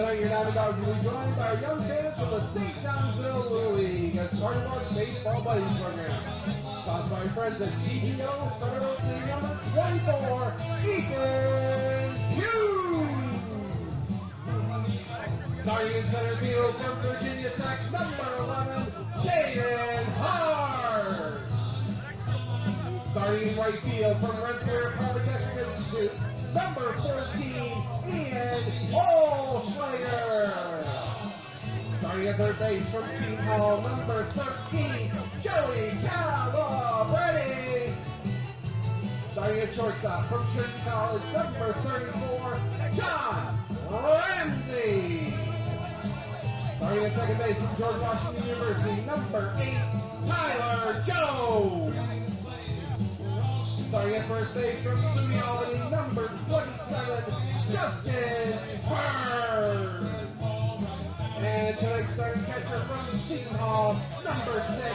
Tonight, your DiamondDawgs will be joined by our young fans from the St. Johnsville Little League as part of our Baseball Buddies program. Sponsored by our friends at GTO Federal City number 24, Ethan Hughes. Starting in center field from Virginia Tech, number 11, Caden Hart. Starting in right field from Rensselaer Polytechnic Institute, number 14, Ian Olschlager. Starting at third base from Seton Hall, number 13, Joey Calabretti. Starting at shortstop from Trinity College, number 34, John Ramsey. Starting at second base from George Washington University, number 8, Tyler Jones. Starting at first base from SUNY Albany, number 27, Justin Burns. And tonight's starting catcher from Seton Hall, number 6,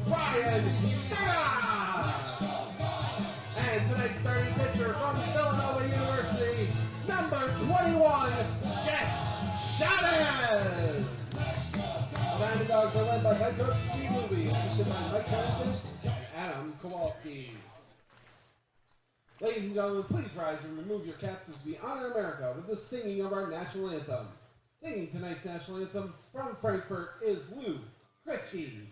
Ryan Stegach. And tonight's starting pitcher from Villanova University, number 21, Jack Chavez. The DiamondDawgs are led by head coach Steve Luby, assisted by Mike Harrington and Adam Kowalski. Ladies and gentlemen, please rise and remove your caps as we honor America with the singing of our national anthem. Singing tonight's national anthem from Frankfurt is Lou Christie.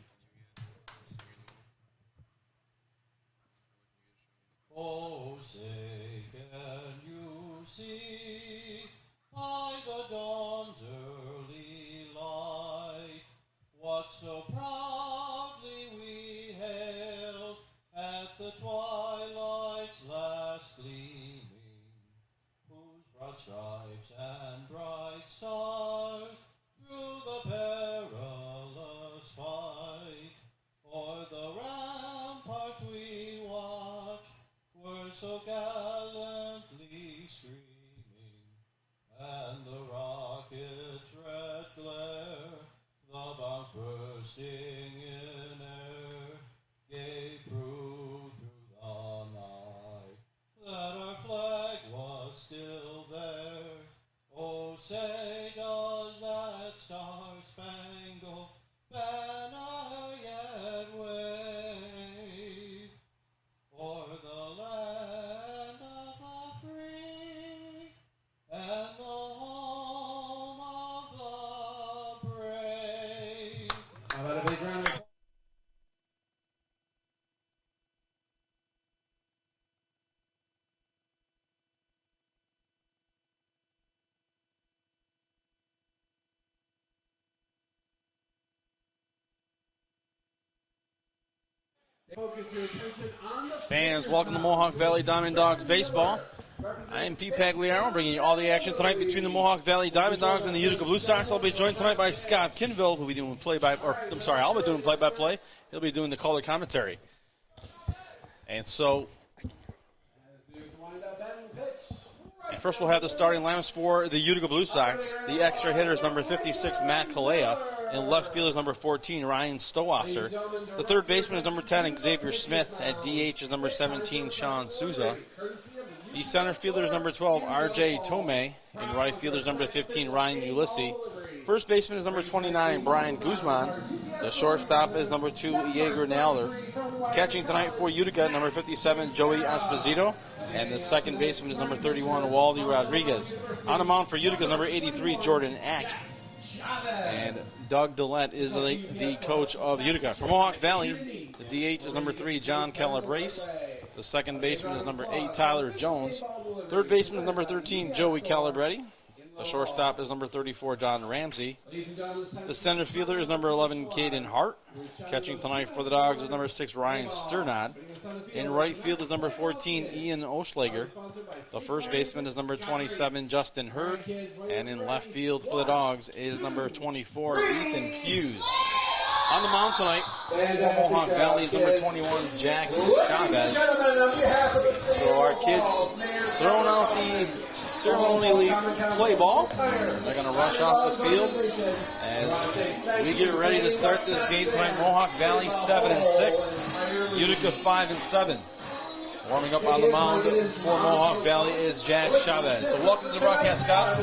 Oh, say, can you see by the dawn's early light what so proudly we hailed at the twilight's last gleaming, whose broad stripes and bright stars through the perilous fight o'er the rampart we watched were so gallantly streaming, and the rocket's red glare, the bombs bursting in air, gave proof through the night that our flag was still there. Oh, say does that star-spangled banner yet wave o'er the land of the free and the home of the brave? How about a big round of applause? Focus your attention on the Fans, welcome to Mohawk Valley DiamondDawgs baseball. I am Pete Pagliaro, bringing you all the action tonight between the Mohawk Valley DiamondDawgs and the Utica Blue Sox. I'll be joined tonight by Scott Kinville, who will be doing I'll be doing play-by-play. He'll be doing the color commentary. And so, first we'll have the starting lineups for the Utica Blue Sox. The extra hitter is number 56, Matt Kalea. And left field is number 14, Ryan Stowasser. The third baseman is number 10, Xavier Smith. At DH is number 17, Sean Souza. The center fielder is number 12, R.J. Tomei. And right fielder is number 15, Ryan Ulysses. First baseman is number 29, Brian Guzman. The shortstop is number 2, Jaeger Naylor. Catching tonight for Utica, number 57, Joey Esposito. And the second baseman is number 31, Waldy Rodriguez. On the mound for Utica is number 83, Jordan Ack. And Doug Dillette is the coach of Utica. For Mohawk Valley, the DH is number 3, John Calabrese. The second baseman is number 8, Tyler Jones. Third baseman is number 13, Joey Calabretti. The shortstop is number 34, John Ramsey. The center fielder is number 11, Caden Hart. Catching tonight for the Dogs is number 6, Ryan Sternad. In right field is number 14, Ian Oschlager. The first baseman is number 27, Justin Hurd. And in left field for the Dogs is number 24, Ethan Hughes. On the mound tonight for Mohawk Valley is number 21, Jack Chavez. So our kids throwing out the ceremonially play ball. They're going to rush off the field as we get ready to start this game tonight. Mohawk Valley 7-6, Utica 5-7. Warming up on the mound for Mohawk Valley is Jack Chavez. So welcome to the broadcast, Scott.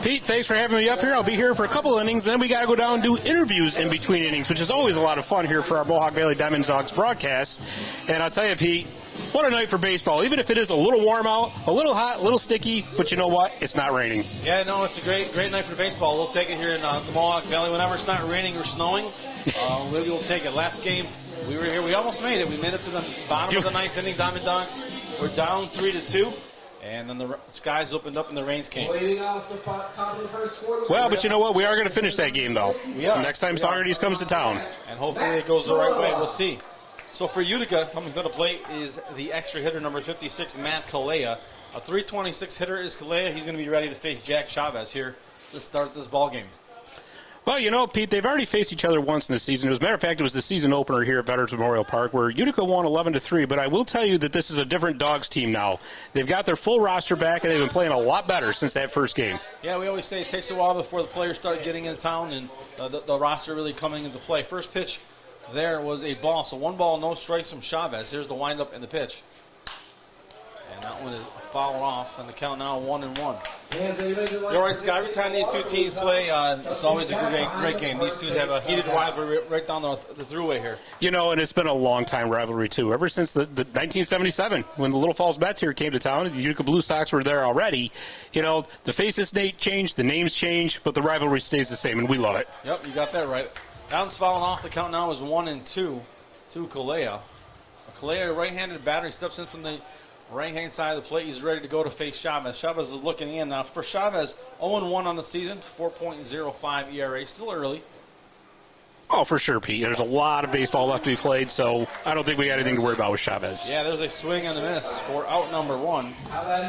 Pete, thanks for having me up here. I'll be here for a couple innings, then we got to go down and do interviews in between innings, which is always a lot of fun here for our Mohawk Valley DiamondDawgs broadcast. And I'll tell you, Pete, what a night for baseball. Even if it is a little warm out, a little hot, a little sticky, but you know what? It's not raining. Yeah, no, it's a great night for baseball. We'll take it here in the Mohawk Valley. Whenever it's not raining or snowing, we'll take it. Last game, we were here. We almost made it. We made it to the bottom of the ninth inning. DiamondDawgs were down 3-2, and then the skies opened up and the rains came. Well, but you know what? We are going to finish that game, though. Yeah. Next time Socrates comes to town. And hopefully it goes the right way. We'll see. So for Utica, coming to the plate is the extra hitter, number 56, Matt Kalea. A 326 hitter is Kalea. He's going to be ready to face Jack Chavez here to start this ball game. Well, you know, Pete, they've already faced each other once in the season. As a matter of fact, it was the season opener here at Veterans Memorial Park where Utica won 11-3, but I will tell you that this is a different Dogs team now. They've got their full roster back, and they've been playing a lot better since that first game. Yeah, we always say it takes a while before the players start getting in town and the roster really coming into play. First pitch there was a ball, so 1 ball, no strikes from Chavez. Here's the windup and the pitch. And that one is fouled off, and the count now 1-1. You're right, Scott. Every time these two teams play, it's always a great game. These two have a heated rivalry right down the thruway here. You know, and it's been a long-time rivalry, too. Ever since the 1977, when the Little Falls Mets here came to town, the Utica Blue Sox were there already. You know, the faces changed, the names changed, but the rivalry stays the same, and we love it. Yep, you got that right. That one's falling off. The count now is 1-2 to Kalea. So Kalea, right-handed batter, he steps in from the right-hand side of the plate. He's ready to go to face Chavez. Chavez is looking in. Now, for Chavez, 0-1 on the season, 4.05 ERA. Still early. Oh, for sure, Pete. There's a lot of baseball left to be played, so I don't think we got anything to worry about with Chavez. Yeah, there's a swing and a miss for out number 1. And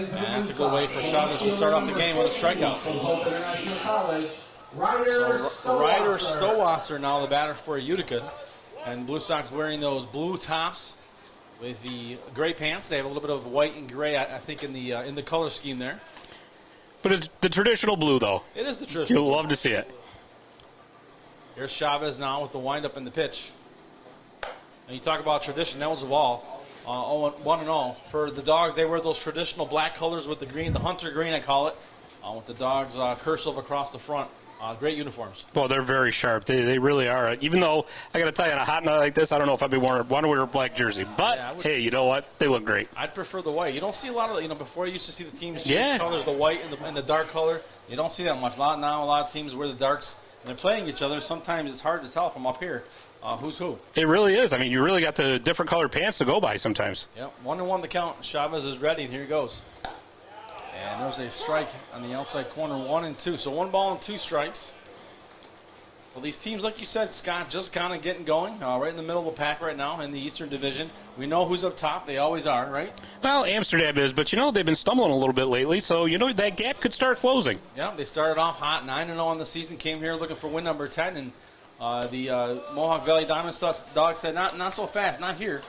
that's a good way for Chavez to start off the game with a strikeout. So Ryder Stowasser now the batter for Utica. And Blue Sox wearing those blue tops with the gray pants. They have a little bit of white and gray, I think, in the color scheme there. But it's the traditional blue, though. It is the traditional. You'll love to see it. Here's Chavez now with the windup and the pitch. And you talk about tradition, that was a ball. 1-0. For the Dogs, they wear those traditional black colors with the green, the hunter green, I call it, with the Dogs cursive across the front. Great uniforms. Well, they're very sharp. They really are. Even though, I got to tell you, on a hot night like this, I don't know if I'd want to wear a black jersey. But, yeah, hey, you know what? They look great. I'd prefer the white. You don't see a lot of, before you used to see the teams change colors, the white and the dark color. You don't see that much. Now a lot of teams wear the darks, and they're playing each other. Sometimes it's hard to tell from up here who's who. It really is. I mean, you really got the different colored pants to go by sometimes. Yep, 1-1 the count. Chavez is ready, and here he goes. And there's a strike on the outside corner, 1-2. So 1 ball and 2 strikes. Well, these teams, like you said, Scott, just kind of getting going, right in the middle of the pack right now in the Eastern Division. We know who's up top. They always are, right? Well, Amsterdam is, but, they've been stumbling a little bit lately, so, that gap could start closing. Yeah, they started off hot, 9-0 on the season, came here looking for win number 10, and the Mohawk Valley DiamondDawgs said, not so fast, not here.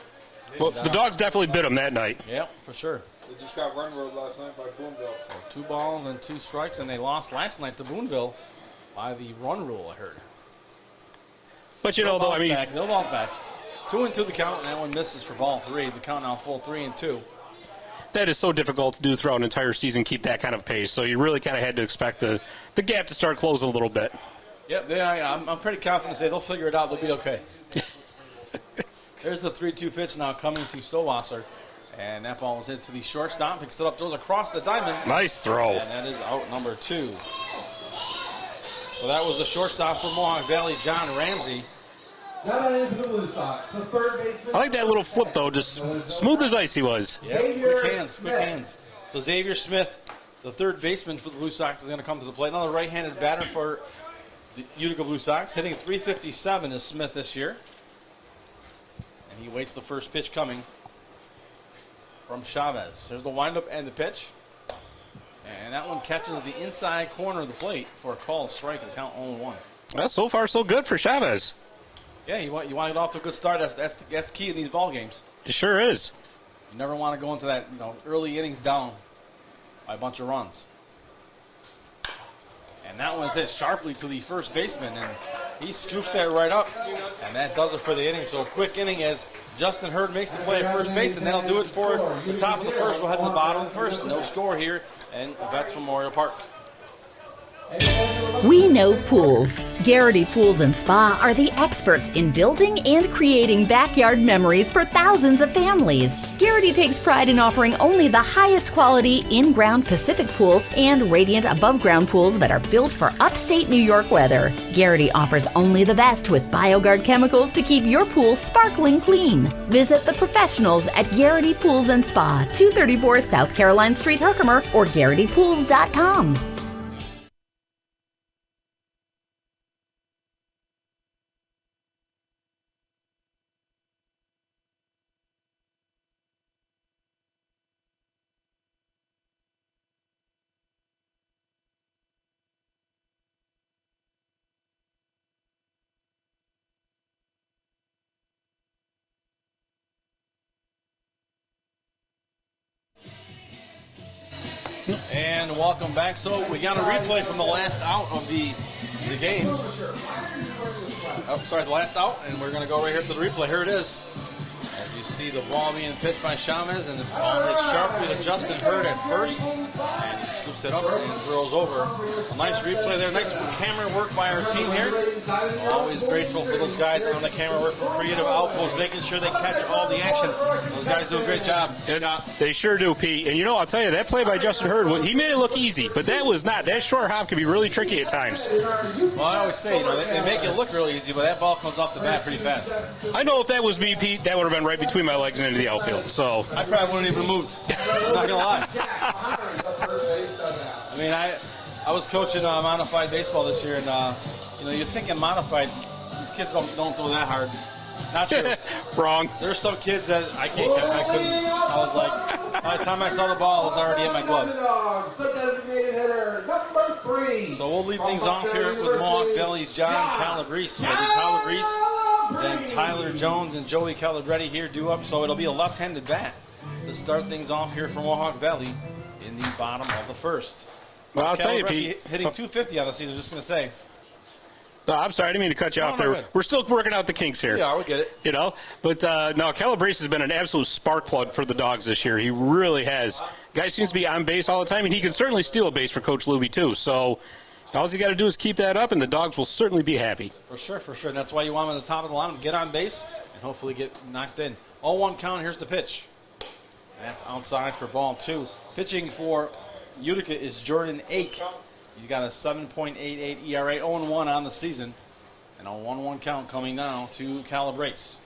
Well, the Dogs definitely bit them that night. Yeah, for sure. They just got run ruled last night by Boonville. So 2 balls and 2 strikes, and they lost last night to Boonville by the run rule, I heard. But, No ball's back. 2-2 the count, and that one misses for ball 3. The count now full 3-2. That is so difficult to do throughout an entire season, keep that kind of pace. So you really kind of had to expect the gap to start closing a little bit. Yep, I'm pretty confident to say they'll figure it out. They'll be okay. There's the 3-2 pitch now coming to Stowasser. And that ball is into the shortstop. Picks it up, goes across the diamond. Nice throw. And that is out number 2. So that was the shortstop for Mohawk Valley, John Ramsey. Now in for the Blue Sox, the third baseman. I like that little flip, though. Just smooth as ice he was. Yeah, quick hands. So Xavier Smith, the third baseman for the Blue Sox, is going to come to the plate. Another right-handed batter for the Utica Blue Sox. Hitting .357 is Smith this year. And he waits the first pitch coming from Chavez. There's the windup and the pitch. And that one catches the inside corner of the plate for a called strike and count 0-1. Well, so far so good for Chavez. Yeah, you want to get off to a good start. That's key in these ball games. It sure is. You never want to go into that early innings down by a bunch of runs. And that one's hit sharply to the first baseman, and He scoops that right up, and that does it for the inning. So a quick inning as Justin Hurd makes the play at first base, and that'll do it for the top of the first. We'll head to the bottom of the first. No score here in Vets Memorial Park. We know pools. Garrity Pools and Spa are the experts in building and creating backyard memories for thousands of families. Garrity takes pride in offering only the highest quality in-ground Pacific pool and radiant above-ground pools that are built for upstate New York weather. Garrity offers only the best with BioGuard chemicals to keep your pool sparkling clean. Visit the professionals at Garrity Pools and Spa, 234 South Caroline Street, Herkimer, or GarrityPools.com. And welcome back. So we got a replay from the last out of the game. Oh, sorry, the last out, and we're going to go right here to the replay. Here it is. As you see the ball being pitched by Chavez, and the ball hits sharply to Justin Hurd at first, and he scoops it up and throws over. A nice replay there. Nice camera work by our team here. Always grateful for those guys on the camera work for creative outposts, making sure they catch all the action. Those guys do a great job. They sure do, Pete. And, I'll tell you, that play by Justin Hurd, he made it look easy, but that was not. That short hop can be really tricky at times. Well, I always say, they make it look really easy, but that ball comes off the bat pretty fast. I know if that was me, Pete, that would have been right between my legs and into the outfield. So I probably wouldn't even moved. I'm not gonna lie. I mean, I was coaching modified baseball this year, and you're thinking modified. These kids don't throw that hard. Not true. Wrong. There's some kids that I couldn't. I was like, by the time I saw the ball, it was already in my glove. DiamondDawgs, the designated hitter, number 3. So we'll lead things off here with Mohawk Valley's John Calabrese. So Calabrese, then Tyler Jones and Joey Calabretti here due up. So it'll be a left-handed bat to start things off here for Mohawk Valley in the bottom of the first. Well, I'll tell you, Calabrese Pete. hitting 250 on the season, just going to say. No, I'm sorry, I didn't mean to cut you off no, there. We're still working out the kinks here. Yeah, we get it. But no, Calabrese has been an absolute spark plug for the Dogs this year. He really has. Guy seems to be on base all the time, and he can certainly steal a base for Coach Luby, too. So all you got to do is keep that up, and the Dogs will certainly be happy. For sure. And that's why you want him at the top of the lineup, get on base, and hopefully get knocked in. 0-1 count, here's the pitch. That's outside for ball 2. Pitching for Utica is Jordan Ake. He's got a 7.88 ERA, 0-1 on the season. And a 1-1 count coming now to Calabrese.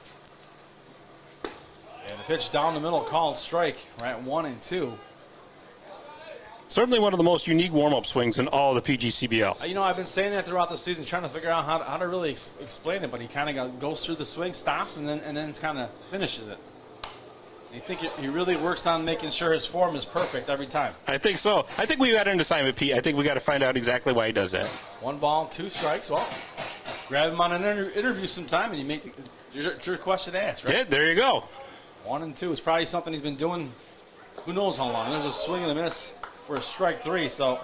And the pitch down the middle called strike. We're at 1-2. Certainly one of the most unique warm-up swings in all of the PGCBL. I've been saying that throughout the season, trying to figure out how to really explain it, but he kind of goes through the swing, stops, and then kind of finishes it. You think he really works on making sure his form is perfect every time. I think so. I think we got an assignment, Pete. I think we got to find out exactly why he does that. 1 ball, 2 strikes. Well, grab him on an interview sometime, and you make your question to ask, right? Yeah, there you go. 1-2. It's probably something he's been doing who knows how long. There's a swing and a miss for a strike 3, so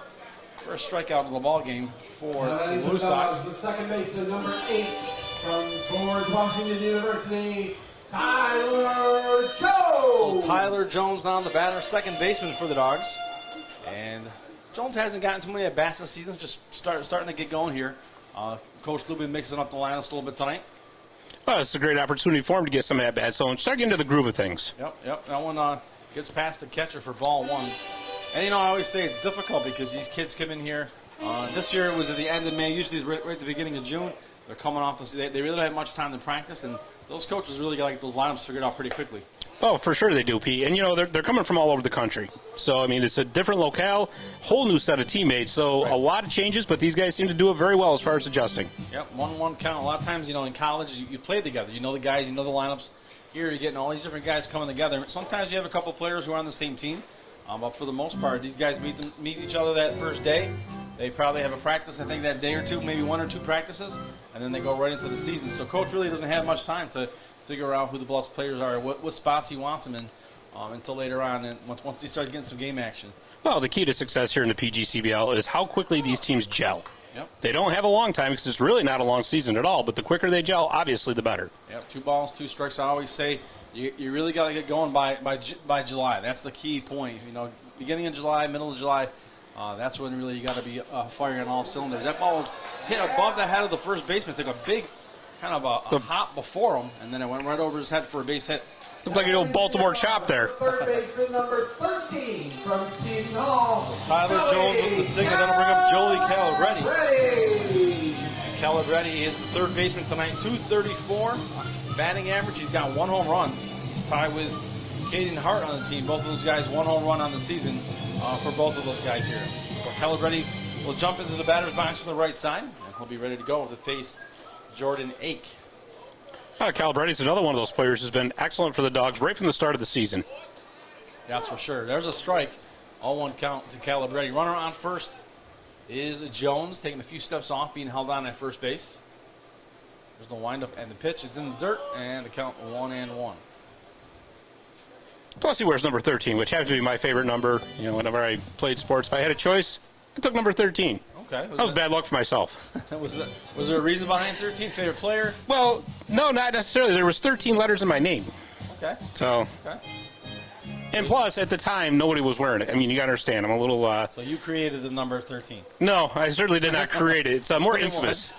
first strikeout of the ball game for the Blue Sox. The second baseman, number 8, from George Washington University, Tyler Jones. So Tyler Jones on the batter, second baseman for the Dogs. And Jones hasn't gotten too many at-bats this season, just starting to get going here. Coach Luby mixing up the lineups a little bit tonight. Well, it's a great opportunity for him to get some at-bats, so start getting into the groove of things. Yep. That one gets past the catcher for ball 1. And, I always say it's difficult because these kids come in here. This year it was at the end of May. Usually it's right at the beginning of June. They're coming off. They really don't have much time to practice, and those coaches really got to get those lineups figured out pretty quickly. Oh, for sure they do, Pete. And, they're coming from all over the country. So, it's a different locale, whole new set of teammates. So, A lot of changes, but these guys seem to do it very well as far as adjusting. Yep, 1-1 count. A lot of times, in college, you play together. You know the guys, you know the lineups. Here you're getting all these different guys coming together. Sometimes you have a couple players who are on the same team. But for the most part, these guys meet each other that first day. They probably have a practice, I think, that day or two, maybe 1 or 2 practices, and then they go right into the season. So Coach really doesn't have much time to figure out who the best players are, what spots he wants them in until later on, and once he starts getting some game action. Well, the key to success here in the PGCBL is how quickly these teams gel. Yep. They don't have a long time because it's really not a long season at all, but the quicker they gel, obviously the better. Yep, 2 balls, 2 strikes. I always say you really got to get going by July. That's the key point. Beginning of July, middle of July, that's when really you got to be firing on all cylinders. That ball was hit above the head of the first baseman. Took a big kind of a hop before him, and then it went right over his head for a base hit. Looked like an old Baltimore chop there. Third baseman number 13 from Seton Hall. Tyler Jones with the single. That'll bring up Jolie Calabretti. Calabretti is the third baseman tonight, 234 batting average. He's got 1 home run. He's tied with Caden Hart on the team. Both of those guys 1 home run on the season for both of those guys here. So Calabretti will jump into the batter's box from the right side, and he'll be ready to go to face Jordan Ake. Calabretti's another one of those players who's been excellent for the Dogs right from the start of the season. That's for sure. There's a strike. 0-1 count to Calabretti. Runner on first is Jones, taking a few steps off, being held on at first base. There's the windup and the pitch. It's in the dirt, and the count 1-1. Plus he wears number 13, which happens to be my favorite number. Whenever I played sports, if I had a choice, I took number 13. Okay. That was bad luck for myself. Was there a reason behind 13? Favorite player? Well, no, not necessarily. There was 13 letters in my name. Okay. So. Okay. And plus, at the time, nobody was wearing it. I mean, you got to understand. I'm a little. So you created the number 13? No, I certainly did not create it. It's more infamous.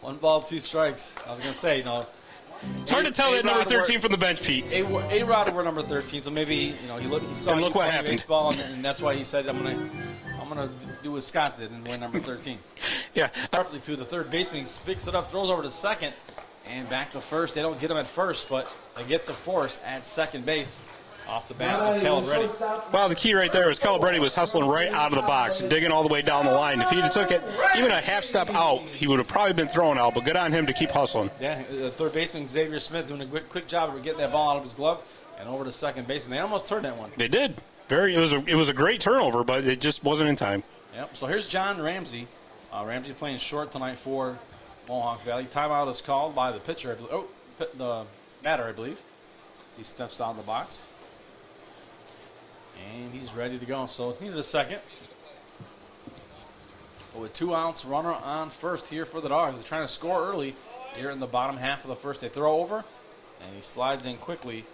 1 ball, 2 strikes. I was going to say, It's hard to tell that number 13 from the bench, Pete. A-Rod were number 13, so maybe he saw look what happened. Baseball, and that's why he said, I'm gonna do what Scott did and win number 13. Yeah. Abruptly to the third baseman, he picks it up, throws over to second, and back to first. They don't get him at first, but they get the force at second base off the bat of Calabretti. Well, the key right there was Calabretti was hustling right out of the box, digging all the way down the line. If he took it even a half step out, he would have probably been thrown out, but good on him to keep hustling. Yeah, the third baseman, Xavier Smith, doing a quick job of getting that ball out of his glove and over to second base, and they almost turned that one. They did. It was a great turnover, but it just wasn't in time. Yep. So here's John Ramsey. Ramsey playing short tonight for Mohawk Valley. Timeout is called by the pitcher, I believe. The batter, I believe. As he steps out of the box. And he's ready to go. So needed a second. But with 2 outs, runner on first here for the Dogs. They're trying to score early here in the bottom half of the first. They throw over, and he slides in quickly.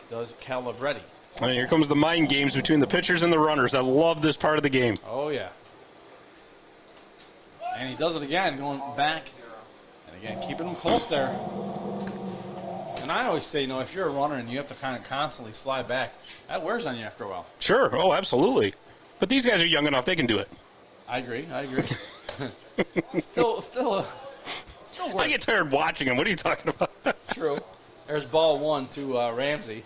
Does Calabretti. And here comes the mind games between the pitchers and the runners. I love this part of the game. Oh, yeah. And he does it again, going back. And again, keeping them close there. And I always say, if you're a runner and you have to kind of constantly slide back, that wears on you after a while. Sure. Oh, absolutely. But these guys are young enough. They can do it. I agree. Still works. I get tired watching them. What are you talking about? True. There's ball 1 to Ramsey.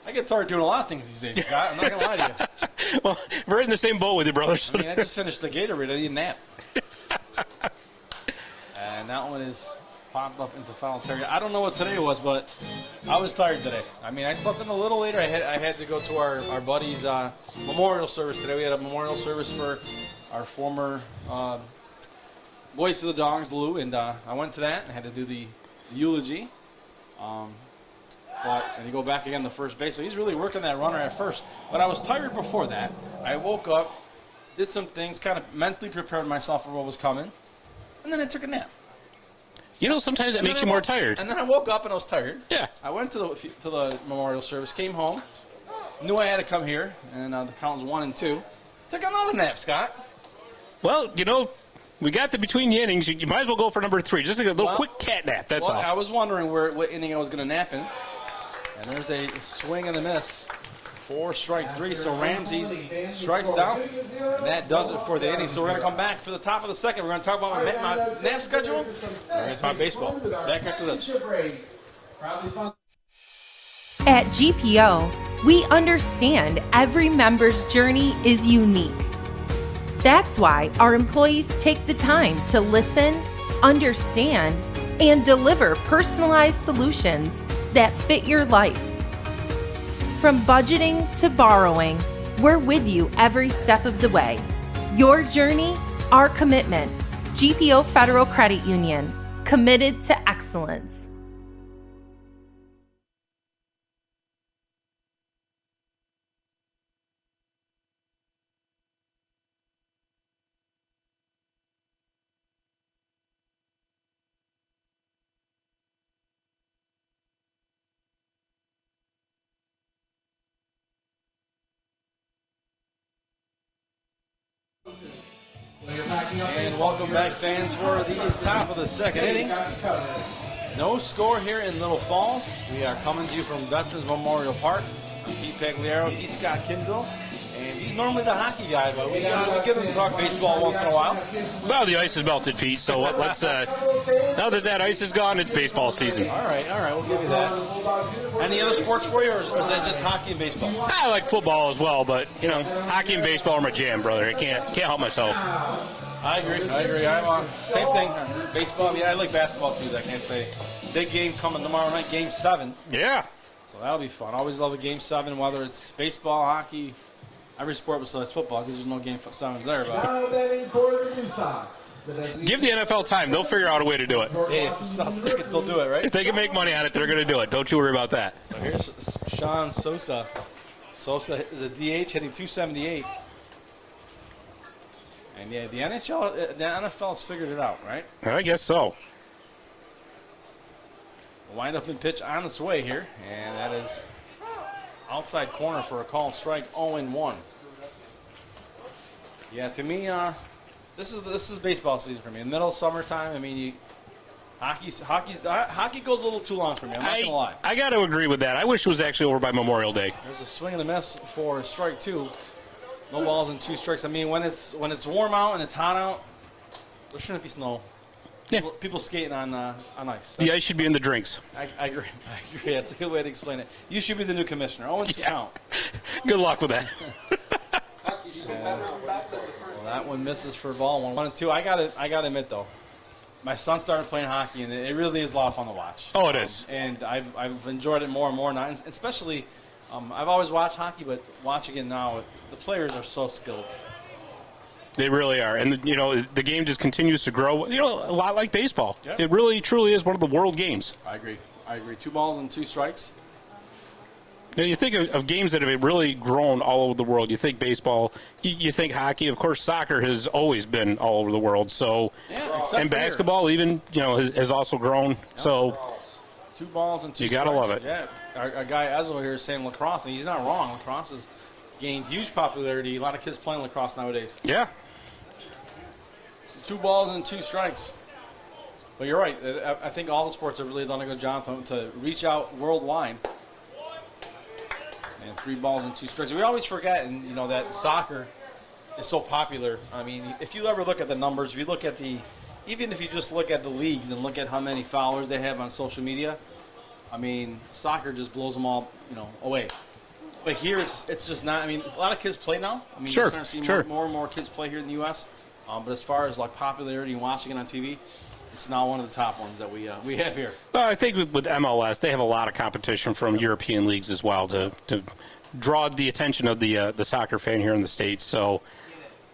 I get tired doing a lot of things these days, Scott. I'm not going to lie to you. Well, we're in the same boat with you, brothers. I mean, I just finished the Gatorade. I need a nap. And that one is popped up into foul territory. I don't know what today was, but I was tired today. I mean, I slept in a little later. I had to go to our buddy's memorial service today. We had a memorial service for our former voice of the Dogs, Lou, and I went to that and had to do the eulogy. And you go back again to first base. So he's really working that runner at first. But I was tired before that. I woke up, did some things, kind of mentally prepared myself for what was coming, and then I took a nap. Sometimes it makes you more tired. And then I woke up and I was tired. Yeah. I went to the memorial service, came home, knew I had to come here, and the count was 1 and 2. Took another nap, Scott. Well, we got the between the innings. You might as well go for number 3. Just like a little quick cat nap. That's all. I was wondering what inning I was going to nap in. And there's a swing and a miss. 4 strike 3. So Ramsey strikes out. And that does it for the inning. So we're going to come back for the top of the second. We're going to talk about my nap schedule. And we're going to talk baseball. Back after this. At GPO, we understand every member's journey is unique. That's why our employees take the time to listen, understand, and deliver personalized solutions that fit your life. From budgeting to borrowing, we're with you every step of the way. Your journey, our commitment. GPO Federal Credit Union, committed to excellence. And welcome back, fans, for the top of the second inning. No score here in Little Falls. We are coming to you from Veterans Memorial Park. I'm Pete Pagliaro, he's Scott Kindle, and he's normally the hockey guy, but we give him to talk baseball once in a while. Well, the ice is melted, Pete, so let's, now that ice is gone, it's baseball season. All right, we'll give you that. Any other sports for you, or is that just hockey and baseball? I like football as well, but, hockey and baseball are my jam, brother. I can't help myself. I agree. I'm same thing. Baseball, yeah, I like basketball too, I can't say. Big game coming tomorrow night, Game 7. Yeah. So that'll be fun. Always love a Game 7, whether it's baseball, hockey, every sport besides football, because there's no Game 7 there. But Now batting for the Blue Sox. Give the NFL time. They'll figure out a way to do it. hey, if the Sox take it, they'll do it, right? If they can make money on it, they're going to do it. Don't you worry about that. So here's Sean Sosa. Sosa is a DH hitting 278. And yeah, the NFL's figured it out, right? I guess so. Wind up and pitch on its way here, and that is outside corner for a called strike, 0-1. Yeah, to me, this is baseball season for me. In the middle of summertime, I mean, hockey goes a little too long for me. I'm not gonna lie. I got to agree with that. I wish it was actually over by Memorial Day. There's a swing and a miss for strike 2. No balls and 2 strikes. I mean, when it's warm out and it's hot out, there shouldn't be snow. Yeah. People skating on ice. The ice should be in the drinks. I agree. That's a good way to explain it. You should be the new commissioner. 0-2 count. Good luck with that. Well, that one misses for ball 1-2. I gotta admit though, my son started playing hockey, and it really is a lot of fun to watch. Oh, it is. And I've enjoyed it more and more now. And especially, I've always watched hockey, but watching it now, the players are so skilled. They really are. And, the game just continues to grow, a lot like baseball. Yep. It really, truly is one of the world games. I agree. 2 balls and 2 strikes. You think of games that have really grown all over the world. You think baseball, you think hockey. Of course, soccer has always been all over the world. So, Yeah, except and for basketball even, has also grown. Yep. So 2 balls and 2 you strikes. got to love it. Yeah, our guy Ezzo here is saying lacrosse, and he's not wrong. Lacrosse has gained huge popularity. A lot of kids playing lacrosse nowadays. Yeah. 2 balls and 2 strikes. But you're right. I think all the sports have really done a good job to reach out worldwide. And 3 balls and 2 strikes. We always forget, and that soccer is so popular. I mean, if you ever look at the numbers, if you look at even if you just look at the leagues and look at how many followers they have on social media, I mean, soccer just blows them all, away. But here, it's just not. I mean, a lot of kids play now. I mean, Sure, you're starting to see sure. more and more kids play here in the U.S. But as far as like popularity and watching it on TV, it's not one of the top ones that we have here. Well, I think with MLS, they have a lot of competition from European leagues as well to draw the attention of the soccer fan here in the States. So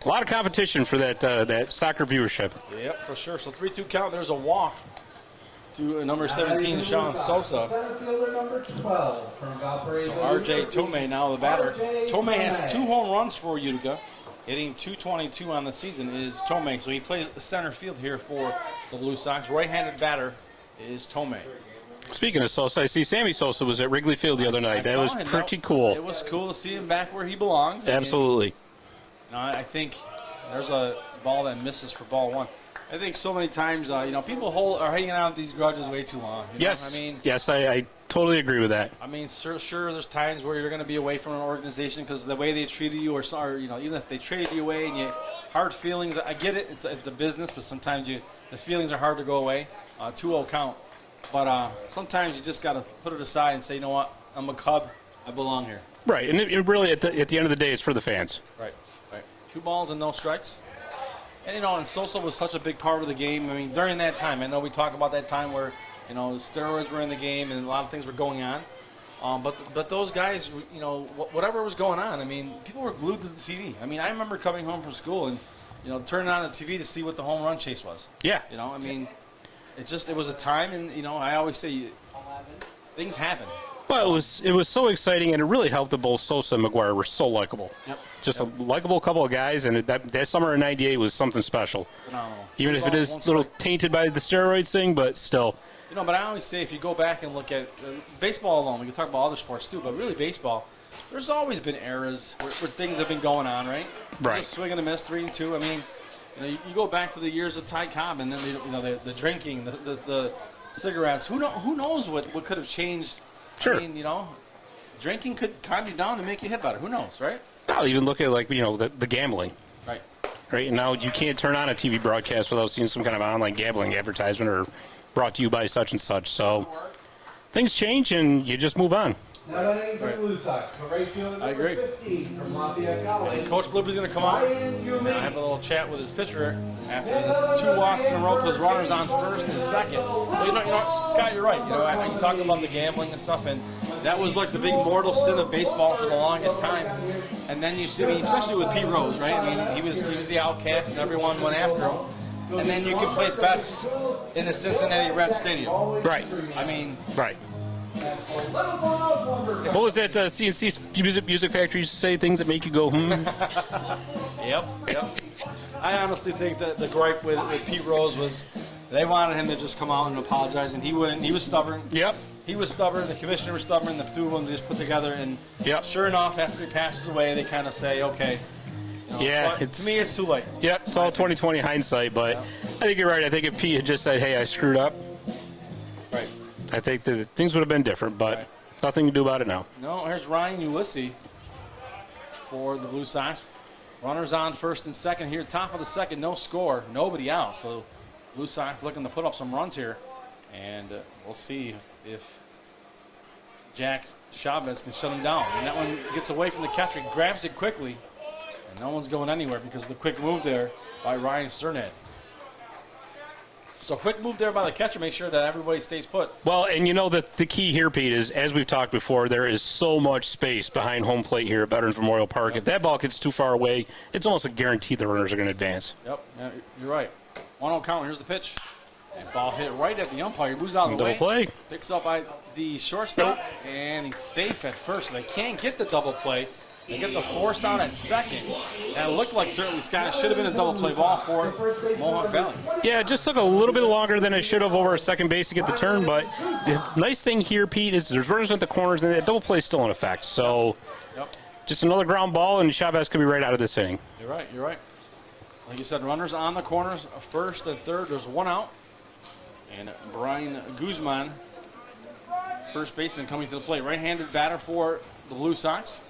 a lot of competition for that soccer viewership. Yep, for sure. So 3-2 count. There's a walk to number 17, Sean Sosa. Center fielder number 12 from Valparaiso. So R.J. Tomei now the batter. Tomei has 2 home runs for Utica. Hitting .222 on the season is Tomei. So he plays center field here for the Blue Sox. Right-handed batter is Tomei. Speaking of Sosa, I see Sammy Sosa was at Wrigley Field the other night. That was pretty cool. It was cool to see him back where he belongs. Absolutely. I think there's a ball that misses for ball 1. I think so many times, people are hanging out these grudges way too long. Yes. I mean, yes, I totally agree with that. I mean, sure, there's times where you're going to be away from an organization because the way they treated you, or even if they traded you away and you hard feelings. I get it; it's a business, but sometimes the feelings are hard to go away. 2-0 count, but sometimes you just got to put it aside and say, you know what, I'm a Cub, I belong here. Right, and it really at the end of the day, it's for the fans. Right. 2 balls and no strikes. And, and Sosa was such a big part of the game. I mean, during that time, I know we talk about that time where, steroids were in the game and a lot of things were going on. But those guys, whatever was going on, I mean, people were glued to the TV. I mean, I remember coming home from school and, turning on the TV to see what the home run chase was. Yeah. I mean, it was a time, and, I always say things happen. Well, it was so exciting, and it really helped that both Sosa and McGuire were so likable. Yep. Just a likable couple of guys, and that summer in '98 was something special. Phenomenal. Even if it is a little tainted by the steroids thing, but still. But I always say if you go back and look at baseball alone, we can talk about other sports too, but really baseball, there's always been eras where things have been going on, right? Right. Just swing and a miss, 3-2. I mean, You go back to the years of Ty Cobb, and then the drinking, the cigarettes. Who knows what could have changed? Sure. I mean, drinking could calm you down and make you hit better. Who knows, right? I'll even look at the gambling. Right. Right. And now you can't turn on a TV broadcast without seeing some kind of online gambling advertisement or brought to you by such and such. So things change, and you just move on. Now batting for the Blue Sox, for right field number 15 from Lafayette College. Coach Glibby's going to come out and have a little chat with his pitcher after the 2 walks in a row, puts runners on first and second. Well, Scott, you're right. You talking about the gambling and stuff, and that was like the big mortal sin of baseball for the longest time. And then you see, especially with Pete Rose, right? I mean, he was the outcast, and everyone went after him. And then you can place bets in the Cincinnati Reds Stadium. Right. I mean, right. What was that CNC Music Factory used to say? Things that make you go, Yep. I honestly think that the gripe with Pete Rose was they wanted him to just come out and apologize, and he wouldn't. He was stubborn. Yep. He was stubborn. The commissioner was stubborn. The two of them just put together, and sure enough, after he passes away, they kind of say, okay. To me, it's too late. Yep, it's all 20/20 hindsight, but I think you're right. I think if Pete had just said, hey, I screwed up, right, I think that things would have been different, but nothing to do about it now. No, here's Ryan Ulysses for the Blue Sox. Runners on first and second here. Top of the second, no score, nobody out. So Blue Sox looking to put up some runs here. And we'll see if Jack Chavez can shut him down. And that one gets away from the catcher, grabs it quickly. And no one's going anywhere because of the quick move there by Ryan Cernad. So quick move there by the catcher, make sure that everybody stays put. Well, and the key here, Pete, is as we've talked before, there is so much space behind home plate here at Veterans Memorial Park. If that ball gets too far away, it's almost a guarantee the runners are going to advance. Yep, you're right. 1-0 count, here's the pitch. And ball hit right at the umpire. Moves out of the way. Double play. Picks up by the shortstop, and he's safe at first. So they can't get the double play. They get the force out at second. And it looked like certainly, Scott, it should have been a double play ball for Mohawk Valley. Yeah, it just took a little bit longer than it should have over a second base to get the turn. But the nice thing here, Pete, is there's runners at the corners, and that double play is still in effect. So just another ground ball, and Chavez could be right out of this inning. You're right. Like you said, runners on the corners, first and third. There's one out. And Brian Guzman, first baseman, coming to the plate. Right-handed batter for the Blue Sox.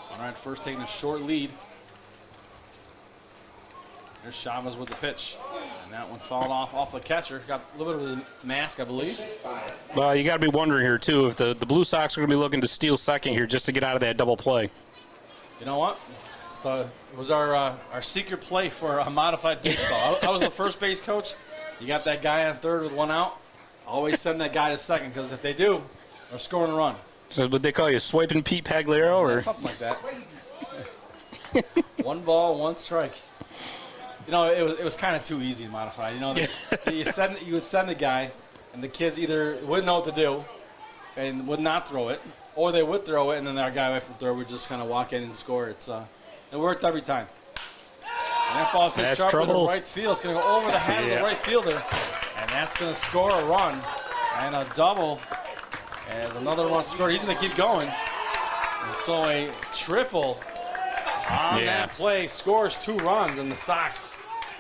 All right, first taking a short lead. There's Chavez with the pitch. And that one fouled off the catcher. Got a little bit of a mask, I believe. Well, you got to be wondering here, too, if the Blue Sox are going to be looking to steal second here just to get out of that double play. You know what? It was our secret play for a modified baseball. I was the first base coach. You got that guy on third with one out. Always send that guy to second, because if they do, they're scoring a run. So what they call you, swiping Pete Pagliaro? Or? Something like that. 1 ball, 1 strike. It was kind of too easy to modify. You would send the guy, and the kids either wouldn't know what to do and would not throw it, or they would throw it, and then our guy away from third would just kind of walk in and score. It worked every time. And that ball hits sharp in the right field. It's going to go over the head of the right fielder, and that's going to score a run and a double. As another run scored, he's going to keep going. And so a triple on that play scores 2 runs, and the Sox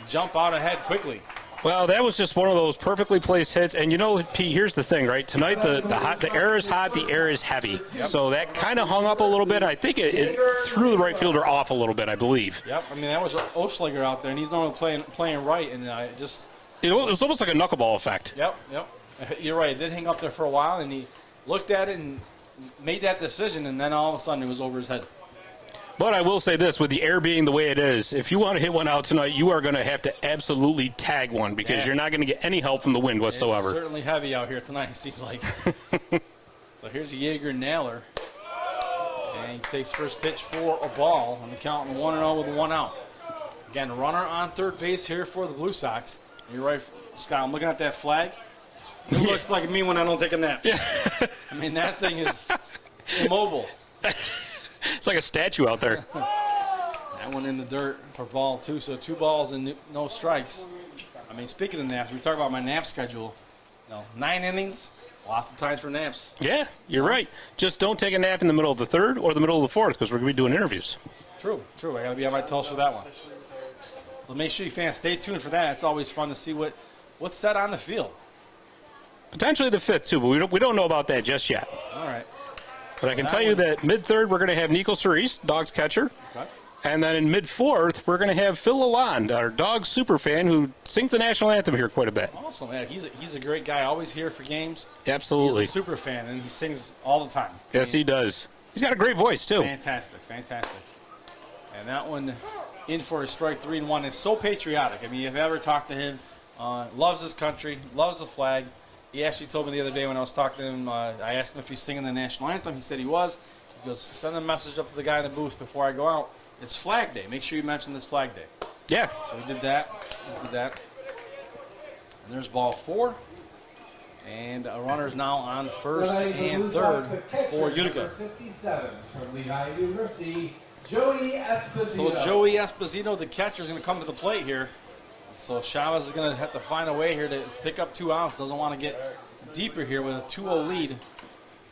jump out ahead quickly. Well, that was just one of those perfectly placed hits. And Pete, here's the thing, right? Tonight the air is hot, the air is heavy. Yep. So that kind of hung up a little bit. I think it threw the right fielder off a little bit, I believe. Yep. I mean, that was Oschlager out there, and he's normally playing right, and it was almost like a knuckleball effect. Yep. You're right. It did hang up there for a while, and he looked at it and made that decision, and then all of a sudden it was over his head. But I will say this, with the air being the way it is, if you want to hit one out tonight, you are going to have to absolutely tag one, because you're not going to get any help from the wind whatsoever. It's certainly heavy out here tonight, it seems like. So here's a Jaeger Naylor. And he takes first pitch for a ball on the count, 1-0 with 1 out. Again, runner on third base here for the Blue Sox. You're right, Scott, I'm looking at that flag. It looks like me when I don't take a nap. I mean, that thing is immobile. It's like a statue out there. That one in the dirt for ball 2, so 2 balls and no strikes. I mean, speaking of naps, we talk about my nap schedule. 9 innings, lots of times for naps. Yeah, you're right. Just don't take a nap in the middle of the third or the middle of the fourth, because we're going to be doing interviews. True. I got to be on my toes for that one. So make sure you fans stay tuned for that. It's always fun to see what's set on the field. Potentially the 5th, too, but we don't know about that just yet. All right. But I can tell you that mid-3rd, we're going to have Nico Cerise, Dawgs catcher. Okay. And then in mid-4th, we're going to have Phil Lalonde, our Dawgs super fan, who sings the national anthem here quite a bit. Awesome, man. He's a great guy, always here for games. Absolutely. He's a super fan, and he sings all the time. Yes, he does. He's got a great voice, too. Fantastic. And that one in for a strike 3-1. It's so patriotic. I mean, if you ever talked to him, loves his country, loves the flag. He actually told me the other day when I was talking to him, I asked him if he's singing the national anthem. He said he was. He goes, send a message up to the guy in the booth before I go out. It's Flag Day. Make sure you mention this Flag Day. Yeah. So we did that. And there's ball 4. And a runner's now on first and third for Utica. 57 from Lehigh University, Joey Esposito. So Joey Esposito, the catcher, is going to come to the plate here. So Chavez is going to have to find a way here to pick up 2 outs. Doesn't want to get deeper here with a 2-0 lead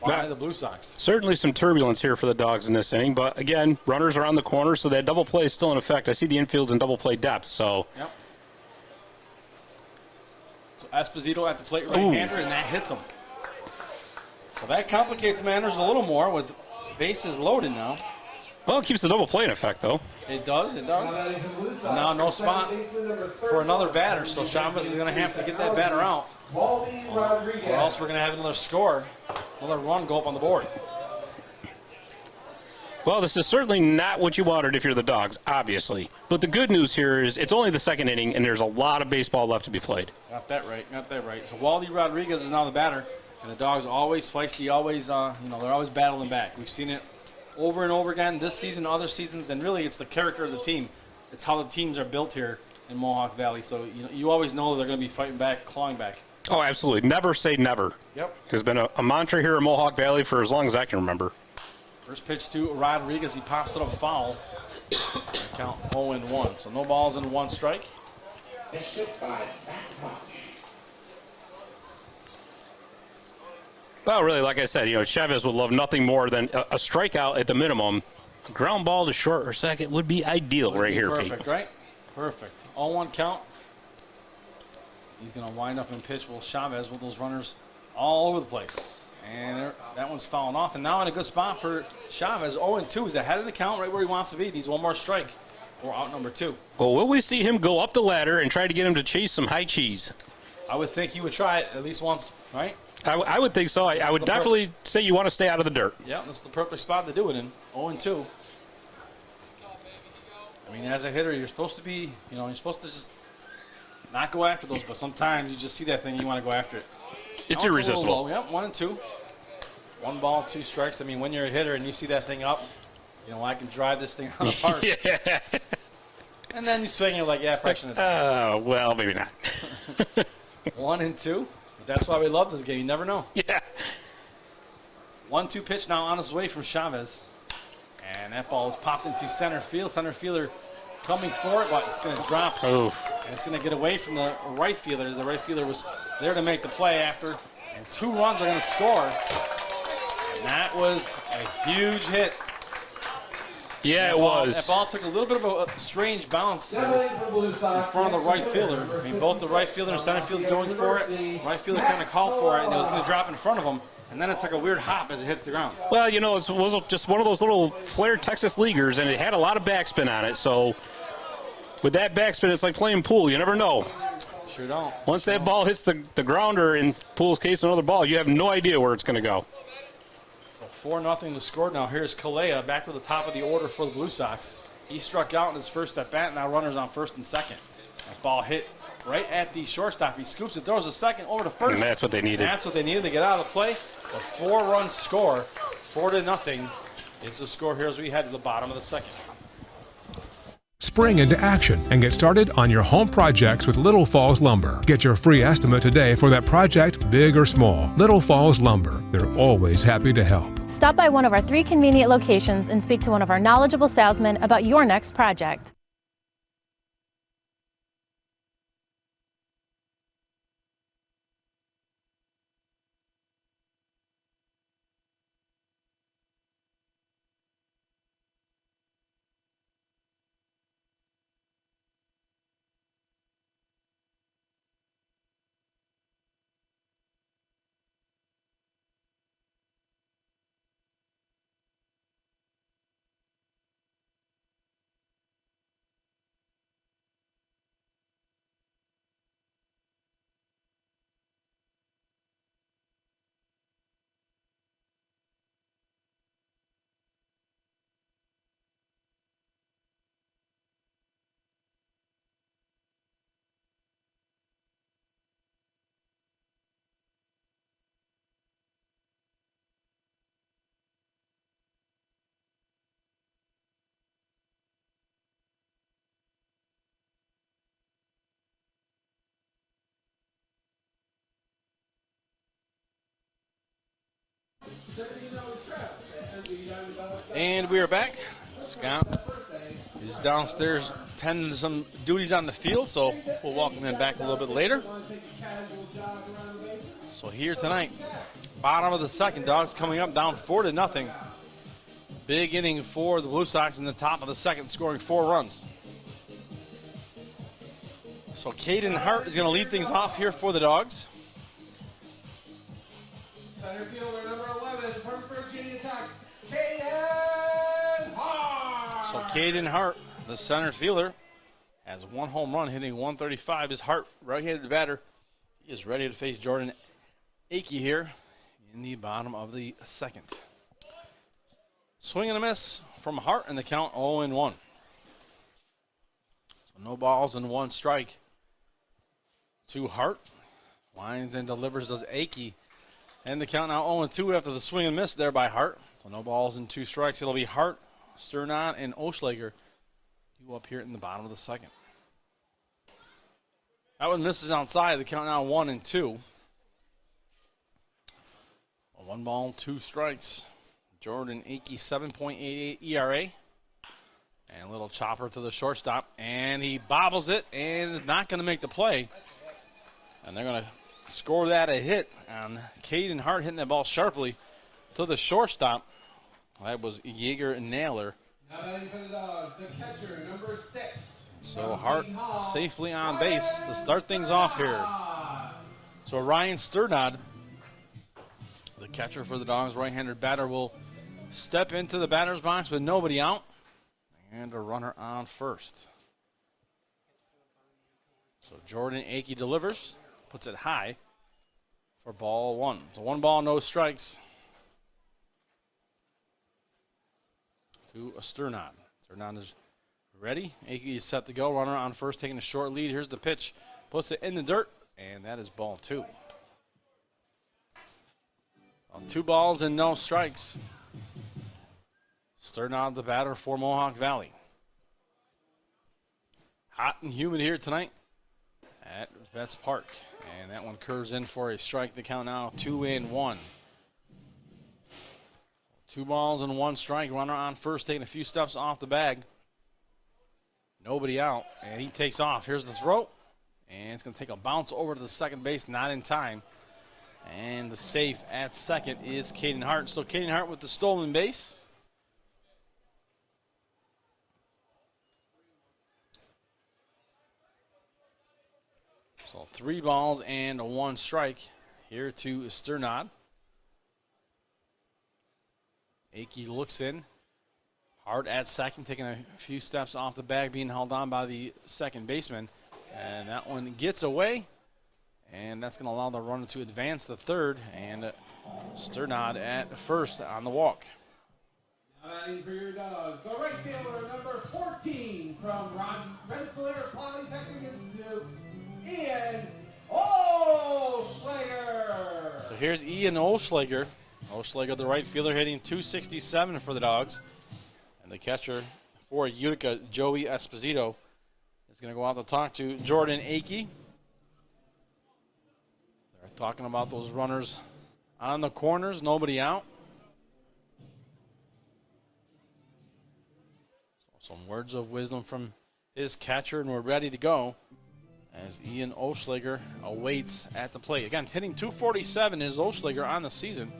by the Blue Sox. Certainly some turbulence here for the Dawgs in this inning, but again, runners are on the corner, so that double play is still in effect. I see the infield's in double play depth, so. Yep. So Esposito at the plate, right-hander, and that hits him. So that complicates matters a little more with bases loaded now. Well, it keeps the double play in effect, though. It does. Now no spot for another batter, so Chavez is going to have to get that batter out. Or else we're going to have another score, another run go up on the board. Well, this is certainly not what you wanted if you're the Dawgs, obviously. But the good news here is it's only the 2nd inning, and there's a lot of baseball left to be played. Got that right. So Waldy Rodriguez is now the batter, and the Dawgs always feisty, always, they're always battling back. We've seen it over and over again this season, other seasons, and really it's the character of the team. It's how the teams are built here in Mohawk Valley. So you always know they're going to be fighting back, clawing back. Oh, absolutely. Never say never. Yep. Has been a mantra here in Mohawk Valley for as long as I can remember. First pitch to Rodriguez. He pops it up foul. Count 0-1. So no balls and 1 strike. Well, really, like I said, Chavez would love nothing more than a strikeout at the minimum. A ground ball to short or second would be ideal right here, Pete. Perfect, right? Perfect. 0-1 count. He's going to wind up and pitch Chavez with those runners all over the place. And that one's fouling off. And now in a good spot for Chavez. 0-2. He's ahead of the count right where he wants to be. He needs one more strike or out number 2. Well, will we see him go up the ladder and try to get him to chase some high cheese? I would think he would try it at least once, right? I would think so. I would definitely say you want to stay out of the dirt. Yeah, this is the perfect spot to do it in. 0-2. I mean, as a hitter, you're supposed to be, you're supposed to just not go after those, but sometimes you just see that thing and you want to go after it. It's irresistible. Yep, 1-2. 1 ball, 2 strikes. I mean, when you're a hitter and you see that thing up, I can drive this thing out of the park. Yeah. And then you swing, you're like, yeah, pressure. Well, maybe not. 1-2. That's why we love this game. You never know. Yeah. 1-2 pitch now on his way from Chavez. And that ball is popped into center field. Center fielder coming for it, but it's going to drop. Oof. And it's going to get away from the right fielder, as the right fielder was there to make the play after. And 2 runs are going to score. And that was a huge hit. Yeah, it was. That ball took a little bit of a strange bounce in front of the right fielder. I mean, both the right fielder and center fielder going for it. Right fielder kind of called for it, and it was going to drop in front of him. And then it took a weird hop as it hits the ground. Well, it was just one of those little flared Texas leaguers, and it had a lot of backspin on it. So with that backspin, it's like playing pool. You never know. Sure don't. Once that ball hits the ground, or in pool's case, another ball, you have no idea where it's going to go. 4-0 to score. Now here's Kalea back to the top of the order for the Blue Sox. He struck out in his first at bat. Now runners on first and second. That ball hit right at the shortstop. He scoops it, throws a second over to first. And that's what they needed. That's what they needed to get out of the play. A 4-run score, 4-0 is the score here as we head to the bottom of the second. Spring into action and get started on your home projects with Little Falls Lumber. Get your free estimate today for that project, big or small. Little Falls Lumber, they're always happy to help. Stop by one of our 3 convenient locations and speak to one of our knowledgeable salesmen about your next project. And we are back. Scott is downstairs tending to some duties on the field, so we'll welcome him back a little bit later. So here tonight, bottom of the second, Dogs coming up down 4-0. Big inning for the Blue Sox in the top of the second, scoring 4 runs. So Caden Hart is going to lead things off here for the Dogs. Center fielder number 11 from Virginia Tech, Caden Hart. So Caden Hart, the center fielder, has 1 home run, hitting 135. His Hart, right-handed batter, he is ready to face Jordan Akey here in the bottom of the second. Swing and a miss from Hart, and the count 0-1. So no balls and 1 strike to Hart. Lines and delivers does Akey. And the count now 0-2 after the swing and miss there by Hart. So no balls and 2 strikes. It'll be Hart, Sternad, and Oschlager due up here in the bottom of the second. That one misses outside. The count now 1-2. 1 ball, 2 strikes. Jordan Akey, 7.88 ERA. And a little chopper to the shortstop. And he bobbles it and is not going to make the play. And they're going to score that a hit on Caden Hart, hitting that ball sharply to the shortstop. That was Yeager Naylor. Now batting for the Dogs, the catcher, number 6. So Hart safely on base to start things off here. So Ryan Sternad, the catcher for the Dogs, right-handed batter, will step into the batter's box with nobody out and a runner on first. So Jordan Akey delivers, puts it high for ball 1. So 1 ball, no strikes to Sternad. Sternad is ready. Akey is set to go. Runner on first, taking a short lead. Here's the pitch. Puts it in the dirt, and that is ball 2. 2 balls and no strikes. Sternad, the batter for Mohawk Valley. Hot and humid here tonight at Vets Park. And that one curves in for a strike. The count now 2-1. 2 balls and 1 strike. Runner on first, taking a few steps off the bag. Nobody out, and he takes off. Here's the throw, and it's going to take a bounce over to the second base, not in time. And the safe at second is Caden Hart. So Caden Hart with the stolen base. So 3 balls and 1 strike here to Sternad. Akey looks in. Hart at second, taking a few steps off the bag, being held on by the second baseman. And that one gets away. And that's going to allow the runner to advance to third. And Sternad at first on the walk. Now batting for your Dogs, the right fielder, number 14 from Rensselaer Polytechnic Institute, Ian Oschlager. So here's Ian Oschlager. Oschlager, the right fielder, hitting .267 for the Dogs. And the catcher for Utica, Joey Esposito, is going to go out to talk to Jordan Akey. They're talking about those runners on the corners, nobody out. So some words of wisdom from his catcher, and we're ready to go as Ian Oschlager awaits at the plate. Again, hitting .247 is Oschlager on the season.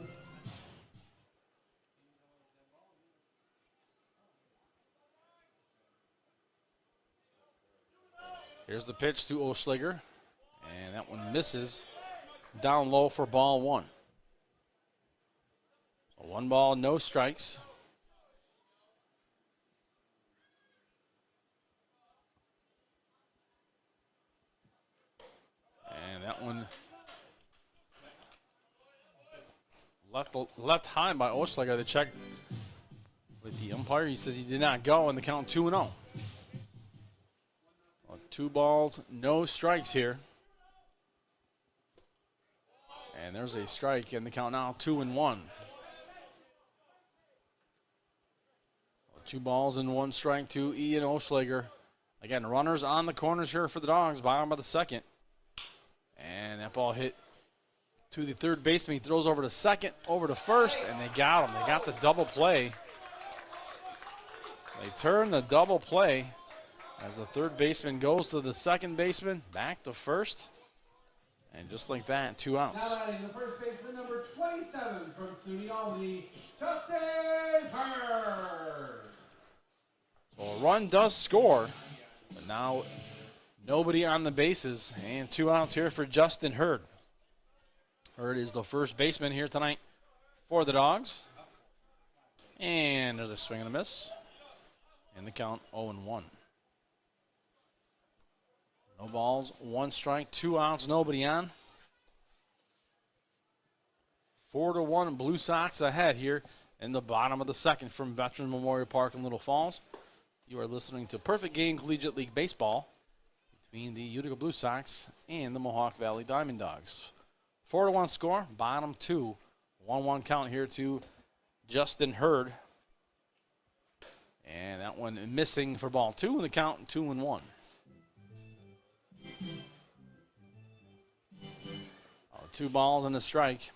Here's the pitch to Oschlager, and that one misses down low for ball 1. So 1 ball, no strikes. And that one left high by Oschlager. To check with the umpire. He says he did not go, and the count 2-0. 2 balls, no strikes here. And there's a strike, and the count now 2-1. 2 balls and 1 strike to Ian Oschlager. Again, runners on the corners here for the Dogs, bottom of the second. And that ball hit to the third baseman. He throws over to second, over to first, and they got him. They got the double play. They turn the double play as the third baseman goes to the second baseman, back to first. And just like that, 2 outs. Now batting the first baseman, number 27 from SUNY Albany, Justin Hurd. So a run does score, but now nobody on the bases, and 2 outs here for Justin Hurd. Hurd is the first baseman here tonight for the Dogs. And there's a swing and a miss. And the count 0-1. No balls, 1 strike, 2 outs, nobody on. 4-1 Blue Sox ahead here in the bottom of the second from Veterans Memorial Park in Little Falls. You are listening to Perfect Game Collegiate League Baseball between the Utica Blue Sox and the Mohawk Valley DiamondDawgs. 4-1 score, bottom 2. 1-1 count here to Justin Hurd. And that one missing for ball 2, and the count 2-1. 2 balls and a strike.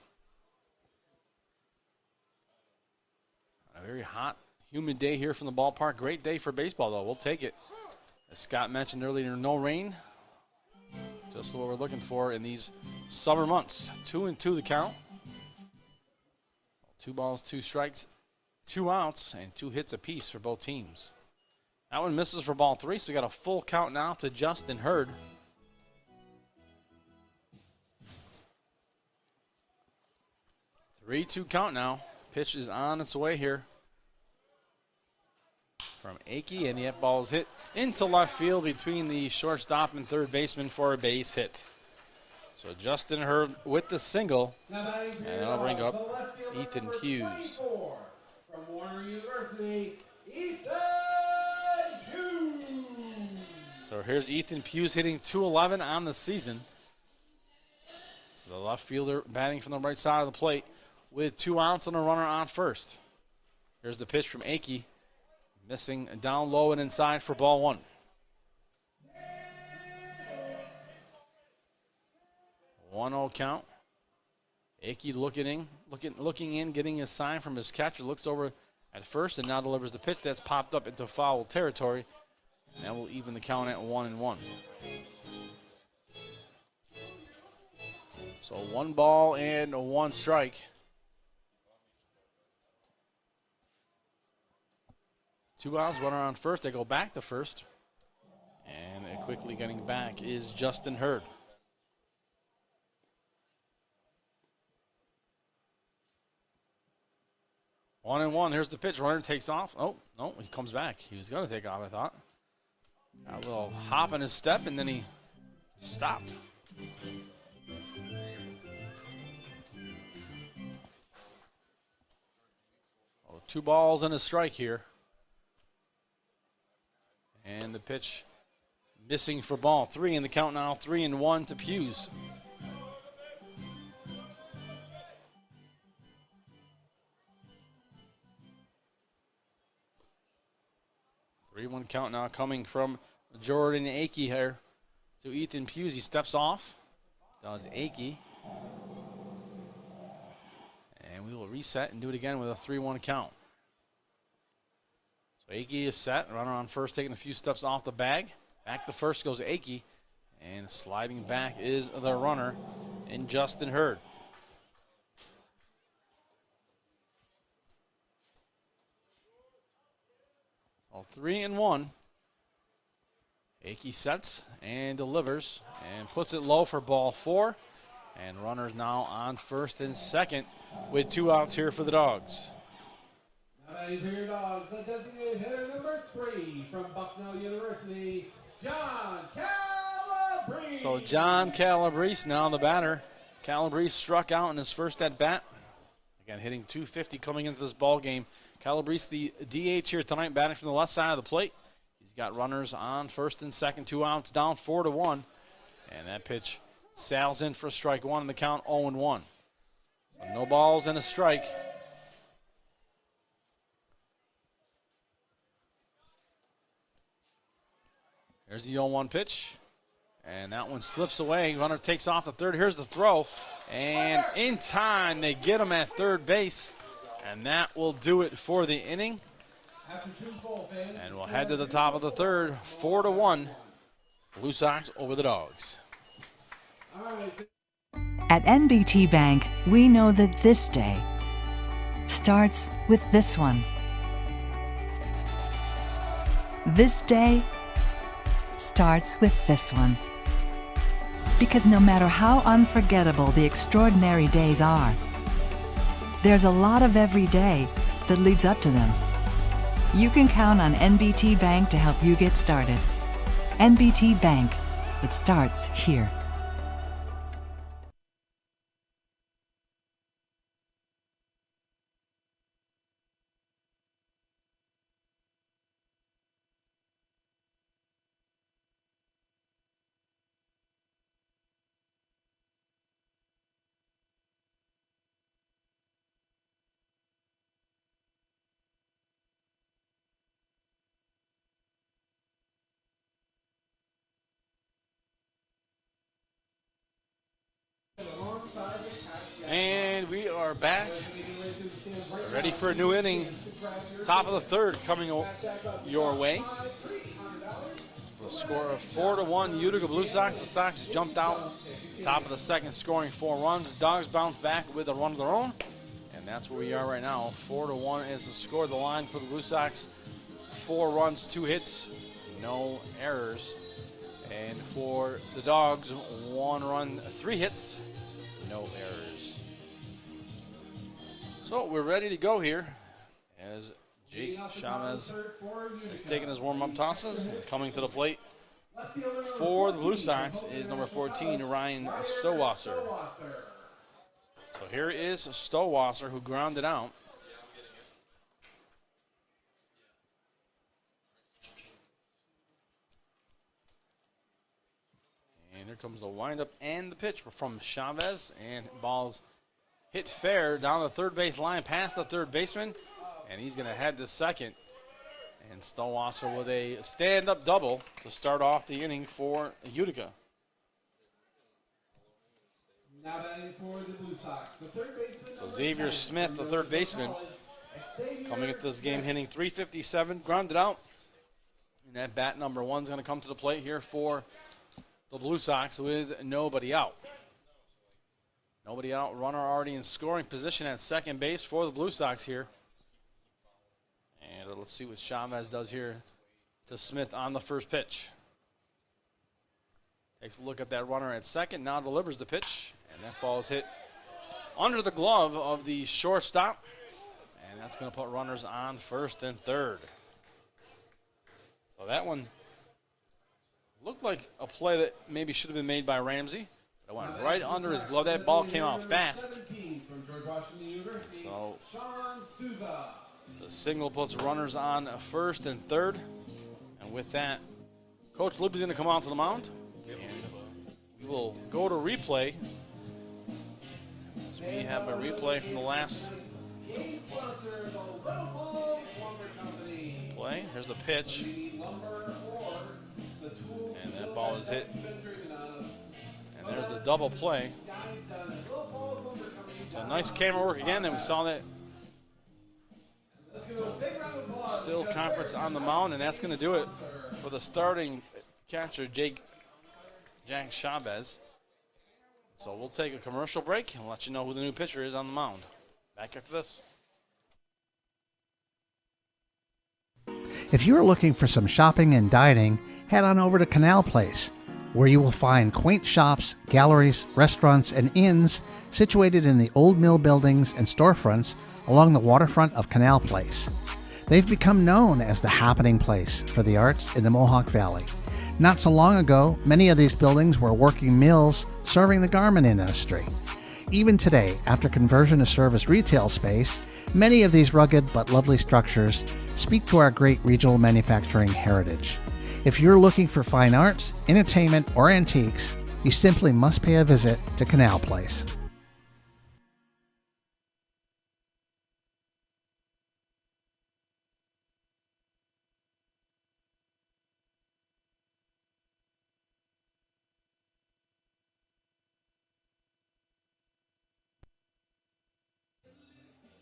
A very hot, humid day here from the ballpark. Great day for baseball, though. We'll take it. As Scott mentioned earlier, no rain. Just what we're looking for in these summer months. 2-2 the count. 2 balls, 2 strikes, 2 outs, and 2 hits apiece for both teams. That one misses for ball 3, so we got a full count now to Justin Hurd. 3-2 count now. Pitch is on its way here from Akey, and the ball is hit into left field between the shortstop and third baseman for a base hit. So Justin Hurd with the single, and that'll bring up Ethan Hughes. From Warner University, Ethan Hughes. So here's Ethan Hughes hitting .211 on the season. The left fielder batting from the right side of the plate with 2 outs and a runner on first. Here's the pitch from Akey, missing down low and inside for ball 1. 1-0 count. Akey looking in, getting a sign from his catcher. Looks over at first and now delivers the pitch that's popped up into foul territory. And that will even the count at 1-1. So 1 ball and 1 strike. 2 outs, runner on first. They go back to first. And quickly getting back is Justin Hurd. 1-1. Here's the pitch. Runner takes off. Oh, no, he comes back. He was going to take off, I thought. Got a little hop in his step, and then he stopped. Oh, 2 balls and a strike here. And the pitch missing for ball 3, and the count now 3-1 to Hughes. 3-1 count now coming from Jordan Akey here to Ethan Hughes. He steps off. Does Akey. And we will reset and do it again with a 3-1 count. So Akey is set. Runner on first taking a few steps off the bag. Back to first goes Akey. And sliding back is the runner in Justin Hurd. All 3-1. Akey sets and delivers and puts it low for ball 4. And runners now on first and second with 2 outs here for the Dogs. Now for your Dogs, the designated hitter number 3 from Bucknell University, John Calabrese. So John Calabrese now the batter. Calabrese struck out in his first at bat. Again, hitting .250 coming into this ball game. Calabrese, the DH here tonight, batting from the left side of the plate. He's got runners on first and second, 2 outs, down 4-1. And that pitch sails in for strike 1 in the count 0-1. So no balls and a strike. There's the 0-1 pitch. And that one slips away. Runner takes off the third. Here's the throw. And in time, they get him at third base. And that will do it for the inning. And we'll head to the top of the third, 4-1. Blue Sox over the Dogs. At NBT Bank, we know that this day starts with this one. This day starts with this one. Because no matter how unforgettable the extraordinary days are, there's a lot of every day that leads up to them. You can count on NBT Bank to help you get started. NBT Bank, it starts here. And we are back, ready for a new inning. Top of the third coming your way. The score of 4-1, Utica Blue Sox. The Sox jumped out. Top of the second, scoring 4 runs. Dogs bounced back with a run of their own. And that's where we are right now. 4-1 is the score. The line for the Blue Sox, 4 runs, 2 hits, no errors. And for the Dogs, 1 run, 3 hits, no errors. So we're ready to go here as Jake Chavez is taking his warm-up tosses and coming to the plate. For the Blue Sox is number 14, Ryan Stowasser. So here is Stowasser, who grounded out. And here comes the windup and the pitch from Chavez, and balls hit fair down the third base line past the third baseman, and he's going to head to second. And Stowasser with a stand-up double to start off the inning for Utica. Now batting for the Blue Sox, the third baseman. So Xavier Smith, the third baseman, coming into this game hitting .357, grounded out. And that bat number 1 is going to come to the plate here for the Blue Sox with nobody out. Nobody out, runner already in scoring position at second base for the Blue Sox here. And let's see what Chavez does here to Smith on the first pitch. Takes a look at that runner at second, now delivers the pitch, and that ball is hit under the glove of the shortstop. And that's going to put runners on first and third. So that one looked like a play that maybe should have been made by Ramsey. It went right under his glove. That ball came out fast. So the single puts runners on first and third. And with that, Coach Libby's going to come out to the mound. And we will go to replay. So we have a replay from the last play. Here's the pitch. And that ball is hit. And there's the double play. So nice camera work again. Then we saw that still conference on the mound, and that's going to do it for the starting catcher, Jack Chavez. So we'll take a commercial break and let you know who the new pitcher is on the mound. Back after this. If you're looking for some shopping and dining, head on over to Canal Place, where you will find quaint shops, galleries, restaurants, and inns situated in the old mill buildings and storefronts along the waterfront of Canal Place. They've become known as the happening place for the arts in the Mohawk Valley. Not so long ago, many of these buildings were working mills serving the garment industry. Even today, after conversion to serve as retail space, many of these rugged but lovely structures speak to our great regional manufacturing heritage. If you're looking for fine arts, entertainment, or antiques, you simply must pay a visit to Canal Place.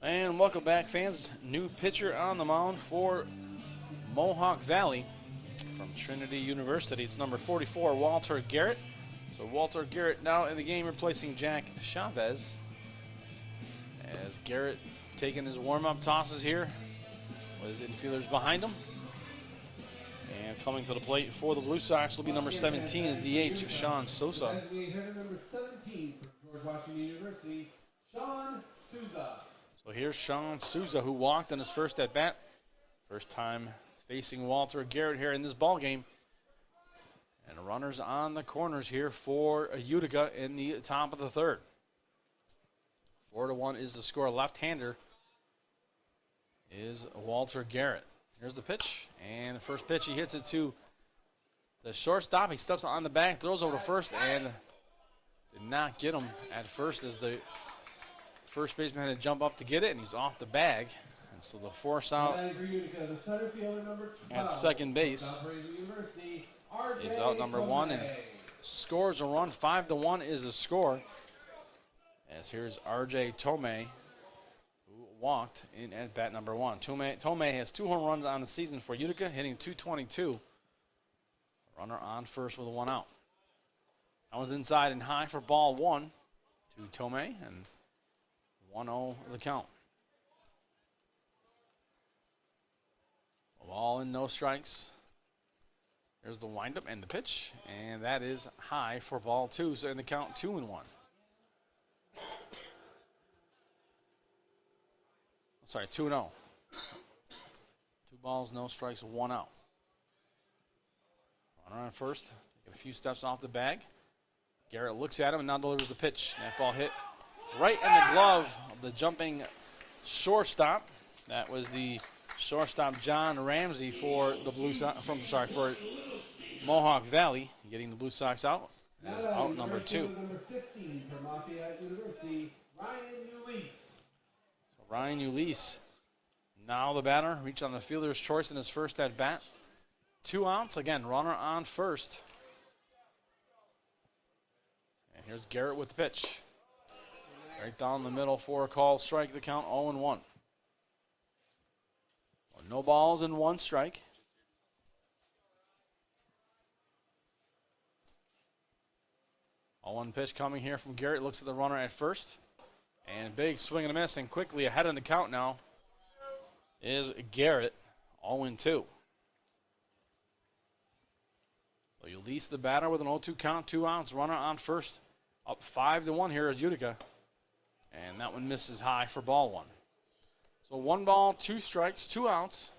And welcome back, fans. New pitcher on the mound for Mohawk Valley from Trinity University. It's number 44, Walter Garrett. So Walter Garrett now in the game replacing Jack Chavez. As Garrett taking his warm-up tosses here with his infielders behind him. And coming to the plate for the Blue Sox will be number 17, the DH, Sean Sosa. Number 17 from George Washington University, Sean Souza. So here's Sean Souza, who walked in his first at-bat. First time facing Walter Garrett here in this ball game. And runners on the corners here for Utica in the top of the third. 4-1 is the score. Left-hander is Walter Garrett. Here's the pitch, and the first pitch, he hits it to the shortstop. He steps on the bag, throws over to first, and did not get him at first as the first baseman had to jump up to get it, and he's off the bag. And so the force out at second base is out number 1 and scores a run. 5-1 is the score. As here's R.J. Tomei, who walked in at bat number 1. Tomei has 2 home runs on the season for Utica, hitting .222. Runner on first with a 1 out. That was inside and high for ball 1 to Tomei, and 1-0 the count. Ball and no strikes. There's the windup and the pitch, and that is high for ball 2. So in the count, 2-1. Sorry, 2-0. 2 balls, no strikes, 1 out. Runner on first, taking a few steps off the bag. Garrett looks at him and now delivers the pitch. That ball hit right in the glove of the jumping shortstop. That was the shortstop John Ramsey for the Blue Sox, for Mohawk Valley, getting the Blue Sox out. That is out number 2. Number 15 from Lafayette University, Ryan Ulisse. So Ryan Ulisse, now the batter, reached on the fielder's choice in his first at bat. 2 outs, again, runner on first. And here's Garrett with the pitch. Right down the middle for a call strike, the count 0-1. No balls and 1 strike. A 1 pitch coming here from Garrett. Looks at the runner at first. And big swing and a miss. And quickly ahead in the count now is Garrett. 0-2. So you lease the batter with an 0-2 count. 2 outs. Runner on first. Up 5-1 here is Utica. And that one misses high for ball 1. So 1 ball, 2 strikes, 2 outs.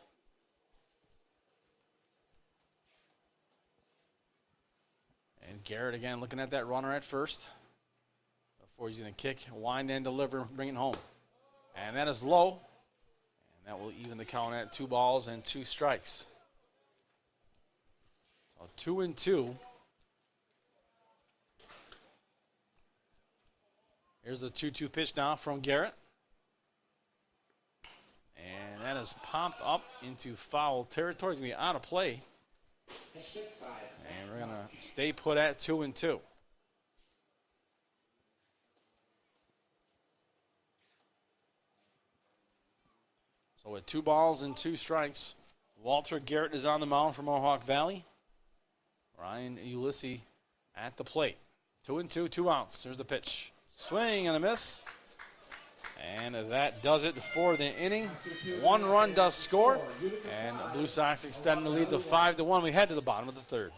And Garrett again looking at that runner at first before he's going to kick, wind, and deliver, bring it home. And that is low. And that will even the count at 2 balls and 2 strikes. So 2-2. Here's the 2-2 pitch now from Garrett. And that is popped up into foul territory. It's going to be out of play. And we're going to stay put at 2-2. So with 2 balls and 2 strikes, Walter Garrett is on the mound for Mohawk Valley. Ryan Ulisse at the plate. 2-2, 2 outs. There's the pitch. Swing and a miss. And that does it for the inning. 1 run does score. And Blue Sox extend the lead to 5-1. We head to the bottom of the third.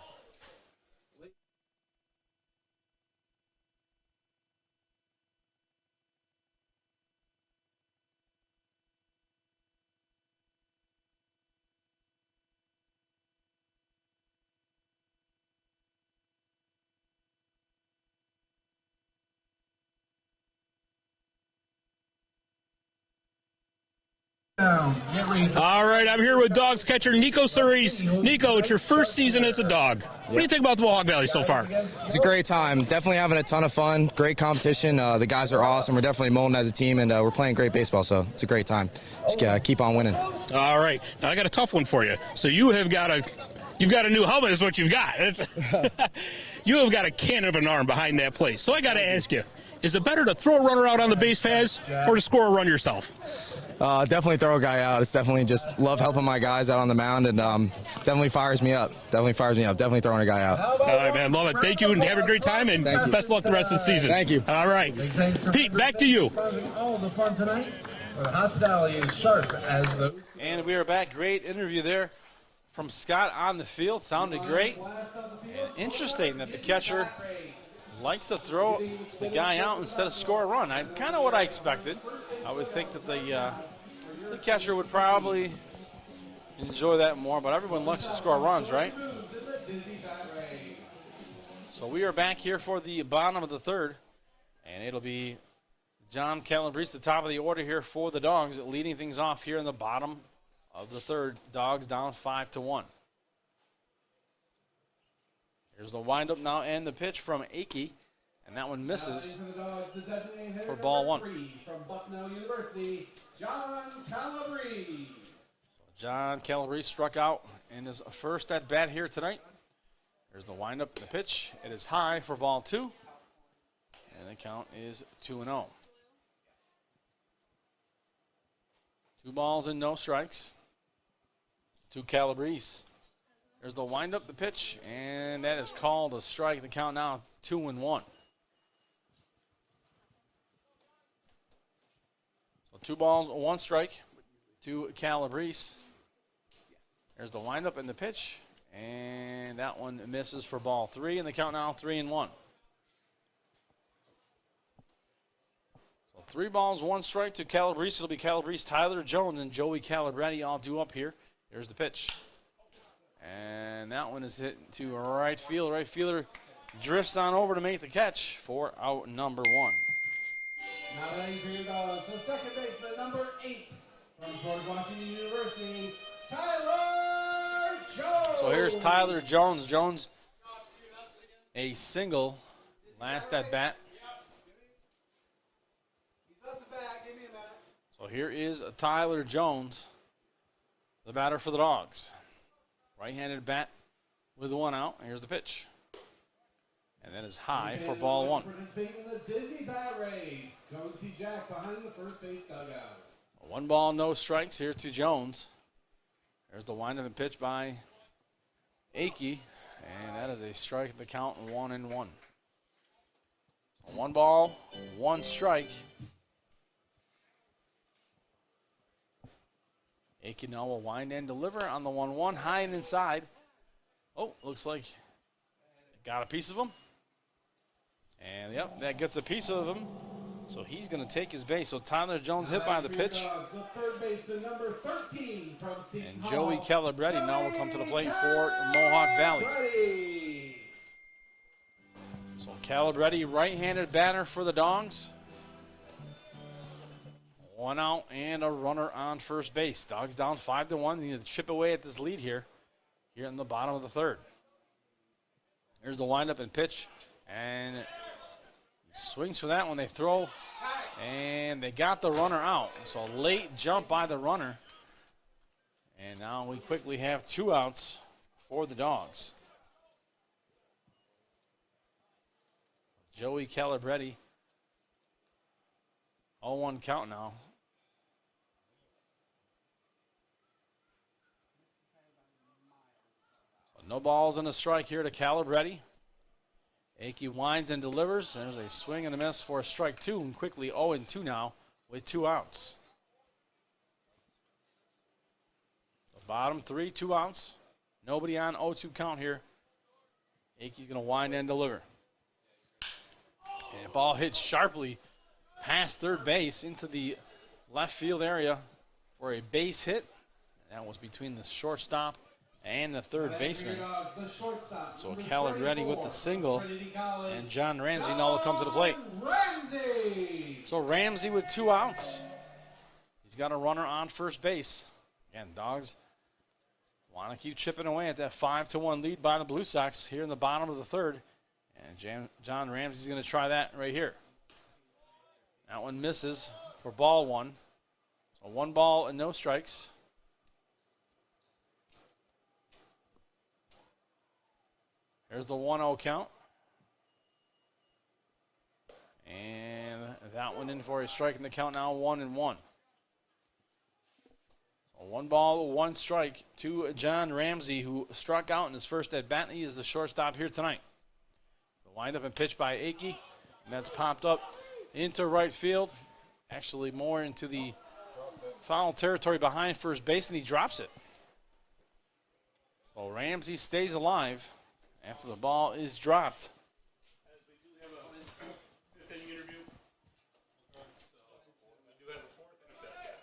All right, I'm here with Dawgs catcher Nico Cerise. Nico, it's your first season as a Dog. What do you think about the Mohawk Valley so far? It's a great time. Definitely having a ton of fun. Great competition. The guys are awesome. We're definitely molding as a team, and we're playing great baseball, so it's a great time. Just keep on winning. All right. Now I got a tough one for you. So you've got a new helmet is what you've got. You have got a cannon of an arm behind that plate. So I got to ask you, is it better to throw a runner out on the base paths or to score a run yourself? Definitely throw a guy out. It's definitely just love helping my guys out on the mound, and definitely fires me up. Definitely throwing a guy out. All right, man. Love it. Thank you, and have a great time, and best of luck the rest of the season. Thank you. All right. Pete, back to you. All the fun tonight. The hospitality is sharp as the. And we are back. Great interview there from Scott on the field. Sounded great. And interesting that the catcher likes to throw the guy out instead of score a run. Kind of what I expected. I would think that the catcher would probably enjoy that more, but everyone likes to score runs, right? So we are back here for the bottom of the third, and it'll be John Calabrese, the top of the order here for the Dawgs, leading things off here in the bottom of the third. Dawgs down 5-1. Here's the windup now and the pitch from Akey, and that one misses for ball one. From Bucknell University, John Calabrese. John Calabrese struck out in his first at bat here tonight. There's the windup and the pitch. It is high for ball two, and the count is 2-0. 2 balls and no strikes to Calabrese. There's the windup, the pitch, and that is called a strike. The count now 2-1. So 2 balls, 1 strike to Calabrese. There's the windup and the pitch, and that one misses for ball 3, and the count now 3-1. So 3 balls, 1 strike to Calabrese. It'll be Calabrese, Tyler Jones, and Joey Calabretti all due up here. Here's the pitch. And that one is hit to right field. Right fielder drifts on over to make the catch for out number 1. Now batting for your Dogs, the second baseman, number 8 from George Washington University, Tyler Jones. So here's Tyler Jones. Jones, a single last at bat. He's up the bat. Give me a minute. So here is Tyler Jones, the batter for the Dawgs. Right-handed bat with 1 out. Here's the pitch. And that is high for ball 1. Participating in the Dizzy Bat Race, Jonesy Jack behind the first base dugout. 1 ball, no strikes here to Jones. There's the windup and pitch by Akey, and that is a strike at the count 1-1. 1 ball, 1 strike. Akey now will wind and deliver on the 1-1, high and inside. Oh, looks like got a piece of him. And, yep, that gets a piece of him. So he's going to take his base. So Tyler Jones hit by the pitch. The third baseman, number 13 from Seton And Hall, Joey Calabretti now will come to the plate for Mohawk Valley. Calabretti. So Calabretti, right-handed batter for the Dawgs. 1 out and a runner on first base. Dawgs down 5-1. They need to chip away at this lead here in the bottom of the third. There's the windup and pitch, and he swings for that one. They throw, and they got the runner out. So a late jump by the runner, and now we quickly have 2 outs for the Dawgs. Joey Calabretti, 0-1 count now. No balls and a strike here to Calabretti. Akey winds and delivers. There's a swing and a miss for a strike 2, and quickly 0-2 now with 2 outs. The bottom 3, 2 outs. Nobody on 0-2 count here. Akey's going to wind and deliver. And the ball hits sharply past third base into the left field area for a base hit. That was between the shortstop and the third baseman. So Calabretti with the single, and John Ramsey now will come to the plate. So Ramsey with 2 outs. He's got a runner on first base. Again, Dawgs want to keep chipping away at that 5-1 lead by the Blue Sox here in the bottom of the third. And John Ramsey's going to try that right here. That one misses for ball 1. So 1 ball and no strikes. There's the 1-0 count. And that one in for a strike, in the count now 1-1. So 1 ball, 1 strike to John Ramsey, who struck out in his first at bat. He is the shortstop here tonight. The windup and pitch by Akey, and that's popped up into right field. Actually more into the foul territory behind first base, and he drops it. So Ramsey stays alive after the ball is dropped. As we do have a fifth inning interview, so we do have a fourth and a fifth guy.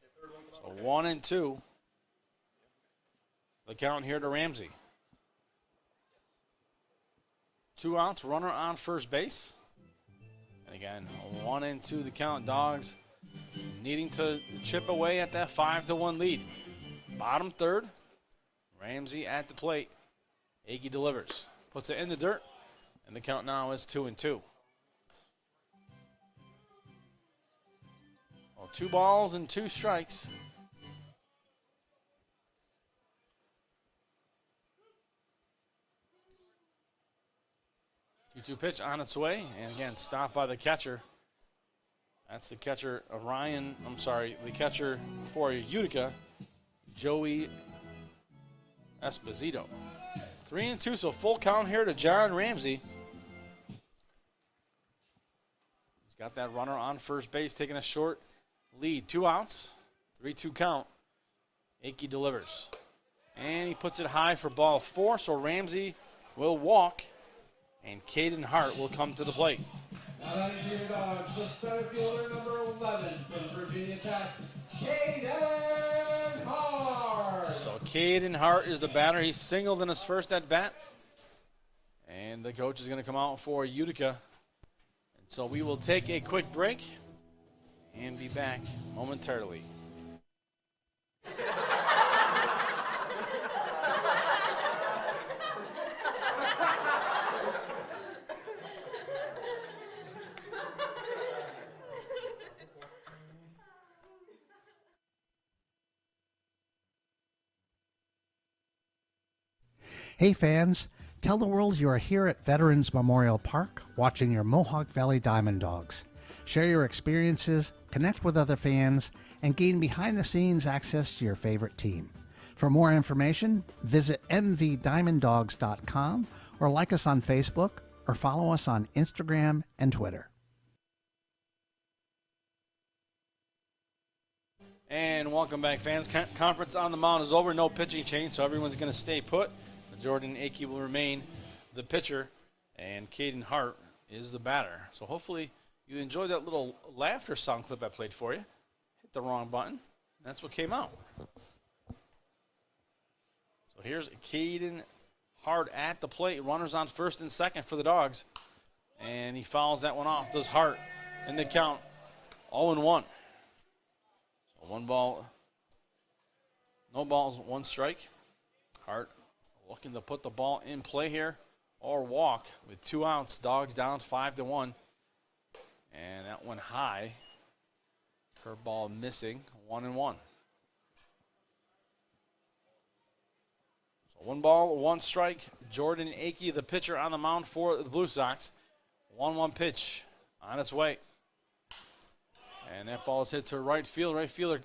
The third one come So 1-2. The count here to Ramsey. 2 outs, runner on first base. And again, 1-2 the count. Dawgs needing to chip away at that 5-1 lead. Bottom third. Ramsey at the plate. Akey delivers. Puts it in the dirt. And the count now is 2-2. Well, 2 balls and 2 strikes. Two pitch on its way, and again stopped by the catcher. That's the catcher, the catcher for Utica, Joey Esposito. 3-2, so full count here to John Ramsey. He's got that runner on first base, taking a short lead. 2 outs, 3-2 count. Akey delivers. And he puts it high for ball 4, so Ramsey will walk. And Caden Hart will come to the plate. Now that is your Dawgs, the center fielder number 11 from Virginia Tech, Caden Hart. So Caden Hart is the batter. He singled in his first at bat. And the coach is going to come out for Utica. And so we will take a quick break and be back momentarily. Hey fans, tell the world you are here at Veterans Memorial Park watching your Mohawk Valley DiamondDawgs. Share your experiences, connect with other fans, and gain behind-the-scenes access to your favorite team. For more information, visit mvdiamonddogs.com or like us on Facebook or follow us on Instagram and Twitter. And welcome back, fans. Conference on the mound is over. No pitching change, so everyone's going to stay put. Jordan Akey will remain the pitcher, and Caden Hart is the batter. So hopefully you enjoyed that little laughter sound clip I played for you. Hit the wrong button. That's what came out. So here's Caden Hart at the plate. Runners on first and second for the Dawgs. And he fouls that one off. Does Hart in the count 0-1. So 1 ball, no balls, 1 strike. Hart looking to put the ball in play here or walk with 2 outs. Dawgs down 5-1. And that one high. Curveball missing. 1-1. So 1 ball, 1 strike. Jordan Akey, the pitcher on the mound for the Blue Sox. 1-1 pitch on its way. And that ball is hit to right field. Right fielder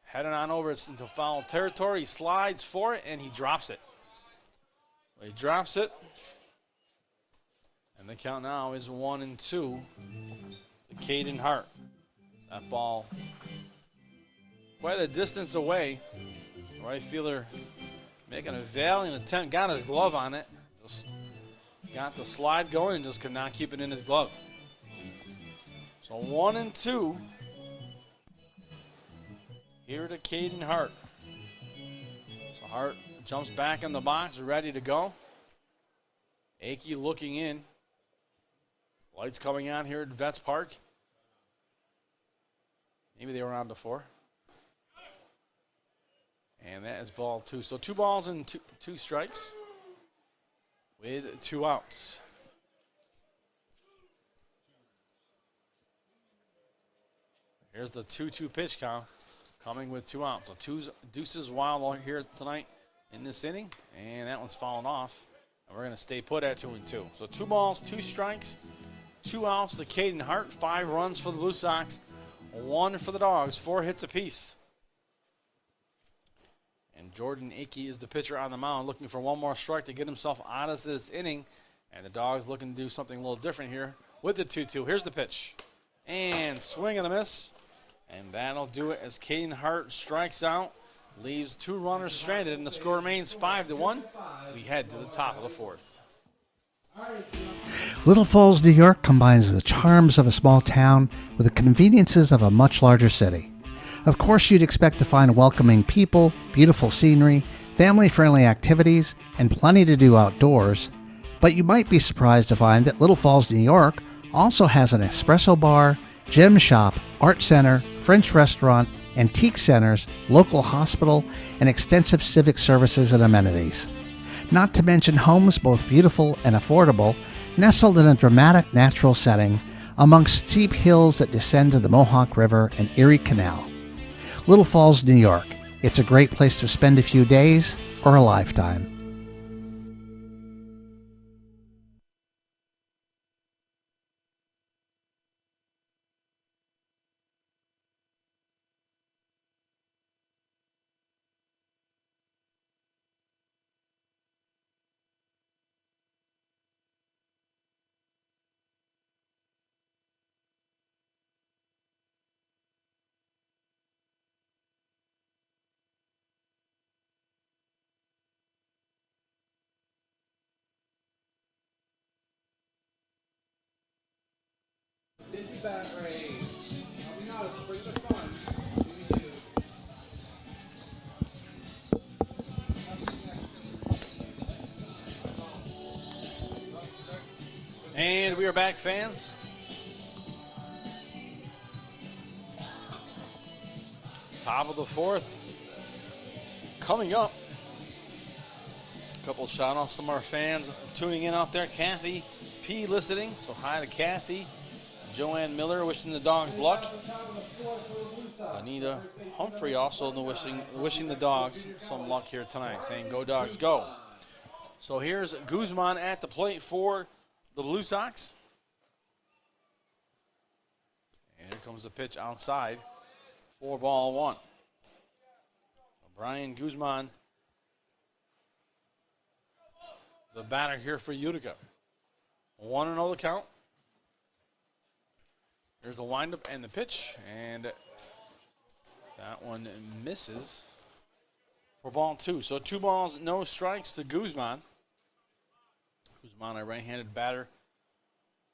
heading on over into foul territory. He slides for it, and he drops it. So he drops it. And the count now is 1-2 to Caden Hart. That ball quite a distance away. Right fielder making a valiant attempt. Got his glove on it. Just got the slide going and just could not keep it in his glove. So 1-2 here to Caden Hart. So Hart jumps back in the box, ready to go. Akey looking in. Lights coming on here at Vets Park. Maybe they were on before. And that is ball 2. So 2 balls and two strikes with 2 outs. Here's the 2-2 pitch count coming with 2 outs. So 2 deuces wild here tonight in this inning. And that one's fallen off. And we're going to stay put at 2-2. So 2 balls, 2 strikes 2 outs to Caden Hart, 5 runs for the Blue Sox, 1 for the Dogs, 4 hits apiece. And Jordan Akey is the pitcher on the mound, looking for one more strike to get himself out of this inning. And the Dogs looking to do something a little different here with the 2-2. Here's the pitch. And swing and a miss. And that'll do it as Caden Hart strikes out, leaves 2 runners stranded, and the score remains 5-1. We head to the top of the 4th. Little Falls, New York combines the charms of a small town with the conveniences of a much larger city. Of course, you'd expect to find welcoming people, beautiful scenery, family-friendly activities, and plenty to do outdoors. But you might be surprised to find that Little Falls, New York also has an espresso bar, gem shop, art center, French restaurant, antique centers, local hospital, and extensive civic services and amenities. Not to mention homes both beautiful and affordable, nestled in a dramatic natural setting amongst steep hills that descend to the Mohawk River and Erie Canal. Little Falls, New York. It's a great place to spend a few days or a lifetime. Bat race. Coming out, bring the fun to you. And we are back, fans. Top of the 4th. Coming up. A couple of shout outs from our fans tuning in out there. Kathy P listening. So hi to Kathy. Joanne Miller wishing the Dogs luck. Anita Humphrey also wishing the Dogs some luck here tonight, saying go Dogs go. So here's Guzman at the plate for the Blue Sox. And here comes the pitch outside. 4-1. Brian Guzman, the batter here for Utica. 1-0 the count. There's the windup and the pitch, and that one misses for ball 2. So 2 balls, no strikes to Guzman. Guzman, a right-handed batter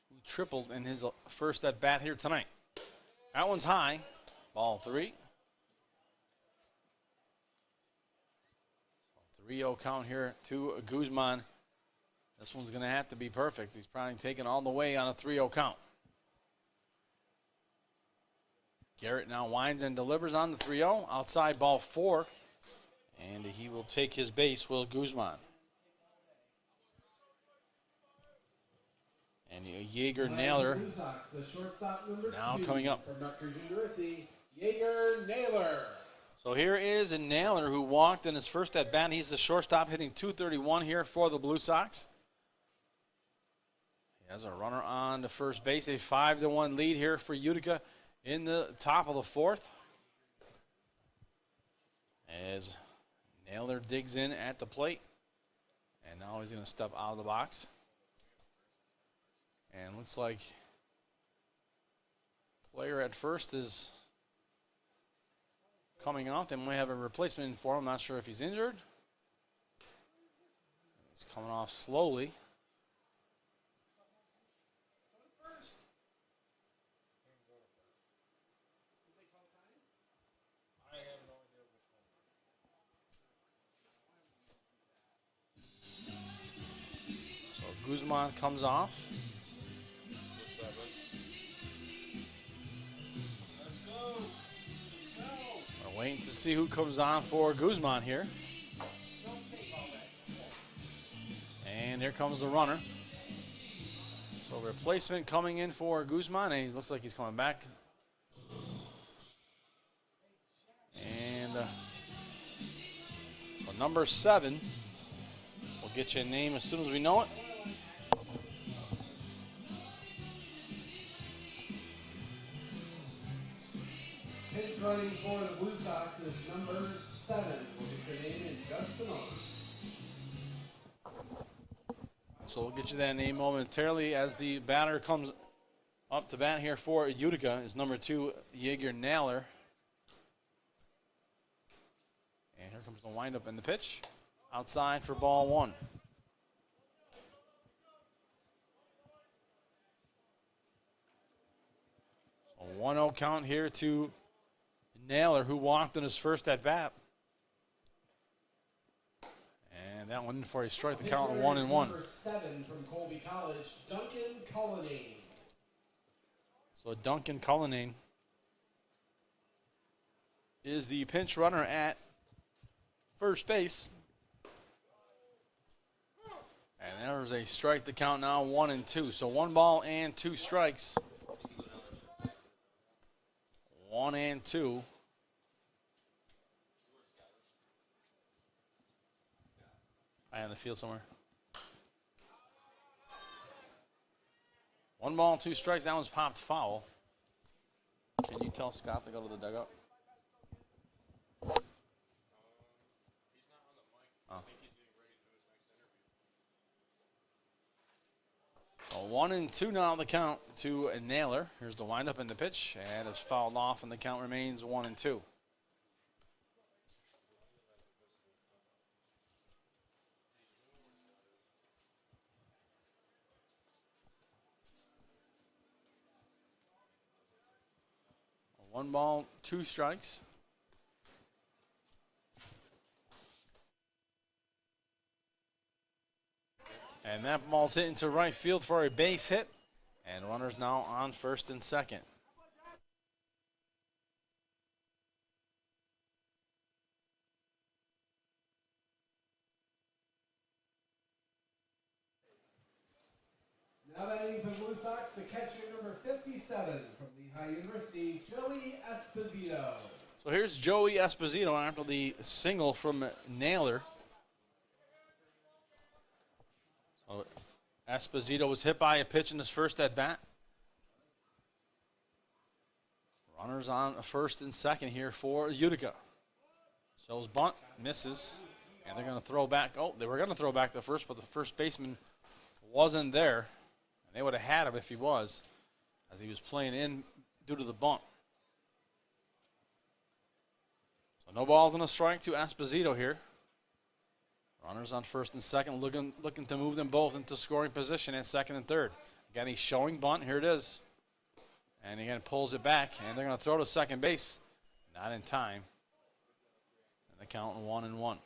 who tripled in his first at bat here tonight. That one's high, ball 3. 3-0 count here to Guzman. This one's going to have to be perfect. He's probably taken all the way on a 3-0 count. Garrett now winds and delivers on the 3-0. Outside ball 4. And he will take his base, Will Guzman. And Jaeger Naylor now coming up. Jaeger Naylor. So here is a Naylor who walked in his first at bat. He's the shortstop, hitting .231 here for the Blue Sox. He has a runner on to first base. A 5-1 lead here for Utica in the top of the 4th. As Naylor digs in at the plate. And now he's going to step out of the box. And looks like player at first is coming out. They might have a replacement for him. Not sure if he's injured. He's coming off slowly. Guzman comes off. We're waiting to see who comes on for Guzman here. And here comes the runner. So replacement coming in for Guzman, and he looks like he's coming back. And so number 7. We'll get you a name as soon as we know it. Starting for the Blue Sox is number 7. We'll get your name in just a moment. So we'll get you that name momentarily as the batter comes up to bat here for Utica is number 2, Jaeger Naylor. And here comes the windup and the pitch. Outside for ball 1. So 1-0 count here to Naylor, who walked in his first at bat. And that one for a strike, the count 1-1. Number 7 from Colby College, Duncan Cullinane. So Duncan Cullinane is the pinch runner at first base. And there's a strike, the count now 1-2. So 1 ball and 2 strikes. 1-2. High on the field somewhere. 1 ball, 2 strikes. That one's popped foul. Can you tell Scott to go to the dugout? He's not on the mic. I think he's getting ready to do his next interview. 1-2 now the count to Naylor. Here's the windup and the pitch, and it's fouled off, and the count remains 1-2. One ball, 2 strikes. And that ball's hit into right field for a base hit. And runners now on first and second. Now batting for the Blue Sox, the catcher number 57 from Lehigh University, Joey Esposito. So here's Joey Esposito after the single from Naylor. So Esposito was hit by a pitch in his first at bat. Runners on first and second here for Utica. Shows bunt, misses, and they're going to throw back. Oh, they were going to throw back the first, but the first baseman wasn't there. They would have had him if he was, as he was playing in due to the bunt. So no balls and a strike to Esposito here. Runners on first and second, looking to move them both into scoring position at second and third. Again, he's showing bunt. Here it is. And again, pulls it back, and they're going to throw to second base. Not in time. And the count 1-1.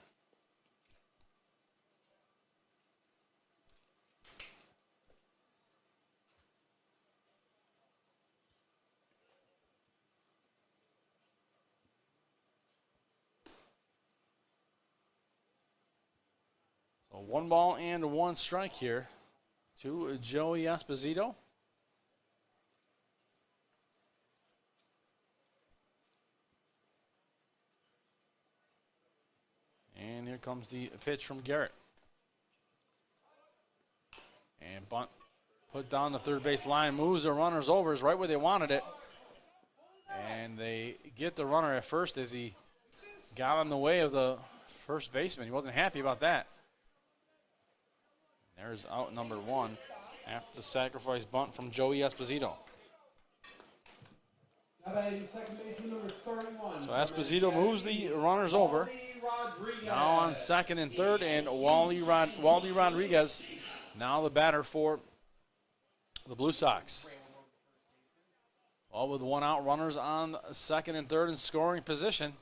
So 1 ball and 1 strike here to Joey Esposito. And here comes the pitch from Garrett. And bunt put down the third base line, moves the runners over, is right where they wanted it. And they get the runner at first as he got in the way of the first baseman. He wasn't happy about that. There's out number 1 after the sacrifice bunt from Joey Esposito. Now batting second baseman number 31. So Esposito moves the runners over. Now on second and third, and Wally Rodriguez, now the batter for the Blue Sox. All with 1 out, runners on second and third in scoring position.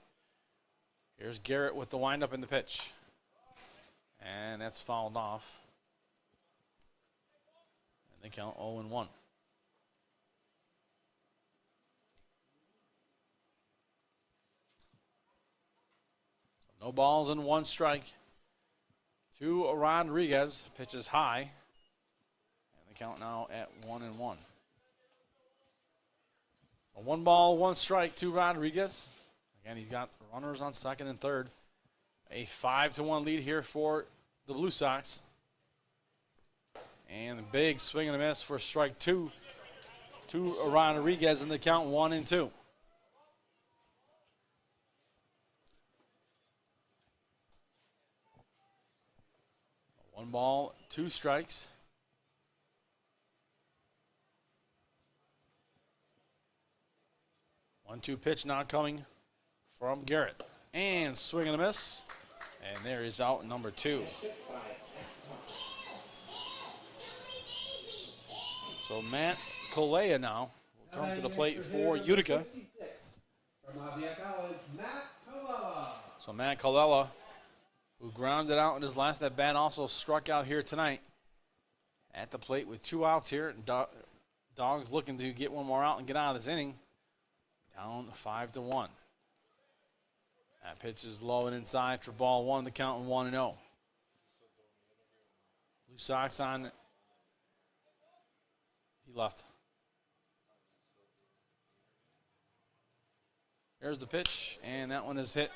Here's Garrett with the windup and the pitch. And that's fouled off. And they count 0-1. No balls and 1 strike to Rodriguez. Pitches high. And the count now at 1-1. A 1 ball, 1 strike to Rodriguez. Again, he's got runners on second and third. A 5-1 lead here for the Blue Sox. And a big swing and a miss for strike 2 to Rodriguez, in the count 1-2. One ball, two strikes. One-two pitch now coming from Garrett. And swing and a miss. And there is out number 2. So Matt Colea now will come to the plate for Utica. So Matt Colella, who grounded out in his last at bat, also struck out here tonight at the plate with 2 outs here. Dawgs looking to get one more out and get out of this inning. Down 5-1. That pitch is low and inside for ball 1. The count 1-0. Blue Sox on. He left. There's the pitch, and that one is hit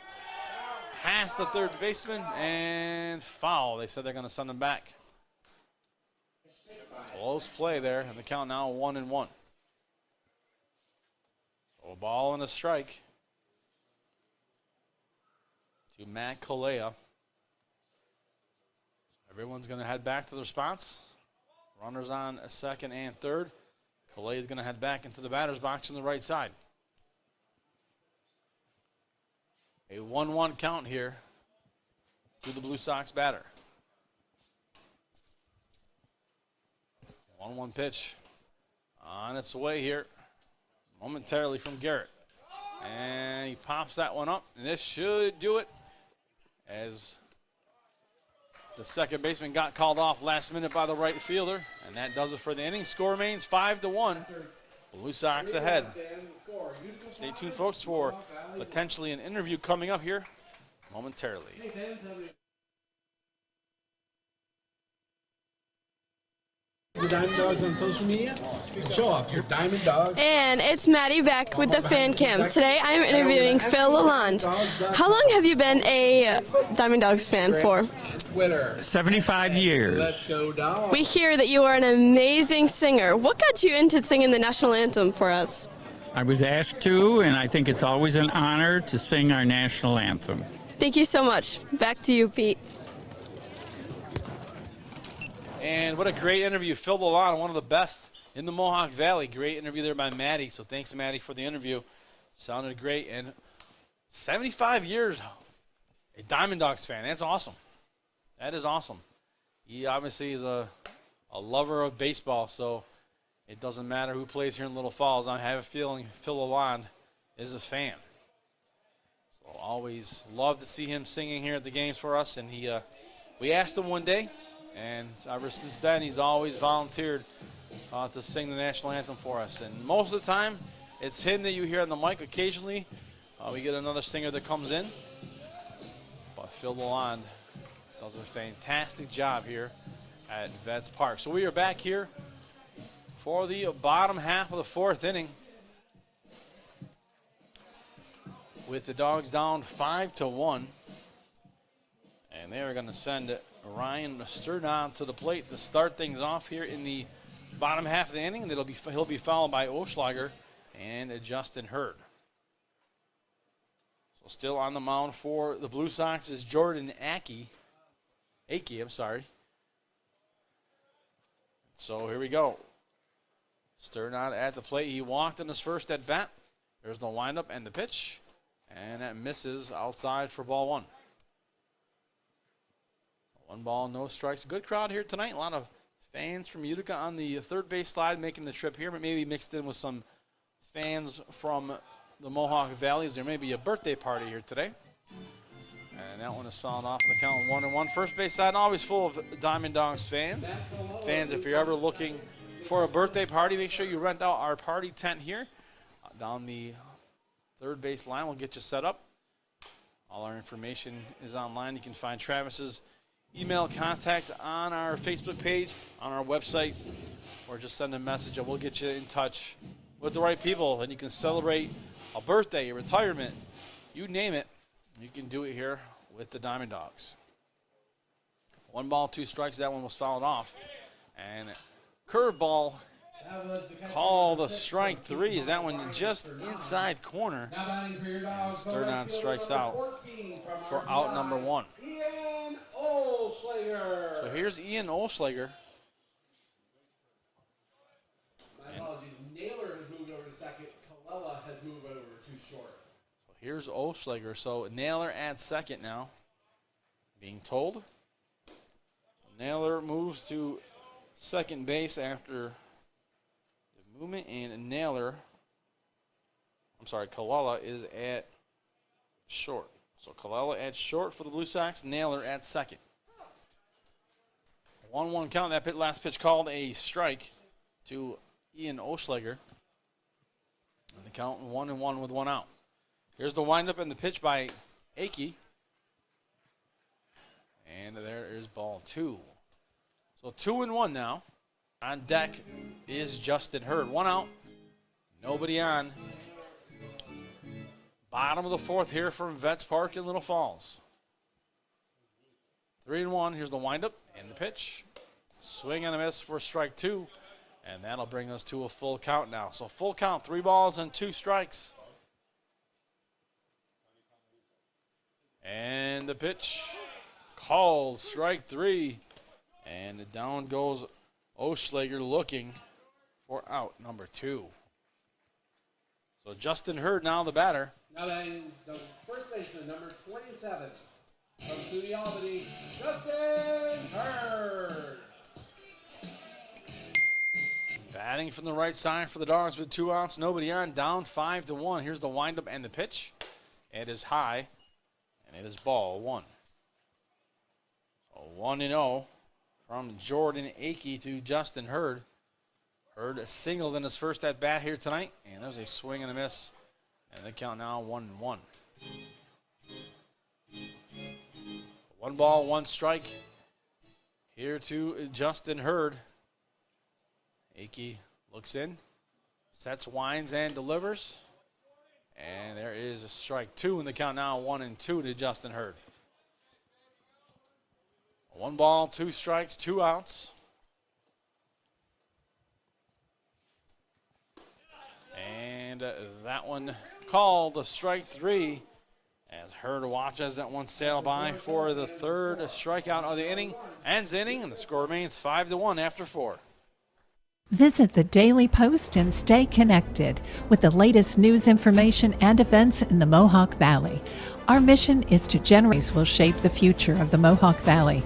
past the third baseman and foul. They said they're going to send him back. Close play there, and the count now 1-1. So a ball and a strike to Matt Colea. Everyone's going to head back to the response. Runners on a second and third. Colea is going to head back into the batter's box on the right side. A 1-1 count here to the Blue Sox batter. 1-1 pitch on its way here momentarily from Garrett. And he pops that one up, and this should do it as the second baseman got called off last minute by the right fielder, and that does it for the inning. Score remains 5-1. Blue Sox ahead. Stay tuned, folks, for potentially an interview coming up here momentarily. Your DiamondDawgs on social media? Show off your DiamondDawgs. And it's Maddie back with the fan cam. Today I am interviewing Phil Lalonde. How long have you been a DiamondDawgs fan for? 75 years. Let's go Dogs. We hear that you are an amazing singer. What got you into singing the national anthem for us? I was asked to, and I think it's always an honor to sing our national anthem. Thank you so much. Back to you, Pete. And what a great interview. Phil Lalonde, one of the best in the Mohawk Valley. Great interview there by Maddie. So thanks, Maddie, for the interview. Sounded great. And 75 years, a DiamondDawgs fan. That's awesome. That is awesome. He obviously is a lover of baseball, so it doesn't matter who plays here in Little Falls. I have a feeling Phil Lalonde is a fan. So always love to see him singing here at the games for us. And we asked him one day, and ever since then, he's always volunteered to sing the national anthem for us. And most of the time, it's him that you hear on the mic. Occasionally, we get another singer that comes in. But Phil Lalonde does a fantastic job here at Vets Park. So we are back here for the bottom half of the 4th inning with the Dogs down 5-1. And they are going to send Ryan Sturdon to the plate to start things off here in the bottom half of the inning. He'll be followed by Oschlager and Justin Hurd. So still on the mound for the Blue Sox is Jordan Akey. So here we go. Sturdon at the plate. He walked in his first at bat. There's the windup and the pitch. And that misses outside for ball 1. 1 ball, no strikes. Good crowd here tonight. A lot of fans from Utica on the third base slide making the trip here, but maybe mixed in with some fans from the Mohawk Valley. There may be a birthday party here today. And that one is fouled off in the count 1-1. First base side always full of DiamondDawgs fans. Fans, if you're ever looking for a birthday party, make sure you rent out our party tent here. Down the third base line, we'll get you set up. All our information is online. You can find Travis's email contact on our Facebook page, on our website, or just send a message and we'll get you in touch with the right people. And you can celebrate a birthday, a retirement, you name it. You can do it here with the DiamondDawgs. 1 ball, 2 strikes. That one was fouled off. And curveball called a strike 3. Is that one just inside corner? And Sturdon strikes out for out number 1. Oschlager. So here's Ian Oschlager. My apologies. Naylor has moved over to second. Colella has moved over to short. So here's Oschlager. So Naylor at second now. Being told. Naylor moves to second base after the movement, and Naylor, Colella is at short. So Colella at short for the Blue Sox, Naylor at second. 1-1 count. That last pitch called a strike to Ian Oschlager. And the count 1-1 with one out. Here's the windup and the pitch by Akey. And there is ball 2. So 2-1 now. On deck is Justin Hurd. One out. Nobody on. Bottom of the fourth here from Vets Park in Little Falls. 3-1. Here's the windup and the pitch. Swing and a miss for strike 2. And that'll bring us to a full count now. So full count, 3 balls and 2 strikes. And the pitch. Called strike 3. And down goes Oschlager looking for out number 2. So Justin Hurd now the batter. Now then, the first baseman, number 27, comes to the Albany, Justin Hurd. Batting from the right side for the Dawgs with 2 outs, nobody on, down 5-1. Here's the windup and the pitch. It is high, and it is ball 1. So 1-0 from Jordan Akey to Justin Hurd. Hurd singled in his first at bat here tonight, and there's a swing and a miss. And the count now 1-1. 1 ball, 1 strike. Here to Justin Hurd. Akey looks in, sets, winds, and delivers. And there is a strike 2 in the count now 1-2 to Justin Hurd. 1 ball, 2 strikes, 2 outs. And that one called a strike 3 as Hurd watches that one sail by for the 3rd strikeout of the inning. Ends the inning, and the score remains 5-1 after 4. Visit the Daily Post and stay connected with the latest news, information, and events in the Mohawk Valley. Our mission is to generate will shape the future of the Mohawk Valley.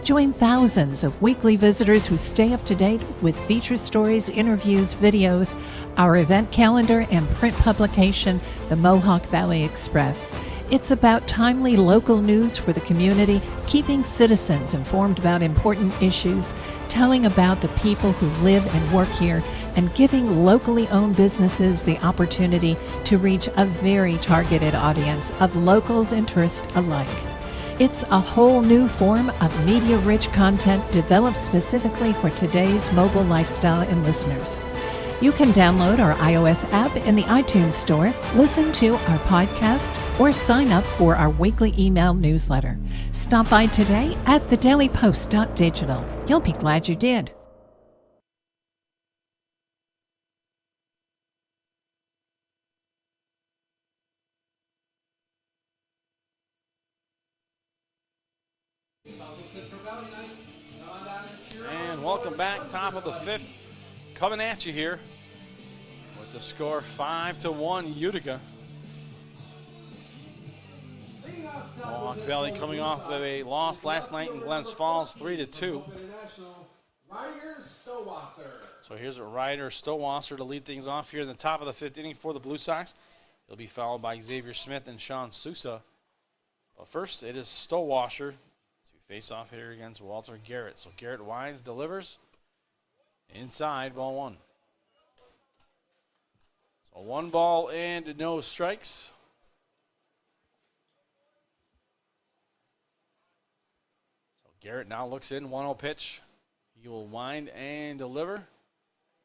Join thousands of weekly visitors who stay up to date with feature stories, interviews, videos, our event calendar, and print publication, the Mohawk Valley Express. It's about timely local news for the community, keeping citizens informed about important issues, telling about the people who live and work here, and giving locally owned businesses the opportunity to reach a very targeted audience of locals and tourists alike. It's a whole new form of media-rich content developed specifically for today's mobile lifestyle and listeners. You can download our iOS app in the iTunes Store, listen to our podcast, or sign up for our weekly email newsletter. Stop by today at thedailypost.digital. You'll be glad you did. And welcome back, top of the 5th. Coming at you here with the score 5-1 Utica. Mohawk Valley coming off of a loss last night in Glens Falls, 3-2. So here's a Ryder Stowasser to lead things off here in the top of the 5th inning for the Blue Sox. He'll be followed by Xavier Smith and Sean Sousa. But first, it is Stowasser to face off here against Walter Garrett. So Garrett winds, delivers. Inside, ball 1. So 1 ball and no strikes. So Garrett now looks in, 1-0 pitch. He will wind and deliver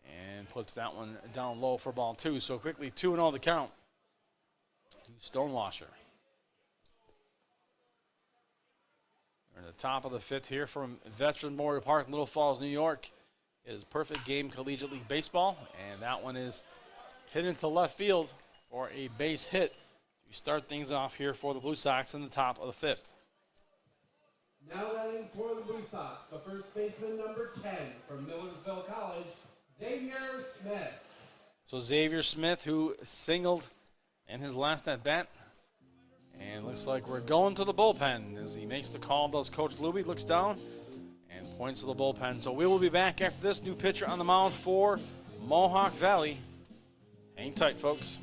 and puts that one down low for ball 2. So quickly 2-0 the count to Stonewasher. We're in the top of the 5th here from Veteran Memorial Park, Little Falls, New York. It is perfect game collegiate league baseball, and that one is hit into left field for a base hit to start things off here for the Blue Sox in the top of the 5th. Now batting for the Blue Sox, the first baseman, number 10 from Millersville College, Xavier Smith. So Xavier Smith, who singled in his last at bat. And looks like we're going to the bullpen as he makes the call. Does Coach Luby, looks down and points to the bullpen. So we will be back after this. New pitcher on the mound for Mohawk Valley. Hang tight, folks.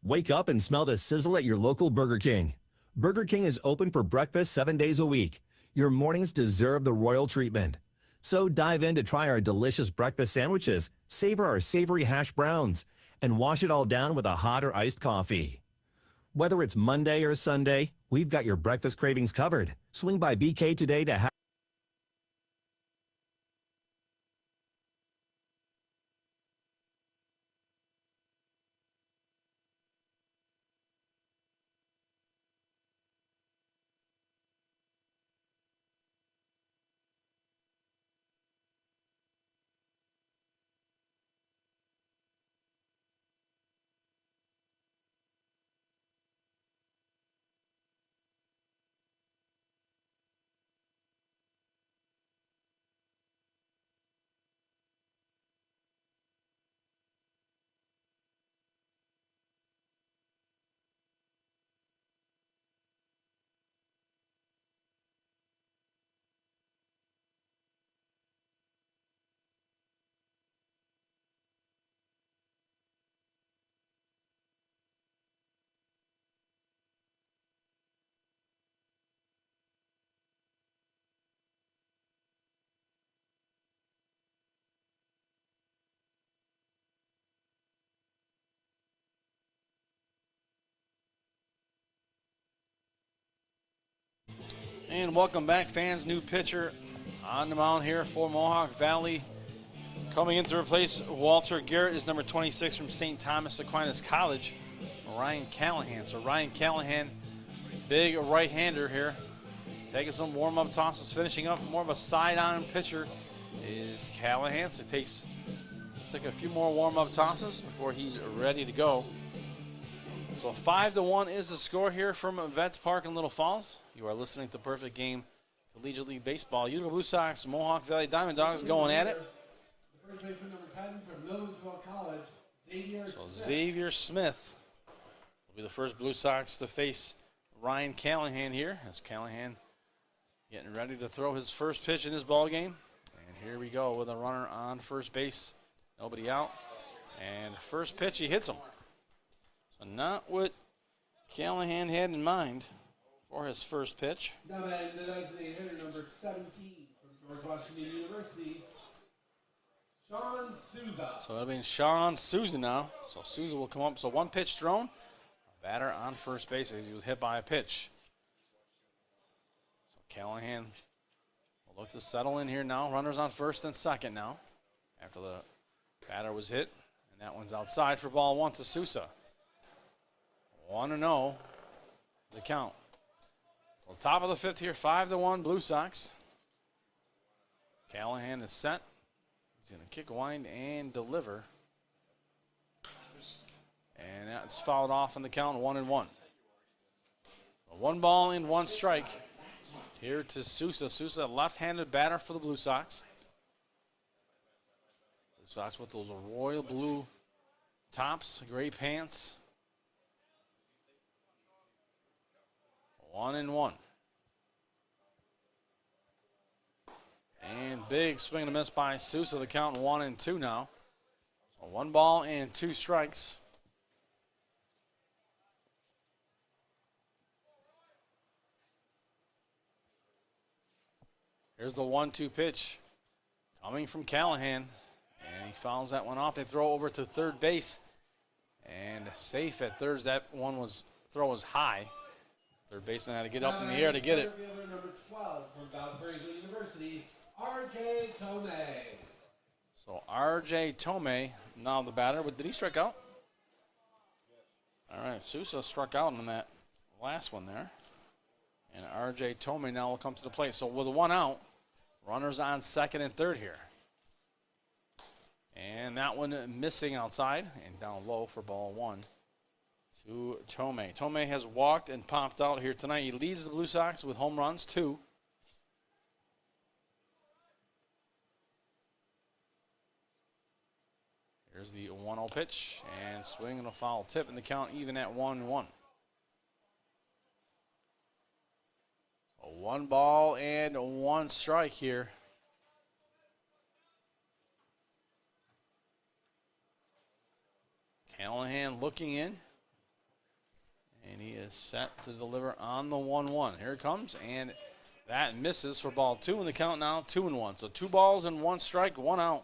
Wake up and smell the sizzle at your local Burger King. Burger King is open for breakfast 7 days a week. Your mornings deserve the royal treatment. So dive in to try our delicious breakfast sandwiches, savor our savory hash browns, and wash it all down with a hot or iced coffee. Whether it's Monday or Sunday, we've got your breakfast cravings covered. Swing by BK today to have And welcome back, fans. New pitcher on the mound here for Mohawk Valley. Coming in to replace Walter Garrett is number 26 from St. Thomas Aquinas College, Ryan Callahan. So Ryan Callahan, big right-hander here, taking some warm-up tosses, finishing up. More of a side-on pitcher is Callahan. So it takes like a few more warm-up tosses before he's ready to go. So 5-1 is the score here from Vets Park in Little Falls. You are listening to Perfect Game Collegiate League Baseball. Utica Blue Sox, Mohawk Valley DiamondDawgs going at it. The first baseman, number 10 from Millersville College, Xavier So Smith. Xavier Smith will be the first Blue Sox to face Ryan Callahan here. As Callahan getting ready to throw his first pitch in his ball game. And here we go with a runner on first base. Nobody out. And first pitch, he hits him. So not what Callahan had in mind for his first pitch. Now batting the designated hitter, number 17 from George Washington University, Sean Souza. So that'll be Sean Souza now. So Souza will come up. So one pitch thrown. A batter on first base as he was hit by a pitch. So Callahan will look to settle in here now. Runners on first and second now after the batter was hit. And that one's outside for ball one to Souza. 1-0 the count. Well, top of the fifth here, 5-1 Blue Sox. Callahan is set. He's going to kick, wind, and deliver. And that's fouled off on the count, 1-1. 1 ball and 1 strike here to Souza. Souza, left-handed batter for the Blue Sox. Blue Sox with those royal blue tops, gray pants. 1-1. And big swing and a miss by Souza. The count 1-2 now. So 1 ball and 2 strikes. Here's the 1-2 pitch coming from Callahan. And he fouls that one off. They throw over to third base. And safe at third. That throw was high. Third baseman had to get up in the air to get it. Number 12 from Valparaiso University, R.J. Tomei. So R.J. Tomei, now the batter. Did he strike out? All right, Souza struck out on that last one there. And R.J. Tomei now will come to the plate. So with 1 out, runners on second and third here. And that one missing outside and down low for ball 1. to Tomei. Tomei has walked and popped out here tonight. He leads the Blue Sox with home runs, 2. Here's the 1-0 pitch, and swing and a foul tip, and the count even at 1-1. A 1 ball and 1 strike here. Callahan looking in, and he is set to deliver on the 1-1. Here it comes, and that misses for ball 2, and the count now 2-1. So 2 balls and 1 strike, 1 out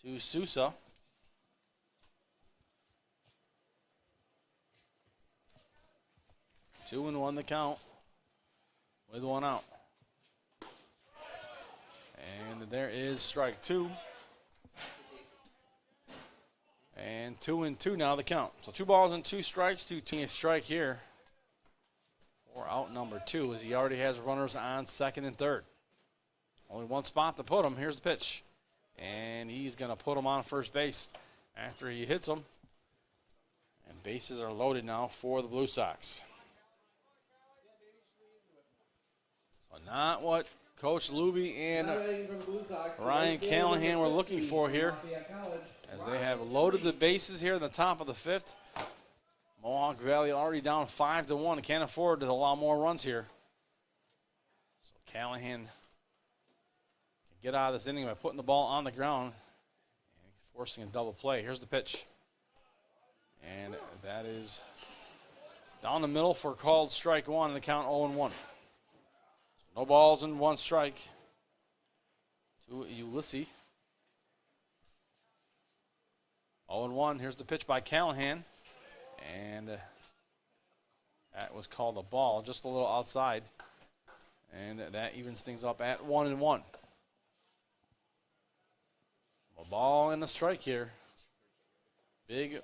to Sousa. Two and 1 the count with 1 out. And there is strike 2. And 2-2 now the count. So 2 balls and 2 strikes, 2 strike here for out number 2, as he already has runners on second and third. Only 1 spot to put him. Here's the pitch. And he's going to put him on first base after he hits him. And bases are loaded now for the Blue Sox. So not what Coach Luby and Ryan Callahan were looking for here, as they have loaded the bases here in the top of the 5th. Mohawk Valley already down 5-1 and can't afford to allow more runs here. So Callahan get out of this inning by putting the ball on the ground and forcing a double play. Here's the pitch. And that is down the middle for called strike 1, and the count 0-1. So no balls and 1 strike to Ulysses. 0-1. Here's the pitch by Callahan. And that was called a ball, just a little outside. And that evens things up at 1-1. A ball and a strike here. Big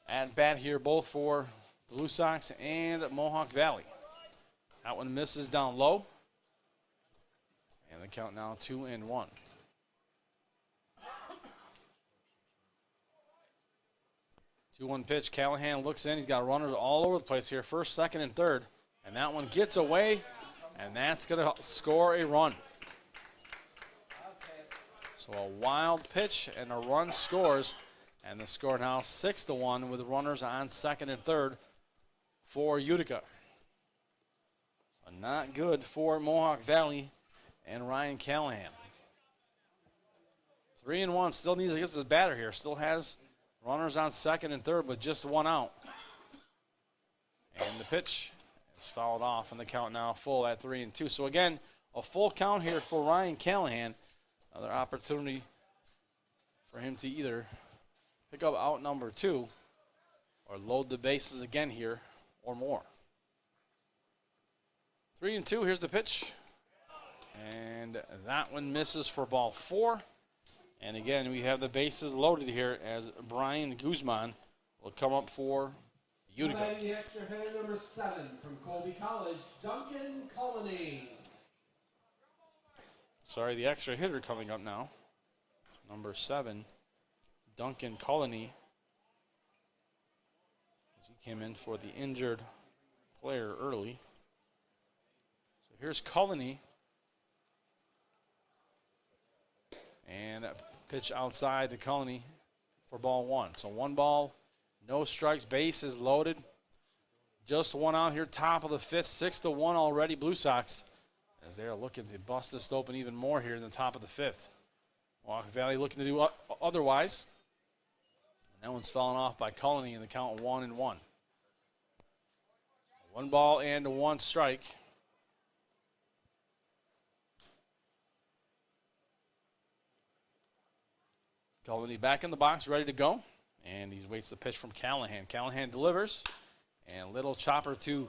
at bat here, both for Blue Sox and Mohawk Valley. That one misses down low. And the count now 2-1. 2-1 pitch. Callahan looks in. He's got runners all over the place here. First, second, and third. And that one gets away. And that's going to score a run. So a wild pitch and a run scores, and the score now 6-1 with runners on second and third for Utica. So not good for Mohawk Valley and Ryan Callahan. 3-1, still needs to get his batter here. Still has runners on second and third with just 1 out. And the pitch is fouled off, and the count now full at 3-2. So again, a full count here for Ryan Callahan. Another opportunity for him to either pick up out number 2 or load the bases again here or more. 3-2, here's the pitch. And that one misses for ball 4. And again, we have the bases loaded here as Brian Guzman will come up for Utica. The extra hitter number 7 from Colby College, Duncan Colony. Sorry, the extra hitter coming up now. Number 7, Duncan Colony. As he came in for the injured player early. So here's Colony. And a pitch outside to Colony for ball 1. So 1 ball, no strikes, bases loaded. Just 1 out here, top of the 5th, 6-1 already, Blue Sox, as they're looking to bust this open even more here in the top of the 5th. Mohawk Valley looking to do otherwise. And that one's fallen off by Colony in the count 1-1. 1 ball and 1 strike. Colony back in the box, ready to go. And he waits the pitch from Callahan. Callahan delivers. And little chopper to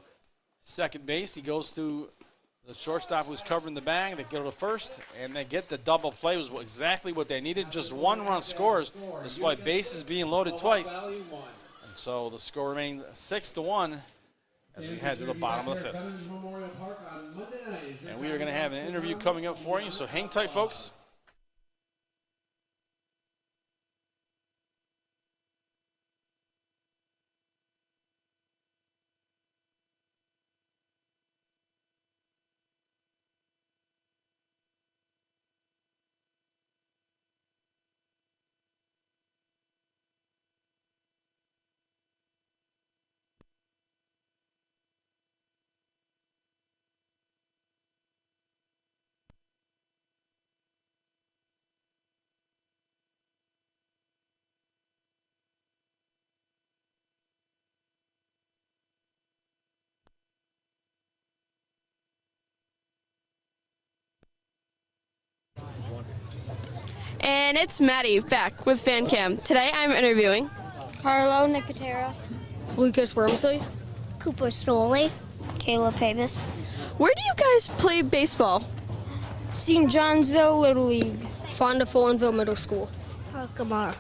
second base. He goes to the shortstop who's covering the bag. They go to first, and they get the double play. Was exactly what they needed. Just 1 run scores, despite bases being loaded twice. And so the score remains 6-1 as we head to the bottom of the 5th. And we are going to have an interview coming up for you, so hang tight, folks. And it's Maddie back with Fan Cam. Today I'm interviewing Carlo Nicotera, Lucas Wormsley, Cooper Stoley, Caleb Pavis. Where do you guys play baseball? St. Johnsville Little League. Fonda Fultonville Middle School. Herkimer.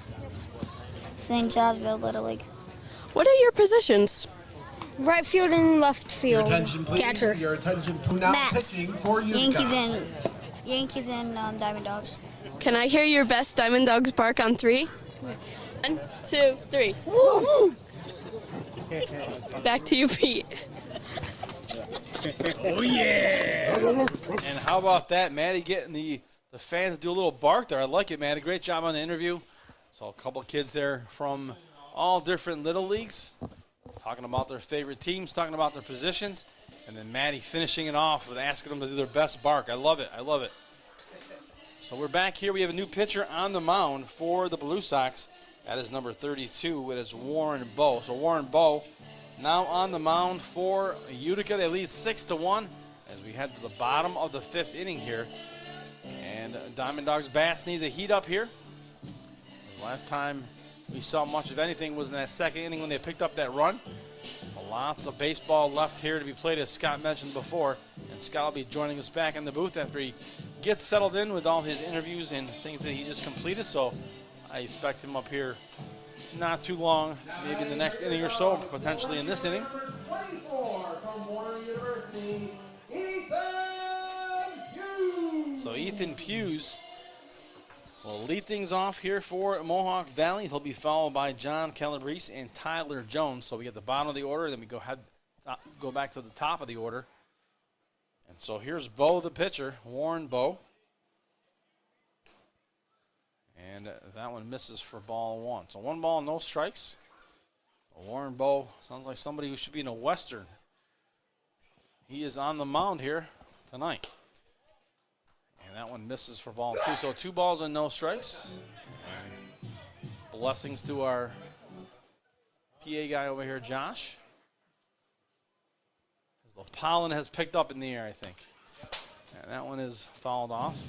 St. Johnsville Little League. What are your positions? Right field and left field. Your attention, please. Catcher. Your attention. Now Mets. pitching for Utica. Yankees and DiamondDawgs. Can I hear your best DiamondDawgs bark on 3? 1, 2, 3. Woo! Back to you, Pete. Oh, yeah. And how about that, Maddie getting the fans to do a little bark there. I like it, Maddie. Great job on the interview. Saw a couple of kids there from all different little leagues talking about their favorite teams, talking about their positions, and then Maddie finishing it off with asking them to do their best bark. I love it. I love it. So we're back here. We have a new pitcher on the mound for the Blue Sox. That is number 32. It is Warren Bowe. So Warren Bowe now on the mound for Utica. They lead 6-1 as we head to the bottom of the 5th inning here. And DiamondDawgs bats need to heat up here. The last time we saw much of anything was in that 2nd inning when they picked up that run. Lots of baseball left here to be played, as Scott mentioned before. And Scott will be joining us back in the booth after he gets settled in with all his interviews and things that he just completed. So I expect him up here not too long, maybe in the next inning or so, potentially in this inning. 24 from Warner University, So Ethan Hughes will lead things off here for Mohawk Valley. He'll be followed by John Calabrese and Tyler Jones. So we get the bottom of the order, then we go back to the top of the order. And so here's Bowe, the pitcher, Warren Bowe. And that one misses for ball 1. So 1 ball, no strikes. Warren Bowe sounds like somebody who should be in a Western. He is on the mound here tonight. And that one misses for ball 2. So 2 balls and no strikes. And blessings to our PA guy over here, Josh. The pollen has picked up in the air, I think. And that one is fouled off.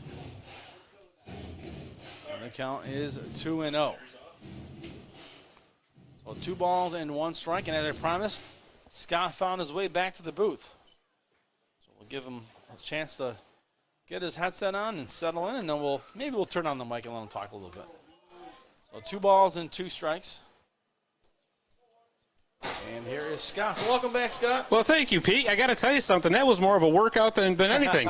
And the count is 2-0. So 2 balls and 1 strike. And as I promised, Scott found his way back to the booth. So we'll give him a chance to get his headset on and settle in, and then maybe we'll turn on the mic and let him talk a little bit. So 2 balls and 2 strikes. And here is Scott. So welcome back, Scott. Well, thank you, Pete. I got to tell you something. That was more of a workout than anything.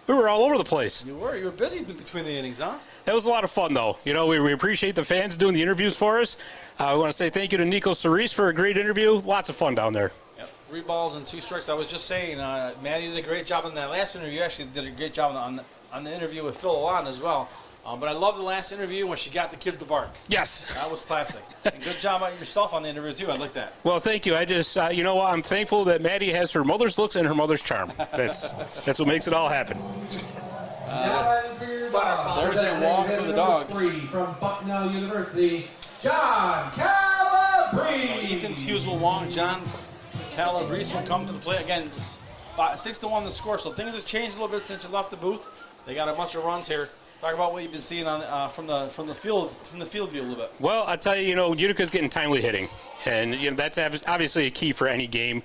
We were all over the place. You were busy between the innings, huh? That was a lot of fun, though. You know, we appreciate the fans doing the interviews for us. I want to say thank you to Nico Cerise for a great interview. Lots of fun down there. Yep. 3 balls and 2 strikes. I was just saying, Maddie did a great job on that last interview. You actually did a great job on the interview with Phil Lalonde as well. But I love the last interview when she got the kids to bark. Yes. That was classic. And good job on yourself on the interview, too. I like that. Well, thank you. I just, you know what? I'm thankful that Maddie has her mother's looks and her mother's charm. That's what makes it all happen. There's a walk for the Dogs. 3 from Bucknell University, John Calabrese. So Ethan Hughes will walk. John Calabrese will come to the plate again. 6-1 the score. So things have changed a little bit since you left the booth. They got a bunch of runs here. Talk about what you've been seeing on from the field view a little bit. Well, I tell you, Utica's getting timely hitting, and that's obviously a key for any game.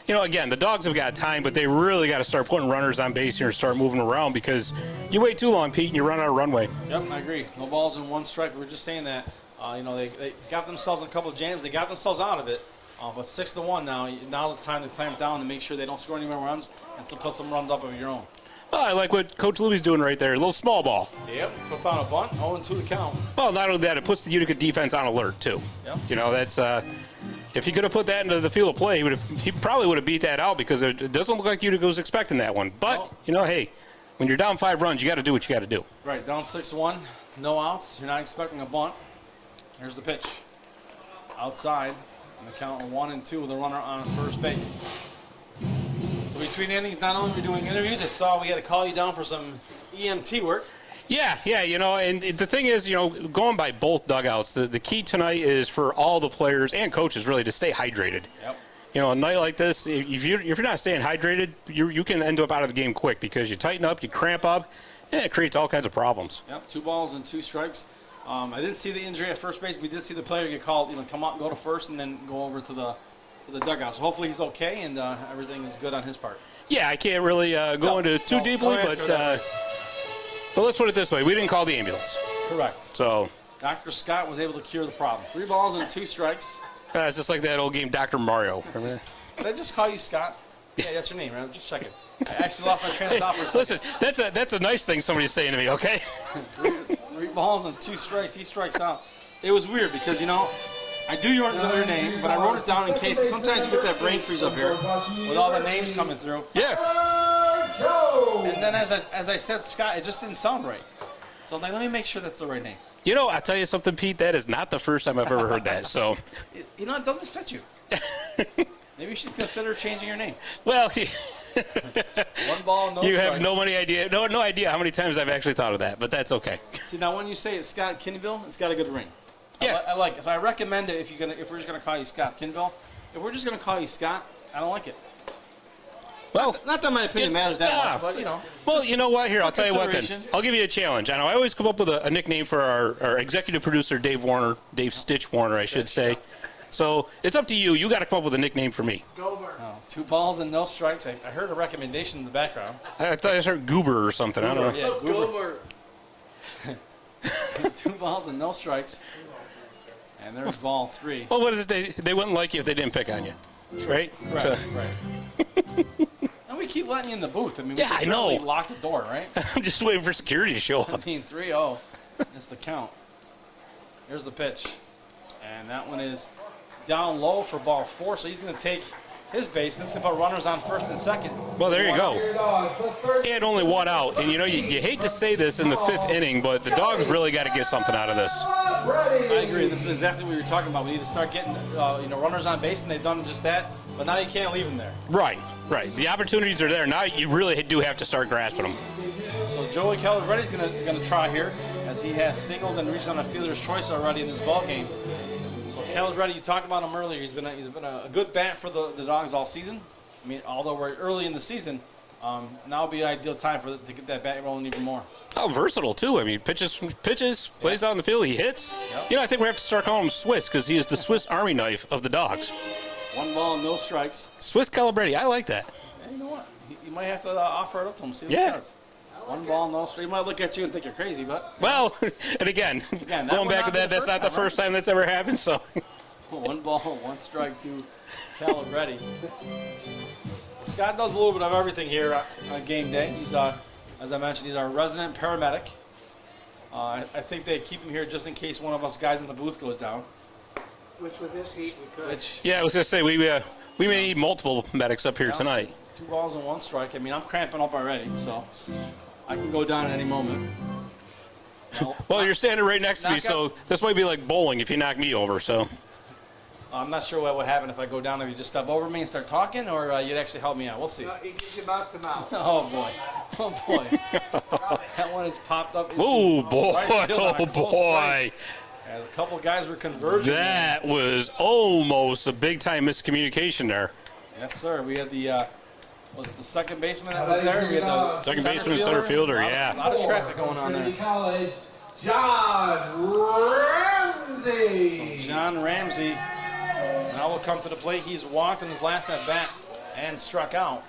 Again, the Dogs have got time, but they really got to start putting runners on base here and start moving around, because you wait too long, Pete, and you run out of runway. Yep, I agree. No balls and 1 strike. We were just saying that. They got themselves in a couple of jams. They got themselves out of it. But 6-1 now. Now's the time to clamp down and make sure they don't score any more runs and to put some runs up of your own. Well, I like what Coach Louie's doing right there. A little small ball. Yep, puts on a bunt, 0-2 the count. Well, not only that, it puts the Utica defense on alert, too. Yep. That's if he could have put that into the field of play, he probably would have beat that out, because it doesn't look like Utica was expecting that one. But, hey, when you're down 5 runs, you got to do what you got to do. Right, down 6-1, no outs. You're not expecting a bunt. Here's the pitch. Outside, and the count of 1-2 with a runner on first base. So between innings, not only are we doing interviews, I saw we had to call you down for some EMT work. Yeah, and the thing is, going by both dugouts, the key tonight is for all the players and coaches really to stay hydrated. Yep. A night like this, if you're not staying hydrated, you can end up out of the game quick, because you tighten up, you cramp up, Yeah, it creates all kinds of problems. Yep, 2 balls and 2 strikes. I didn't see the injury at first base. We did see the player get called, come out, go to first, and then go over to the dugout. So hopefully he's okay and everything is good on his part. Yeah, I can't really go into too deeply, but let's put it this way. We didn't call the ambulance. Correct. So Dr. Scott was able to cure the problem. 3 balls and 2 strikes. It's just like that old game, Dr. Mario. Did I just call you Scott? Yeah, that's your name, right? Just check it. I actually lost my train of thought for a second. Listen, that's a nice thing somebody's saying to me, okay? 3 balls and 2 strikes. He strikes out. It was weird because, I do know your name, but I wrote it down in case. Sometimes you get that brain freeze up here with all the names coming through. Yeah. And then as I said, Scott, it just didn't sound right. So I'm like, let me make sure that's the right name. I'll tell you something, Pete. That is not the first time I've ever heard that. So, it doesn't fit you. Maybe you should consider changing your name. Well, 1 ball, no you strikes. have no idea how many times I've actually thought of that, but that's okay. See, now when you say it's Scott Kinville, it's got a good ring. Yeah. I like it. If I recommend it, if we're just gonna call you Scott Kinville, if we're just gonna call you Scott, I don't like it. Well, not that my opinion matters that much, but Well, you know what? Here, I'll tell you what then. consideration. I'll give you a challenge. I know I always come up with a nickname for our executive producer, Dave Stitch Warner, I should say. So it's up to you. You got to come up with a nickname for me. Goober. 2 balls and no strikes. I heard a recommendation in the background. I thought I heard Goober or something. I don't know. Yeah, Goober. 2 balls and no strikes. And there's ball 3. Well, what is it? They wouldn't like you if they didn't pick on you, right? Right. And we keep letting you in the booth. I mean, we I know. Lock the door, right? I'm just waiting for security to show up. 3-0 is the count. Here's the pitch. And that one is down low for ball 4, so he's going to take his base. That's going to put runners on first and second. Well, there you go. He had only 1 out. And, you hate to say this in the 5th inning, but the Dogs really got to get something out of this. I agree. This is exactly what you're talking about. We need to start getting runners on base, and they've done just that. But now you can't leave them there. Right. The opportunities are there. Now you really do have to start grasping them. So Joey Calabretti's going to try here, as he has singled and reached on a fielder's choice already in this ball game. So Calabretti, you talked about him earlier. He's been a good bat for the Dogs all season. I mean, although we're early in the season, now would be an ideal time to get that bat rolling even more. Oh, versatile too. I mean, pitches, plays out in the field, he hits. Yep. I think we have to start calling him Swiss because he is the Swiss Army knife of the Dogs. 1 ball, no strikes. Swiss Calabretti, I like that. Yeah, you know what? You might have to offer it up to him, see what he says. 1 ball, no strikes. He might look at you and think you're crazy, but... Well, and again going back to that, that's not the first time that's ever happened, so... 1 ball, 1 strike to Calabretti. Scott does a little bit of everything here on game day. He's, as I mentioned, he's our resident paramedic. I think they keep him here just in case one of us guys in the booth goes down. Which with this heat we could. Yeah, I was going to say, we may need multiple medics up here tonight. 2 balls and 1 strike. I mean, I'm cramping up already, so I can go down at any moment. Well, you're standing right next to me, so this might be like bowling if you knock me over, so... I'm not sure what would happen if I go down, if you just step over me and start talking, or you'd actually help me out. We'll see. No, it gives you mouth to mouth. Oh, boy. That one has popped up. Oh, boy. And a couple guys were converging. That was almost a big-time miscommunication there. Yes, sir. We had the, was it the second baseman that was there? We had the second baseman and center fielder, yeah. A lot of traffic going on there. College, John Ramsey. So John Ramsey now will come to the plate. He's walked in his last at bat and struck out.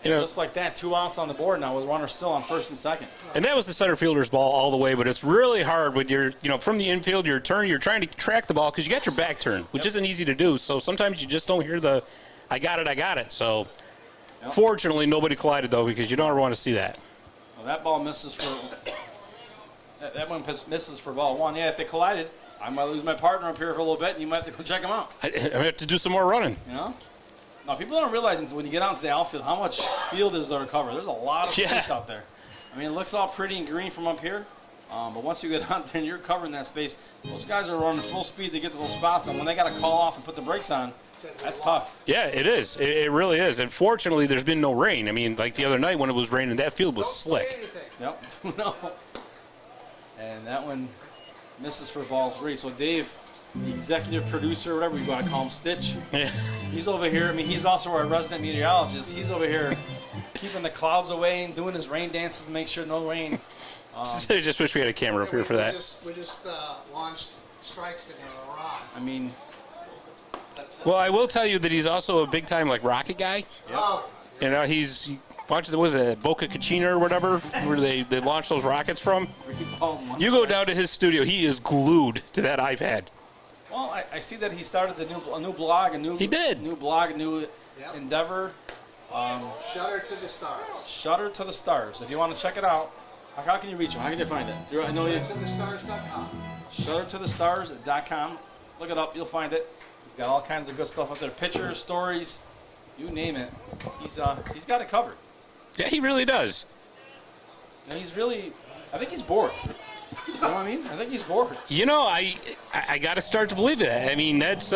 And just like that, 2 outs on the board now with runners still on first and second. And that was the center fielder's ball all the way, but it's really hard when you're, from the infield, you're trying to track the ball because you got your back turned, which isn't easy to do. So sometimes you just don't hear the, I got it. So fortunately, nobody collided, though, because you don't ever want to see that. Well, that ball misses for, that one misses for ball 1. Yeah, if they collided, I might lose my partner up here for a little bit, and you might have to go check him out. I have to do some more running. Now, people don't realize when you get out to the outfield how much field is there to cover. There's a lot of space out there. I mean, it looks all pretty and green from up here, but once you get out there and you're covering that space, those guys are running full speed to get to those spots, and when they got to call off and put the brakes on, that's tough. Yeah, it is. It really is. And fortunately, there's been no rain. I mean, like the other night when it was raining, that field was slick. Yep. No. And that one misses for ball 3. So Dave, the executive producer, whatever you want to call him, Stitch. Yeah. He's over here. I mean, he's also our resident meteorologist. He's over here keeping the clouds away and doing his rain dances to make sure no rain I just wish we had a camera up here for that. We just launched strikes in a rock. I mean, Well, I will tell you that he's also a big-time, like, rocket guy. Yep. You know, he's watched, was it Boca Chica or whatever, where they launched those rockets from? You go down to his studio, he is glued to that iPad. well, I see that he started a new blog, He did. New blog, a new endeavor. Shutter to the stars. Shutter to the Stars. If you want to check it out, how can you reach him? How can you find it? I know you. ShutterToTheStars.com. ShutterToTheStars.com. Look it up. You'll find it. He's got all kinds of good stuff up there. Pictures, stories, you name it. He's got it covered. Yeah, he really does. And he's really, I think he's bored. You know what I mean? I think he's bored. You know, I got to start to believe that. I mean, that's,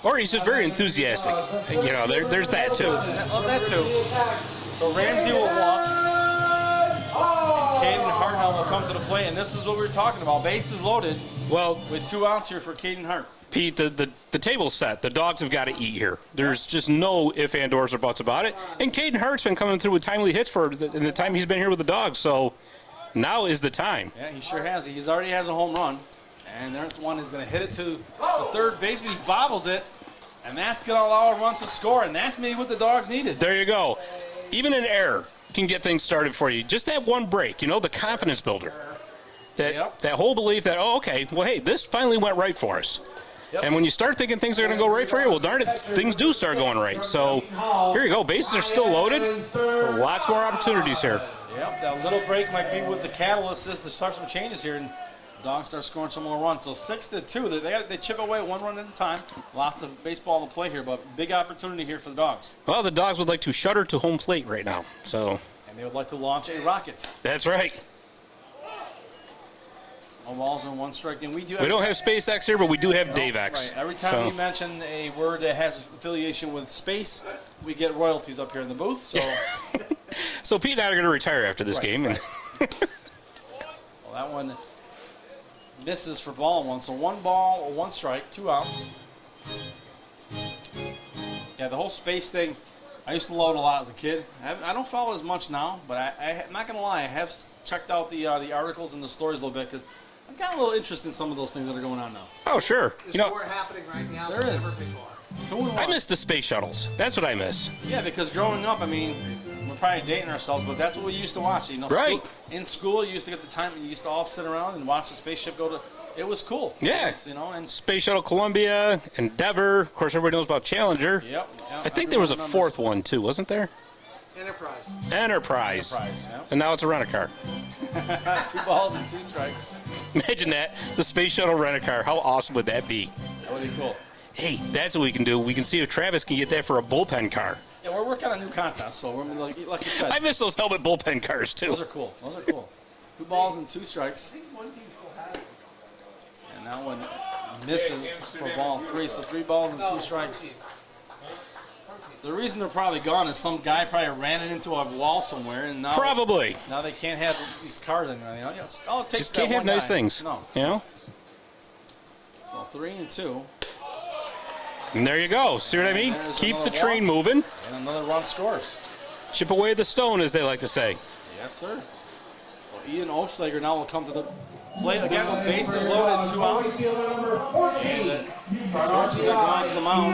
or he's just very enthusiastic. You know, there's that too. Oh, that too. So Ramsey will walk. Caden Hartnell will come to the plate, and this is what we were talking about. Bases loaded. Well, with 2 outs here for Caden Hart. Pete, the table's set. The Dogs have got to eat here. There's just no ifs, ands, or buts about it. And Caden Hart's been coming through with timely hits in the time he's been here with the Dogs. So now is the time. Yeah, he sure has. He already has a home run. And there's one is going to hit it to the third baseman. He bobbles it. And that's going to allow a run to score. And that's maybe what the Dogs needed. There you go. Even an error can get things started for you. Just that one break, you know, the confidence builder. That whole belief that, oh, okay, well, hey, this finally went right for us. Yep. And when you start thinking things are going to go right for you, well, darn it, things do start going right. So here you go. Bases are still loaded. Lots more opportunities here. Yep, that little break might be with the catalyst to start some changes here. And the Dogs start scoring some more runs. So 6-2. They chip away 1 run at a time. Lots of baseball to play here, but big opportunity here for the Dogs. Well, the Dogs would like to shutter to home plate right now. And they would like to launch a rocket. That's right. No balls and 1 strike. And we don't have SpaceX here, but we do have DaveX. Right. Every time we mention a word that has affiliation with space, we get royalties up here in the booth. So, so Pete and I are going to retire after this game. Right. Well, that one misses for ball 1. So 1 ball, 1 strike, 2 outs. Yeah, the whole space thing, I used to load a lot as a kid. I don't follow as much now, but I'm not going to lie. I have checked out the articles and the stories a little bit because I've got a little interest in some of those things that are going on now. Oh, sure. There's more happening right now there than is. ever before. 2-1. I miss the space shuttles. That's what I miss. Yeah, because growing up, I mean, we're probably dating ourselves, but that's what we used to watch. You know, right. In school, you used to get the time, you used to all sit around and watch the spaceship go to. It was cool. Yeah. It was, you know, and Space Shuttle Columbia, Endeavor. Of course, everybody knows about Challenger. Yep. I think there was a 4th one, too, wasn't there? Enterprise. Yep. And now it's a rent-a-car. 2 balls and 2 strikes. Imagine that. The Space Shuttle rent-a-car. How awesome would that be? That would be cool. Hey, that's what we can do. We can see if Travis can get that for a bullpen car. Yeah, we're working on a new contest, so we're like you said. I miss those helmet bullpen cars, too. Those are cool. 2 balls and 2 strikes. One team still has it. And that one misses for ball 3, so 3 balls and 2 strikes. The reason they're probably gone is some guy probably ran it into a wall somewhere, and now now they can't have these cars anymore. You know, it takes just can't have nice things. No, you know. So 3 and 2. And there you go. See what I mean? Keep the train moving. And another run scores. Chip away the stone, as they like to say. Yes, sir. Well, Ian Oschlager now will come to the plate again with bases loaded, 2 outs. Number 14. George is going to the mound.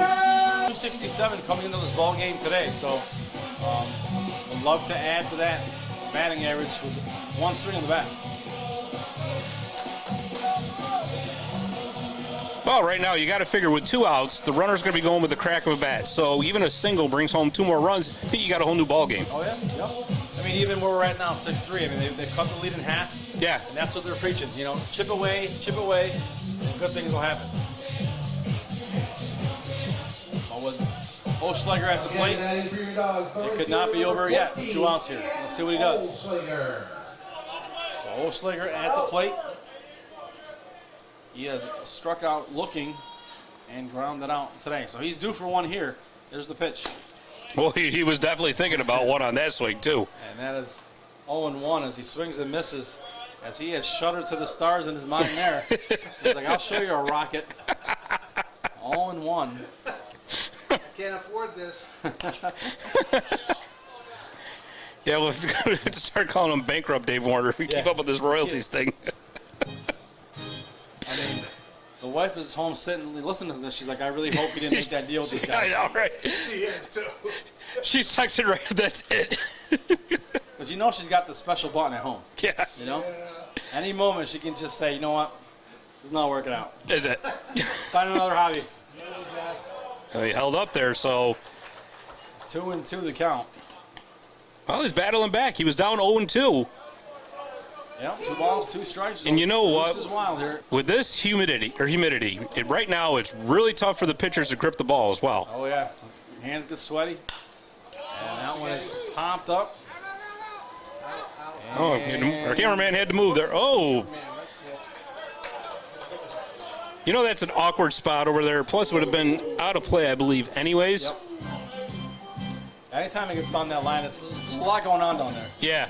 267 coming into this ball game today, so would love to add to that batting average with 1 swing on the bat. Well, right now, you got to figure with 2 outs, the runner's going to be going with the crack of a bat. So even a single brings home 2 more runs, you got a whole new ball game. Oh, yeah? Yep. I mean, even where we're at now, 6-3, I mean, they've cut the lead in half. Yeah. And that's what they're preaching. You know, chip away, and good things will happen. But with Oschlager at the plate, it could not be over yet. 2 outs here. Let's see what he does. So Oschlager at the plate. He has struck out looking and grounded out today. So he's due for 1 here. There's the pitch. Well, he was definitely thinking about 1 on that swing, too. And that is 0-1 as he swings and misses. As he has shuddered to the stars in his mind there. He's like, I'll show you a rocket. 0-1. I can't afford this. Yeah, we'll have to start calling him bankrupt Dave Warner if we keep up with this royalties thing. I mean, the wife is home sitting listening to this. She's like, I really hope you didn't make that deal with these guys. I know, right? She is too. She's texting right. That's it. Because you know she's got the special button at home. Yeah. You know? Any moment she can just say, you know what? It's not working out. Is it? Find another hobby. He held up there, so. 2-2 the count. Well, he's battling back. He was down 0-2. Yeah, 2 balls, 2 strikes. And you know what? This is wild here. With this humidity, right now it's really tough for the pitchers to grip the ball as well. Oh, yeah. Hands get sweaty. And that one is popped up. Oh, our cameraman had to move there. Oh. You know that's an awkward spot over there. Plus, it would have been out of play, I believe, anyways. Yep. Anytime it gets down that line, it's just a lot going on down there. Yeah.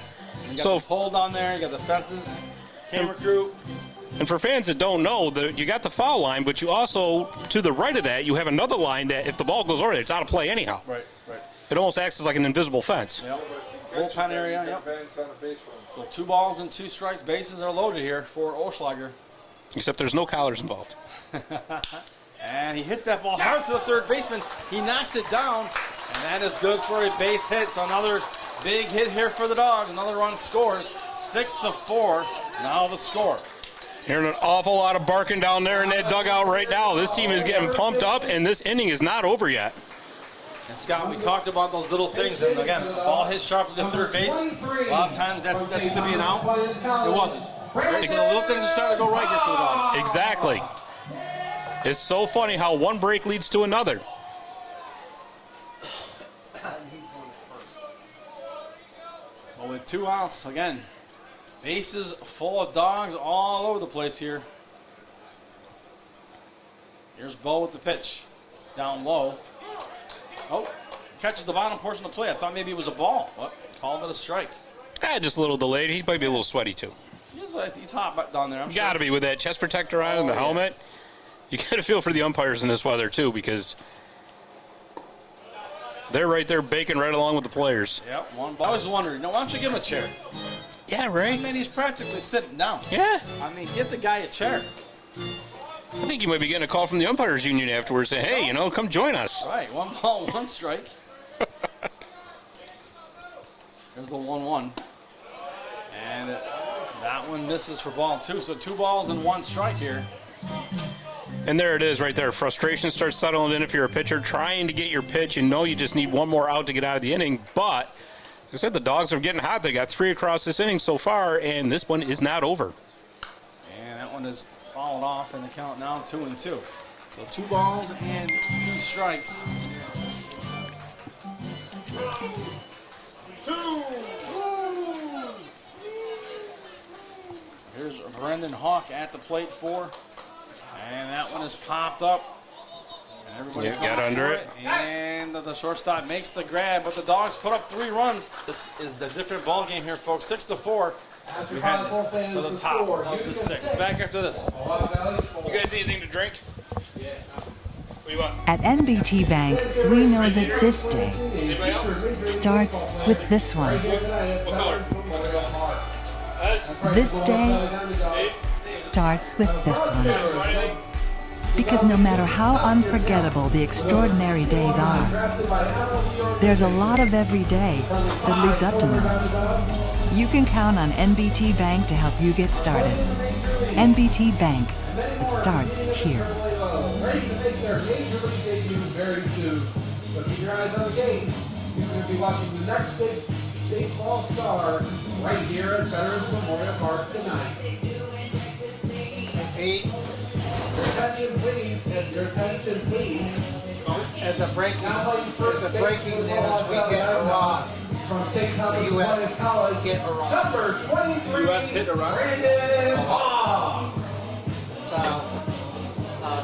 You got the pole down there, you got the fences, camera crew. And for fans that don't know, you got the foul line, but you also, to the right of that, you have another line that if the ball goes over there, it's out of play anyhow. Right, right. It almost acts as like an invisible fence. Yep. Bullpen area, yep. So 2 balls and 2 strikes. Bases are loaded here for Oschlager. Except there's no collars involved. And he hits that ball hard to the third baseman. He knocks it down, and that is good for a base hit. So another big hit here for the Dogs. Another run scores. 6-4. Now the score. Hearing an awful lot of barking down there in that dugout right now. This team is getting pumped up, and this inning is not over yet. And Scott, we talked about those little things, and again, the ball hits sharply to third base. A lot of times that's going to be an out. It wasn't. So the little things are starting to go right here for the Dogs. Exactly. It's so funny how one break leads to another. Well, with 2 outs, again, bases full of Dogs all over the place here. Here's Bo with the pitch. Down low. Oh, catches the bottom portion of the play. I thought maybe it was a ball. Well, called it a strike. Just a little delayed. He might be a little sweaty, too. He's hot down there, I'm sure. Got to be with that chest protector on and the helmet. You got to feel for the umpires in this weather, too, because they're right there baking right along with the players. Yep, one ball. I was wondering, why don't you give him a chair? Yeah, right. I mean, he's practically sitting down. Yeah. I mean, get the guy a chair. I think you might be getting a call from the umpires union afterwards saying, hey, come join us. Right, 1 ball, 1 strike. There's the 1-1. And that one misses for ball 2. So 2 balls and 1 strike here. And there it is right there. Frustration starts settling in if you're a pitcher trying to get your pitch and know you just need 1 more out to get out of the inning. But, like I said, the Dogs are getting hot. They got 3 across this inning so far, and this one is not over. And that one is fouled off in the count now, 2-2. So 2 balls and 2 strikes. 2. Here's Brendan Hawk at the plate for. And that one is popped up. And everybody got under it. And the shortstop makes the grab, but the Dogs put up 3 runs. This is the different ball game here, folks. 6-4. As we head to the top of the 6th. Back after this. You guys need anything to drink? Yeah. What do you want? At NBT Bank, we know that this day starts with this one. What color? This day starts with this one. Because no matter how unforgettable the extraordinary days are, there's a lot of every day that leads up to them. You can count on NBT Bank to help you get started. NBT Bank, it starts here. Ready to make their major league debut very soon. So keep your eyes on the game. You're going to be watching the next big baseball star right here at Veterans Memorial Park tonight. Your attention, please. Your attention, please. As a breaking news, we get a rod. From St. Thomas U.S. College, get a rod. number 23, U.S. hit a rod. Brandon Hall. So,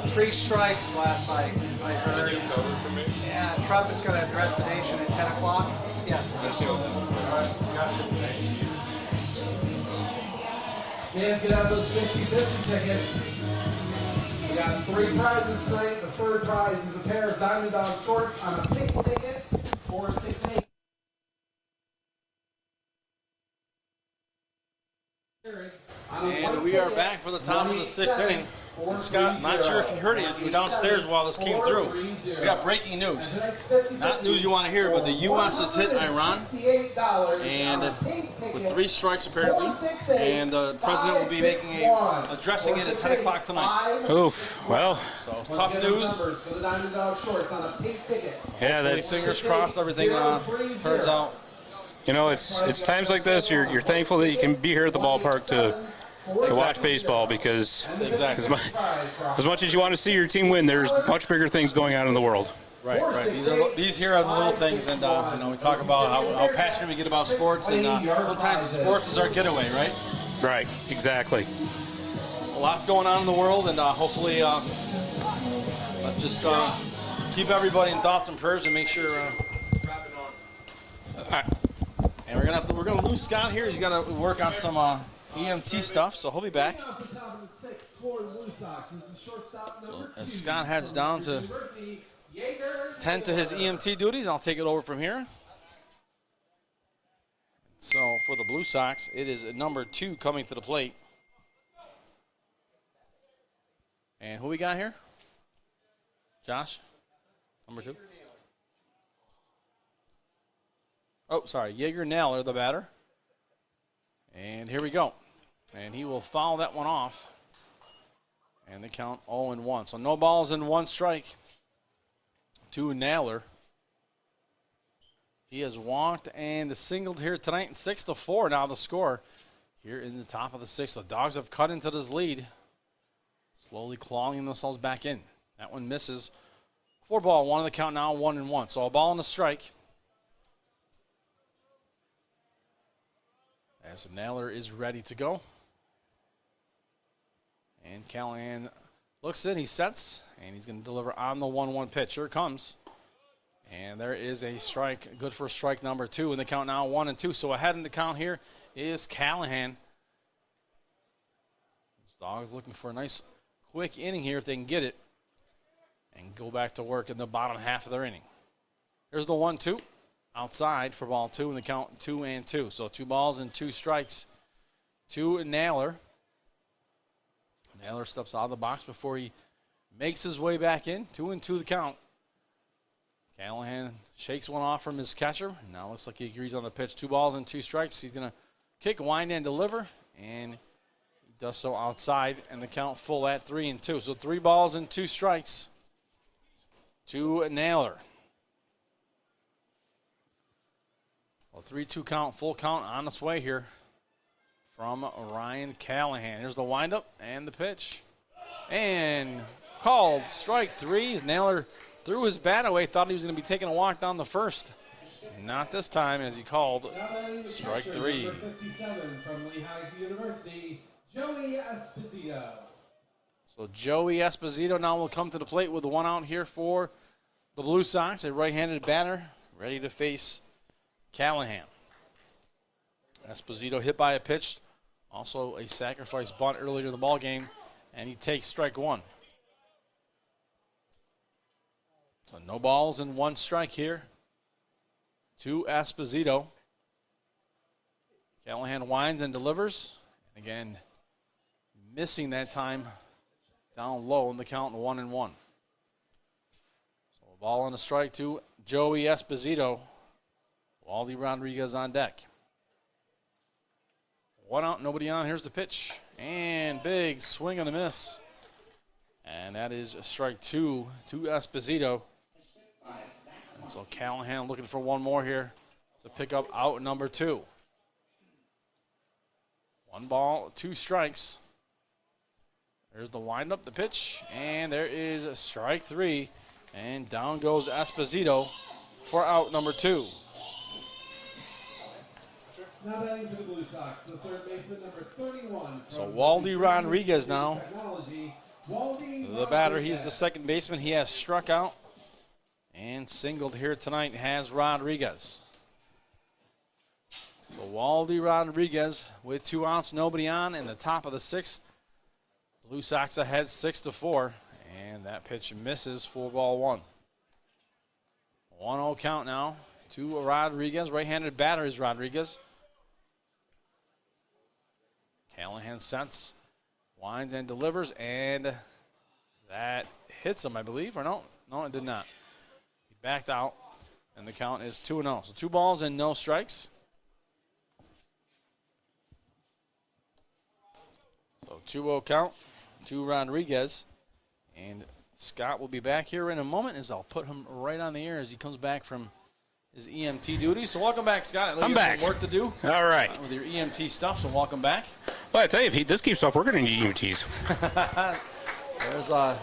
3 strikes last night, I heard. Can you cover for me? Yeah, Trump is going to address the nation at 10 o'clock. Yes. Fans, get out those 50-50 tickets. We got 3 prizes tonight. The 3rd prize is a pair of DiamondDawgs shorts on a pink ticket for $6.80. are back for the top of the 6th inning. And Scott, not sure if you heard it, you were downstairs while this came through. We got breaking news. Not news you want to hear, but the U.S. has hit Iran, and with 3 strikes apparently, and the president will be addressing it at 10 o'clock tonight. Oof, well. So it's tough news. Yeah, that's fingers crossed everything turns out. You know, it's times like this you're thankful that you can be here at the ballpark to watch baseball, because as much as you want to see your team win, there's much bigger things going on in the world. Right. These here are the little things, and we talk about how passionate we get about sports, and sometimes sports is our getaway, right? Right, exactly. Lots going on in the world, and hopefully let's just keep everybody in thoughts and prayers and make sure. And we're gonna lose Scott here. He's got to work on some EMT stuff, so he'll be back. So as Scott heads down to tend to his EMT duties, I'll take it over from here. So for the Blue Sox, it is number 2 coming to the plate. And who we got here? Josh? Number 2? Oh, sorry, Jaeger Naylor, the batter. And here we go. And he will foul that one off. And they count 0-1. So no balls and 1 strike to Naylor. He has walked and singled here tonight in 6-4. Now the score here in the top of the 6th. The Dogs have cut into this lead, slowly clawing themselves back in. That one misses. 4-1 on the count now, 1-1. So a ball and a strike. As Naylor is ready to go. And Callahan looks in, he sets, and he's going to deliver on the 1-1 pitch. Here it comes. And there is a strike, good for strike number 2 in the count now, 1-2. So ahead in the count here is Callahan. This Dogs looking for a nice quick inning here if they can get it and go back to work in the bottom half of their inning. Here's the 1-2. Outside for ball 2 in the count 2-2. So 2 balls and 2 strikes to Naylor. Naylor steps out of the box before he makes his way back in. 2-2 the count. Callahan shakes one off from his catcher. Now looks like he agrees on the pitch. 2 balls and 2 strikes. He's going to kick, wind, and deliver. And he does so outside. And the count full at 3-2. So 3 balls and 2 strikes to Naylor. Well, 3-2 count, full count on its way here from Ryan Callahan. Here's the windup and the pitch. And called strike 3. Naylor threw his bat away, thought he was going to be taking a walk down the first. Not this time, as he called strike 3. From Lehigh University, Joey Esposito. So Joey Esposito now will come to the plate with the 1 out here for the Blue Sox. A right-handed batter ready to face Callahan. Esposito hit by a pitch, also a sacrifice bunt earlier in the ball game, and he takes strike 1. So no balls and 1 strike here to Esposito. Callahan winds and delivers, and again missing that time down low in the count, 1-1. So a ball and a strike to Joey Esposito. Waldy Rodriguez on deck. 1 out, nobody on. Here's the pitch. And big swing and a miss. And that is a strike 2 to Esposito. And so Callahan looking for 1 more here to pick up out number 2. 1 ball, 2 strikes. There's the windup, the pitch. And there is a strike 3. And down goes Esposito for out number 2. Now batting for the Blue Sox, the third baseman, number 31. So Waldy Rodriguez now, the batter. He's the second baseman. He has struck out and singled here tonight, has Rodriguez. So Waldy Rodriguez with 2 outs, nobody on, in the top of the 6th. Blue Sox ahead 6-4, and that pitch misses for ball 1. 1-0 count now to Rodriguez. Right-handed batter is Rodriguez. Callahan sets Winds and delivers, and that hits him, I believe, or no? No, it did not. He backed out, and the count is 2-0. So 2 balls and no strikes. So 2-0 count to Rodriguez. And Scott will be back here in a moment as I'll put him right on the air as he comes back from his EMT duties. So welcome back, Scott. I know you have some work to do. All right. With your EMT stuff, so welcome back. Well, I tell you, Pete, this keeps off working in your EMTs. There's a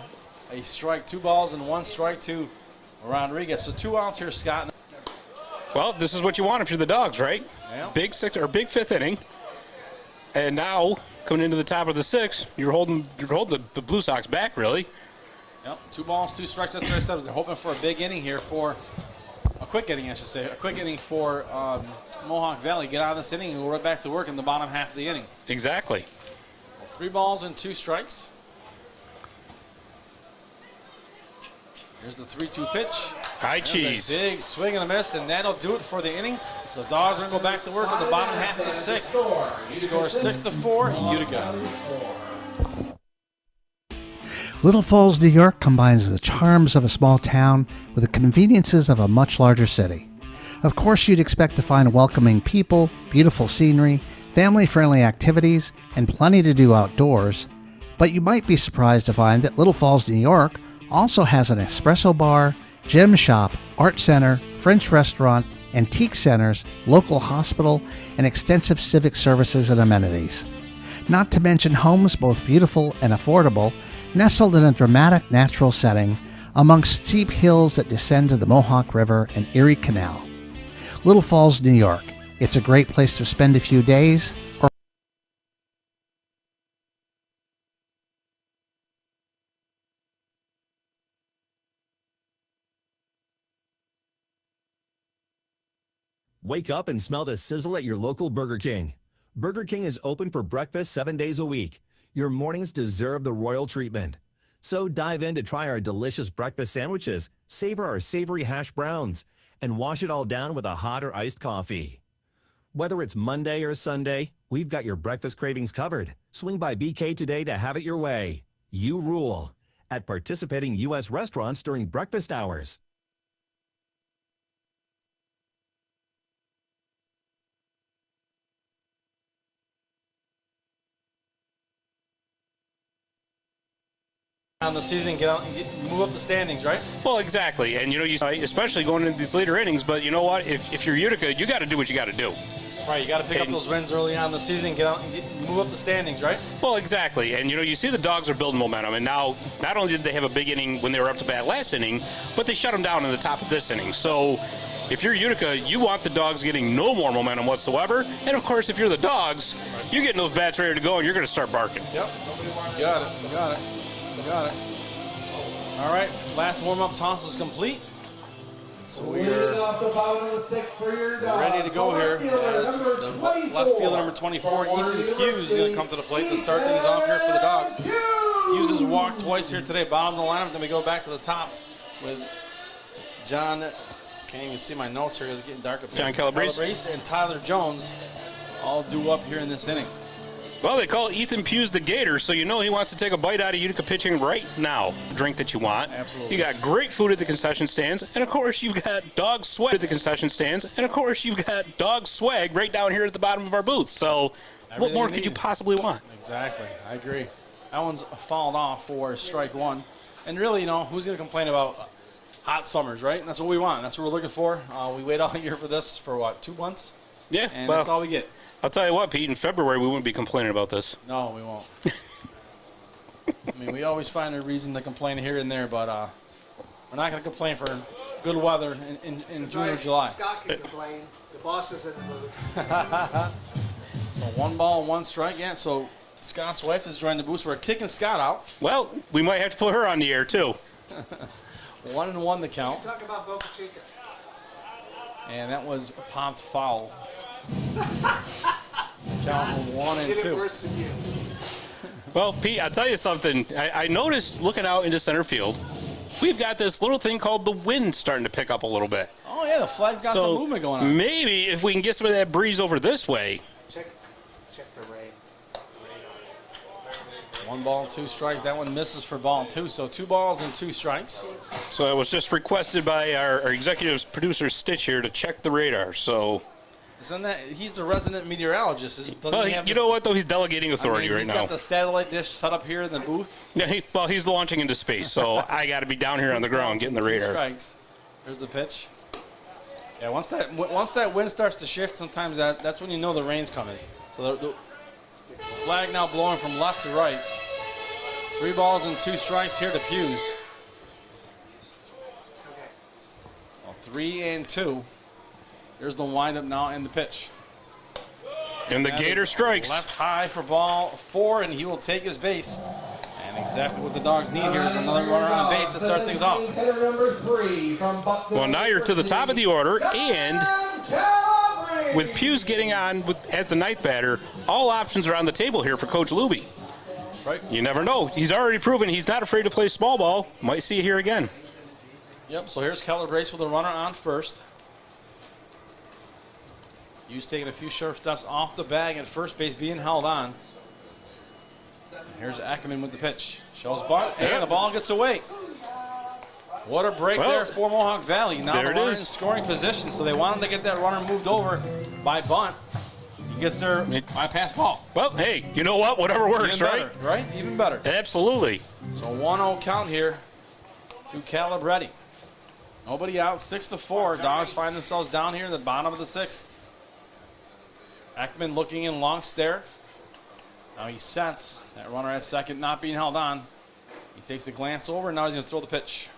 strike, 2 balls and 1 strike to Rodriguez. So 2 outs here, Scott. Well, this is what you want if you're the Dogs, right? Yeah. Big 5th inning. And now, coming into the top of the 6th, you're holding the Blue Sox back, really. Yep, 2 balls, 2 strikes. That's what I said. They're hoping for a big inning here for a quick inning, I should say. A quick inning for Mohawk Valley. Get out of this inning and go right back to work in the bottom half of the inning. Exactly. 3 balls and 2 strikes. Here's the 3-2 pitch. High cheese. Big swing and a miss, and that'll do it for the inning. So the Dogs are going to go back to work in the bottom half of the 6th. He scores 6-4 Utica. Little Falls, New York combines the charms of a small town with the conveniences of a much larger city. Of course, you'd expect to find welcoming people, beautiful scenery, family-friendly activities, and plenty to do outdoors. But you might be surprised to find that Little Falls, New York also has an espresso bar, gem shop, art center, French restaurant, antique centers, local hospital, and extensive civic services and amenities. Not to mention homes both beautiful and affordable, nestled in a dramatic natural setting amongst steep hills that descend to the Mohawk River and Erie Canal. Little Falls, New York. It's a great place to spend a few days. Wake up and smell the sizzle at your local Burger King. Burger King is open for breakfast 7 days a week. Your mornings deserve the royal treatment. So dive in to try our delicious breakfast sandwiches, savor our savory hash browns, and wash it all down with a hot or iced coffee. Whether it's Monday or Sunday, we've got your breakfast cravings covered. Swing by BK today to have it your way. You rule at participating U.S. restaurants during breakfast hours. On the season, move up the standings, right? Well, exactly. And, you especially going into these later innings, but you know what? If you're Utica, you got to do what you got to do. Right, you got to pick up those wins early on in the season, move up the standings, right? Well, exactly. And, you see the Dogs are building momentum. And now, not only did they have a big inning when they were up to bat last inning, but they shut them down in the top of this inning. So, if you're Utica, you want the Dogs getting no more momentum whatsoever. And, of course, if you're the Dogs, you're getting those bats ready to go, and you're going to start barking. Yep. You got it. All right, last warm-up toss is complete. So we're off the bottom of the 6th for your Dogs. ready to go here. As the left fielder number 24, Ethan Hughes, is going to come to the plate to start things off here for the Dogs. Hughes has walked twice here today, bottom of the lineup. Then we go back to the top with John, can't even see my notes here because it's getting dark up here. John Calabrese And Tyler Jones all due up here in this inning. Well, they call Ethan Hughes the Gator, so you know he wants to take a bite out of Utica pitching right now. Drink that you want. Absolutely. You got great food at the concession stands, and of course you've got Dawgs swag at the concession stands, and of course you've got Dawgs swag right down here at the bottom of our booth. So what more could you possibly want? Exactly. I agree. That one's fouled off for strike 1. And really, who's going to complain about hot summers, right? That's what we want. That's what we're looking for. We wait all year for this for, 2 months? Yeah. And that's all we get. I'll tell you what, Pete, in February we wouldn't be complaining about this. No, we won't. We always find a reason to complain here and there, but we're not going to complain for good weather in June or July. Scott can complain. The boss is in the booth. So 1 ball, 1 strike. Yeah, so Scott's wife has joined the booth. So we're kicking Scott out. Well, we might have to put her on the air, too. 1-1 the count. Talk about Boca Chica. And that was popped foul. Count 1 and 2. Worse than you. Well, Pete, I'll tell you something. I noticed looking out into center field, we've got this little thing called the wind starting to pick up a little bit. Oh, yeah, the flag's got some movement going on. Maybe if we can get some of that breeze over this way. Check the rain. 1 ball, 2 strikes. That one misses for ball 2. So 2 balls and 2 strikes. So it was just requested by our executive producer Stitch here to check the radar. So Isn't that he's the resident meteorologist? well, you know what though? He's delegating authority right now. He's got the satellite dish set up here in the booth. Yeah, he's launching into space, so I got to be down here on the ground getting the 2 radar. strikes. There's the pitch. Yeah, once that wind starts to shift, sometimes that's when you know the rain's coming. So the flag now blowing from left to right. 3 balls and 2 strikes here to Hughes. Well, 3 and 2. There's the windup now and the pitch. And the Gator strikes. Left high for ball 4, and he will take his base. And exactly what the Dogs need here is another runner on base to start things off. Well, now you're to the top of the order, and with Hughes getting on as the ninth batter, all options are on the table here for Coach Luby. Right. You never know. He's already proven he's not afraid to play small ball. Might see it here again. Yep, so here's Keller Brace with a runner on first. Hughes taking a few short steps off the bag at first base, being held on. And here's Ackerman with the pitch. Shows bunt, and the ball gets away. What a break there for Mohawk Valley. Now the runner in scoring position, so they wanted to get that runner moved over by bunt. He gets there by pass ball. Well, hey, you know what? Whatever works, Even better, right? Even better. Absolutely. So 1-0 count here to Calabretti. Nobody out, 6-4. Dogs find themselves down here in the bottom of the 6th. Ekman looking in, long stare. Now he sets that runner at second, not being held on. He takes a glance over, and now he's going to throw the pitch.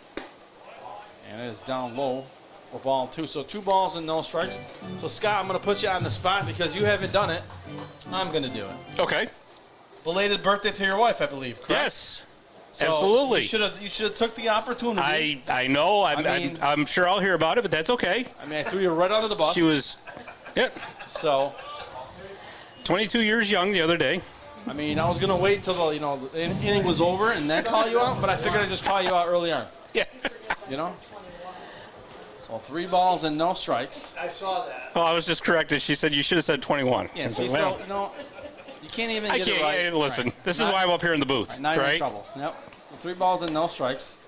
And it is down low for ball 2. So 2 balls and no strikes. So Scott, I'm going to put you on the spot because you haven't done it. I'm going to do it. Okay. Belated birthday to your wife, I believe, correct? Yes. So absolutely. You should have took the opportunity. I know. I'm sure I'll hear about it, but that's okay. I mean, I threw you right under the bus. She was, So 22 years young the other day. I mean, I was gonna wait till the inning was over and then call you out, but I figured I'd just call you out early on. Yeah. So 3 balls and no strikes. I saw that. Oh, I was just corrected. She said you should have said 21. Yeah. See, so you can't even get it right. Hey, listen, this is why I'm up here in the booth. Now you're in trouble. Yep. So 3 balls and no strikes.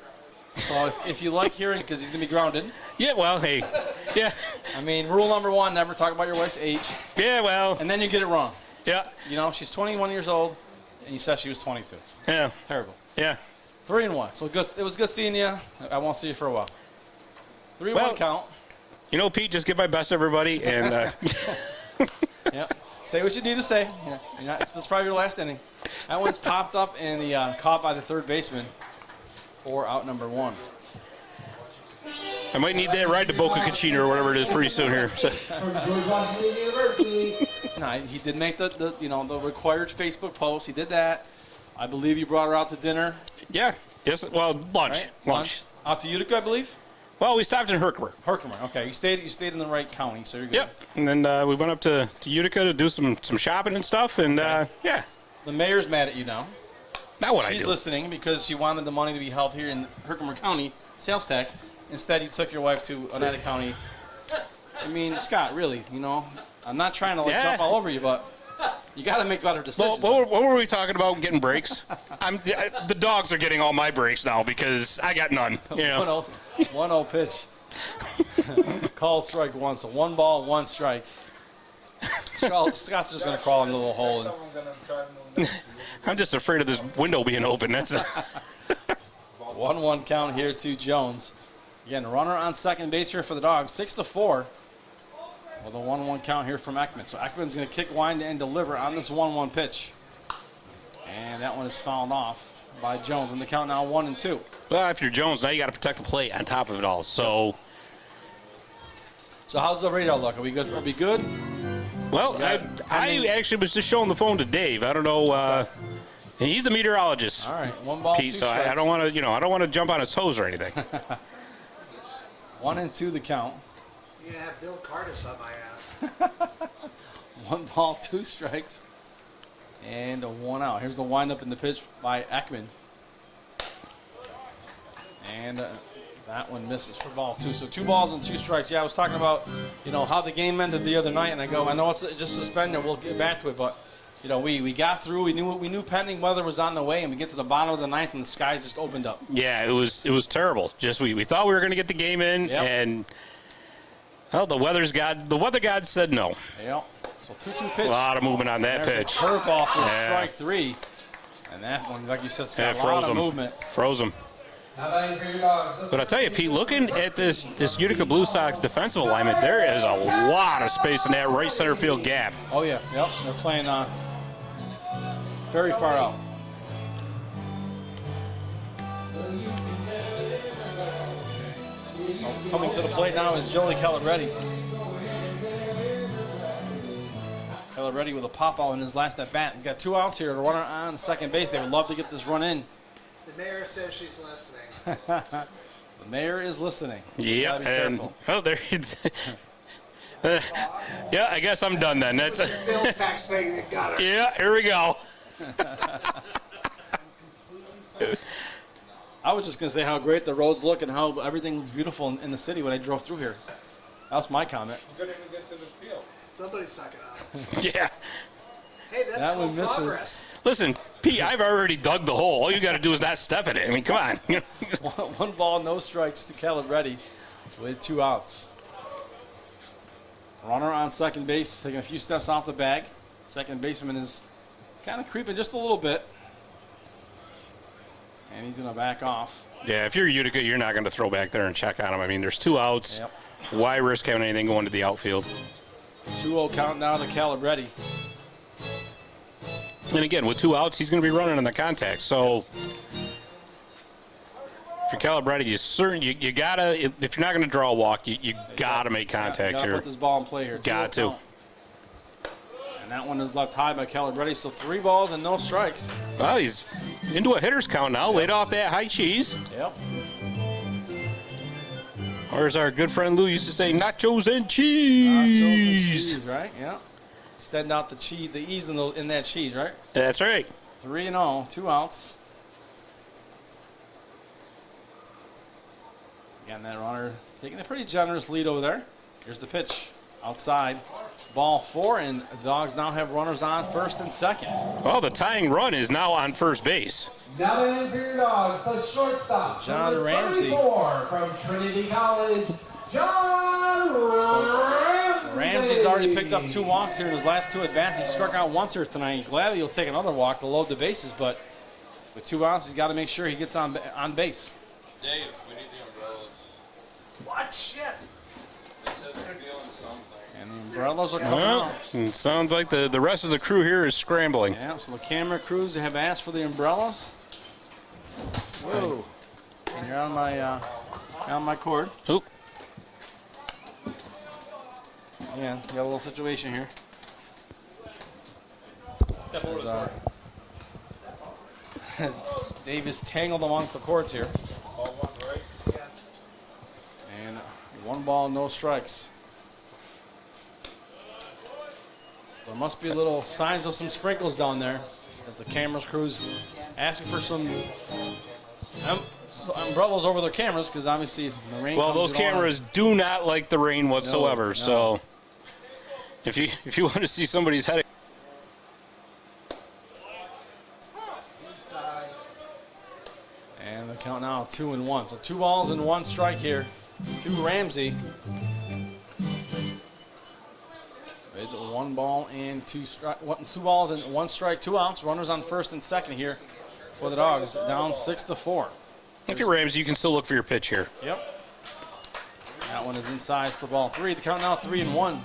So if you like hearing, because he's gonna be grounded. Yeah. Well, hey. Yeah. I mean, rule number 1: never talk about your wife's age. Yeah. Well. And then you get it wrong. Yeah. She's 21 years old, and you said she was 22. Yeah. Terrible. Yeah. 3-1. So it was good seeing you. I won't see you for a while. 3-1 count. Pete, just give my best to everybody, and. Yep. Say what you need to say. Yeah. This is probably your last inning. That one's popped up and caught by the third baseman for out number 1. I might need that ride to Boca Chica or whatever it is pretty soon here. So. No, he did make the required Facebook post. He did that. I believe you brought her out to dinner. Yeah. Yes. Well, lunch. Right? Lunch. Out to Utica, I believe. Well, we stopped in Herkimer. Okay. You stayed in the right county, so you're good. Yep. And then we went up to Utica to do some shopping and stuff, and yeah. The mayor's mad at you now. Not what I do. She's listening because she wanted the money to be held here in Herkimer County, sales tax. Instead, you took your wife to Oneida County. I mean, Scott, really, I'm not trying to jump all over you, but you got to make better decisions. Well, what were we talking about? Getting breaks? The Dogs are getting all my breaks now because I got none. 1-0 pitch. Called strike 1, so 1 ball, 1 strike. Scott's just going to crawl into the little hole. I'm just afraid of this window being open. That's 1-1 count here to Jones. Again, runner on second base here for the Dogs, 6-4. With a 1-1 count here from Ekman. So Ekman's going to kick, wind, and deliver on this 1-1 pitch. And that one is fouled off by Jones. And the count now 1-2. Well, if you're Jones, now you got to protect the plate on top of it all. So how's the radar look? Are we good? Well, I actually was just showing the phone to Dave. I don't know. And he's the meteorologist. All right, 1 ball, Pete, 2 so strikes. I don't want to, I don't want to jump on his toes or anything. 1-2 the count. You're going to have Bill Cardis on my ass. 1 ball, 2 strikes, and a 1 out. Here's the windup in the pitch by Ekman. And that one misses for ball 2. So 2 balls and 2 strikes. Yeah, I was talking about, how the game ended the other night, and I know it's just suspended. We'll get back to it, but you know, we got through. We knew pending weather was on the way, and we get to the bottom of the ninth, and the skies just opened up. Yeah, it was terrible. Just we thought we were going to get the game in, and well, the weather god said no. Yep. So 2-2 pitch. A lot of movement on that There's pitch. A curveball for strike 3, and that one, like you said, it's got a lot of movement. Froze him. But I tell you, Pete, looking at this Utica Blue Sox defensive alignment, there is a lot of space in that right center field gap. Oh yeah, yep. They're playing very far out. Coming to the plate now is Joey Calabresi. Calabresi with a pop-out in his last at-bat. He's got 2 outs here. The runner on second base. They would love to get this run in. The mayor says she's listening. The mayor is listening. Yep, and there. Yeah, I guess I'm done then. That's a sales tax thing that got us. Yeah, here we go. I was just going to say how great the roads look and how everything looks beautiful in the city when I drove through here. That was my comment. You couldn't even get to the field. Somebody suck it up. Yeah. Hey, that's that called one misses. progress. Listen, Pete, I've already dug the hole. All you got to do is not step in it. I mean, come on. 1 ball, no strikes to Calabresi with 2 outs. Runner on second base, taking a few steps off the bag. Second baseman is kind of creeping just a little bit. And he's going to back off. Yeah, if you're Utica, you're not going to throw back there and check on him. I mean, there's 2 outs. Yep. Why risk having anything going to the outfield? 2-0 count now to Calabresi. And again, with 2 outs, he's going to be running in the contact. So for Calabresi, you gotta, if you're not going to draw a walk, you gotta make contact gotta here. Put this ball in play here. Got to. Count. And that one is left high by Calabresi. So 3 balls and no strikes. Well, he's into a hitter's count now. Laid off that high cheese. Yep. Or as our good friend Lou used to say, nachos and cheese. Nachos and cheese, right? Yeah. Extend out the cheese, the E's in that cheese, right? That's right. 3-0, 2 outs. Again, that runner taking a pretty generous lead over there. Here's the pitch. Outside. Ball 4, and the Dogs now have runners on first and second. Well, the tying run is now on first base. Now in for your Dogs, the shortstop, John number Ramsey. 34 from Trinity College, John Ramsey. Ramsey's already picked up 2 walks here in his last 2 at-bats. He struck out once here tonight. Gladly he'll take another walk to load the bases, but with 2 outs, he's got to make sure he gets on base. Dave, we need the umbrellas. What shit? They said they're feeling something. And the umbrellas are coming Well, out. it sounds like the rest of the crew here is scrambling. Yeah, so the camera crews have asked for the umbrellas. Whoa. And you're on my cord. Oop. Yeah, you got a little situation here. Step over the court. As Dave is tangled amongst the cords here. Ball 1, right? And 1 ball, no strikes. There must be little signs of some sprinkles down there as the cameras crews asking for some umbrellas over their cameras because obviously the rain. Well, those cameras do not like the rain whatsoever. No. So if you want to see somebody's head. And the count now 2-1. So 2 balls and 1 strike here to Ramsey. With 1 ball and 2 balls and 1 strike, 2 outs. Runners on first and second here for the Dogs. Down 6-4. If you're Ramsey, you can still look for your pitch here. Yep. That one is inside for ball 3. The count now 3-1.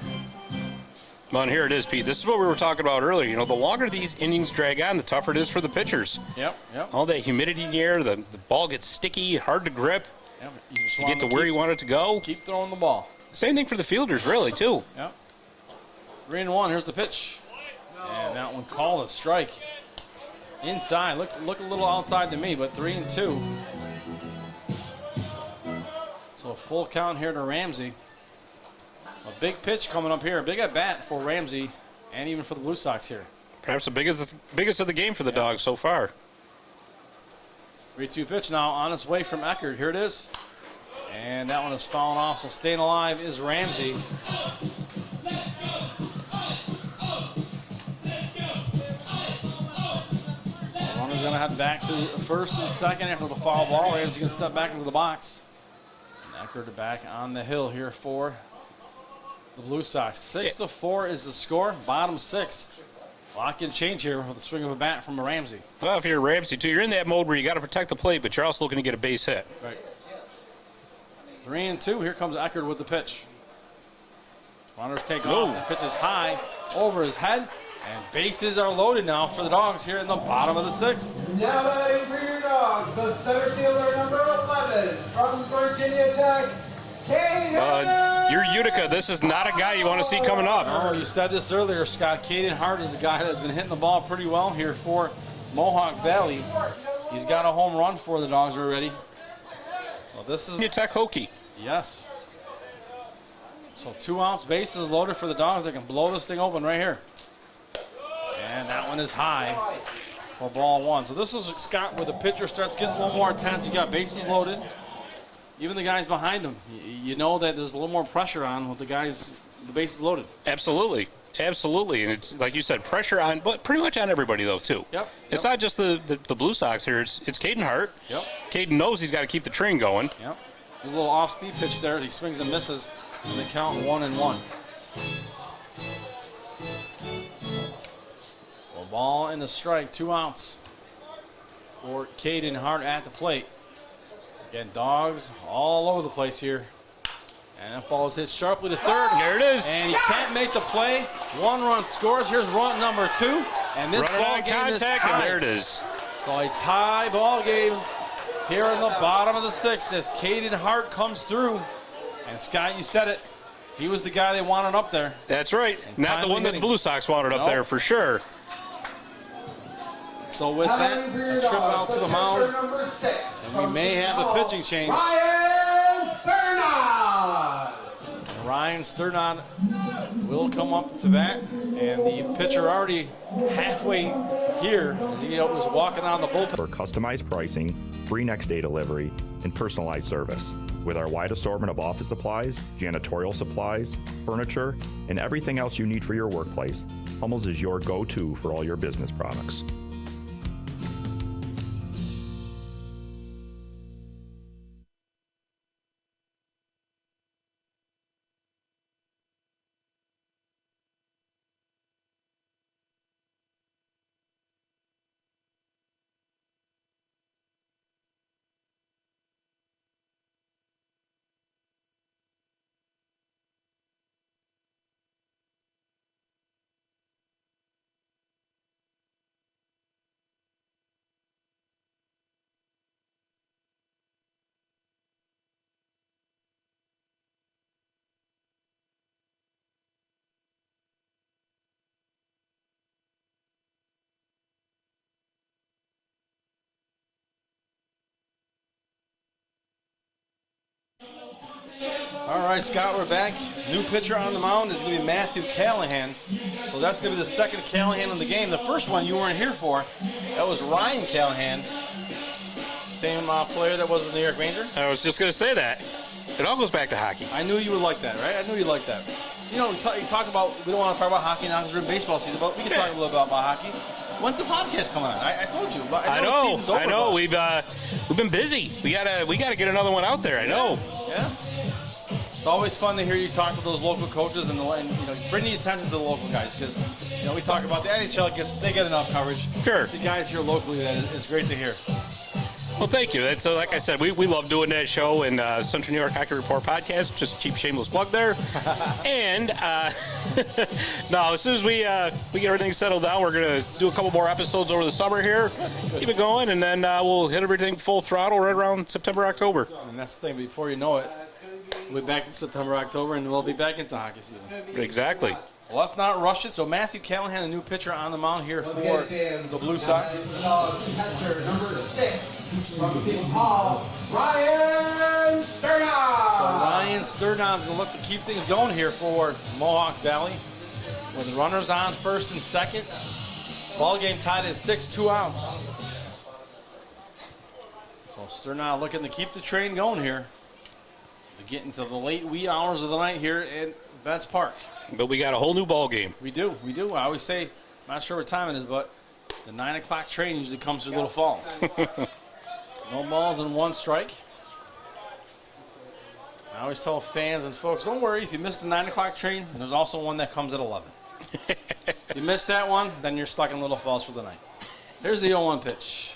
Well, and here it is, Pete. This is what we were talking about earlier. You know, the longer these innings drag on, the tougher it is for the pitchers. Yep. All that humidity in the air, the ball gets sticky, hard to grip. Yep. You get to where you want it to go. Keep throwing the ball. Same thing for the fielders, really, too. Yep. 3-1. Here's the pitch. And that one called a strike. Inside. Look a little outside to me, but 3-2. So a full count here to Ramsey. A big pitch coming up here. A big at-bat for Ramsey and even for the Blue Sox here. Perhaps the biggest of the game for the Dogs so far. 3-2 pitch now on its way from Eckert. Here it is. And that one is falling off, so staying alive is Ramsey. is going to head back to first and second after the foul ball. Ramsey going to step back into the box. And Eckert back on the hill here for the Blue Sox. 6-4 is the score. Bottom 6. Lock and change here with a swing of a bat from Ramsey. Well, if you're Ramsey, too, you're in that mode where you got to protect the plate, but you're also looking to get a base hit. Right. 3-2. Here comes Eckert with the pitch. Runners take off. The pitch is high over his head. And bases are loaded now for the Dogs here in the bottom of the 6th. Now batting for your Dogs, the center fielder number 11 from Virginia Tech, Caden. You're Utica. This is not a guy you want to see coming up. Oh, you said this earlier, Scott. Caden Hart is the guy that's been hitting the ball pretty well here for Mohawk Valley. He's got a home run for the Dogs already. So this is Virginia Tech Hokie. Yes. So 2 outs, bases loaded for the Dogs. They can blow this thing open right here. And that one is high for ball 1. So this is Scott where the pitcher starts getting a little more intense. You got bases loaded. Even the guys behind him, you know that there's a little more pressure on with the bases loaded. Absolutely. Absolutely. And it's, like you said, pressure on, but pretty much on everybody, though, too. Yep. It's not just the Blue Sox here. It's Caden Hart. Yep. Caden knows he's got to keep the train going. Yep. There's a little off-speed pitch there. He swings and misses. And they count 1-1. Well, ball and the strike, 2 outs for Caden Hart at the plate. Again, Dogs all over the place here. And that ball is hit sharply to third. There it is. And he can't make the play. 1 run scores. Here's run number 2. And this Running ball on game contact, is tied. and there it is. So a tie ball game here in the bottom of the 6th as Caden Hart comes through. And Scott, you said it. He was the guy they wanted up there. That's right. Not the one that the Blue Sox wanted up there for sure. So with that, a trip out to the mound, and we may have a pitching change. Ryan Sternod will come up to bat, and the pitcher already halfway here as he was walking on the bullpen. For customized pricing, free next day delivery, and personalized service. With our wide assortment of office supplies, janitorial supplies, furniture, and everything else you need for your workplace, Hummel's is your go-to for all your business products. All right, Scott, we're back. New pitcher on the mound is going to be Matthew Callahan. So that's going to be the second Callahan in the game. The first one you weren't here for, that was Ryan Callahan. Same player that was the New York Rangers. I was just going to say that. It all goes back to hockey. I knew you would like that, right? I knew you'd like that. You know, you talk about, we don't want to talk about hockey now because we're in baseball season, but we can talk a little bit about hockey. When's the podcast coming on? I told you. I know. We've been busy. We gotta get another one out there. I know. Yeah. It's always fun to hear you talk to those local coaches and bring the attention to the local guys because we talk about the NHL they get enough coverage. Sure. It's the guys here locally that is great to hear. Well, thank you. So, like I said, we love doing that show and Central New York Hockey Report podcast. Just a cheap, shameless plug there. And no, as soon as we get everything settled down, we're gonna do a couple more episodes over the summer here. Keep it going, and then we'll hit everything full throttle right around September, October. And that's the thing. Before you know it, we'll be back in September, October, and we'll be back into hockey season. Exactly. Well, let's not rush it. So Matthew Callahan, the new pitcher on the mound here for the Blue Sox. Catcher number 6 from St. Paul, Ryan Sternod. So Ryan Sternod's going to look to keep things going here for Mohawk Valley. With runners on first and second. Ball game tied at 6, 2 outs. So Sternod looking to keep the train going here. We get into the late wee hours of the night here at Betts Park. But we got a whole new ball game. We do. I always say, I'm not sure what time it is, but The 9 o'clock train usually comes through Little Falls. No balls and 1 strike. I always tell fans and folks, don't worry, if you miss the 9 o'clock train, there's also one that comes at 11. If you miss that one, then you're stuck in Little Falls for the night. Here's the 0-1 pitch.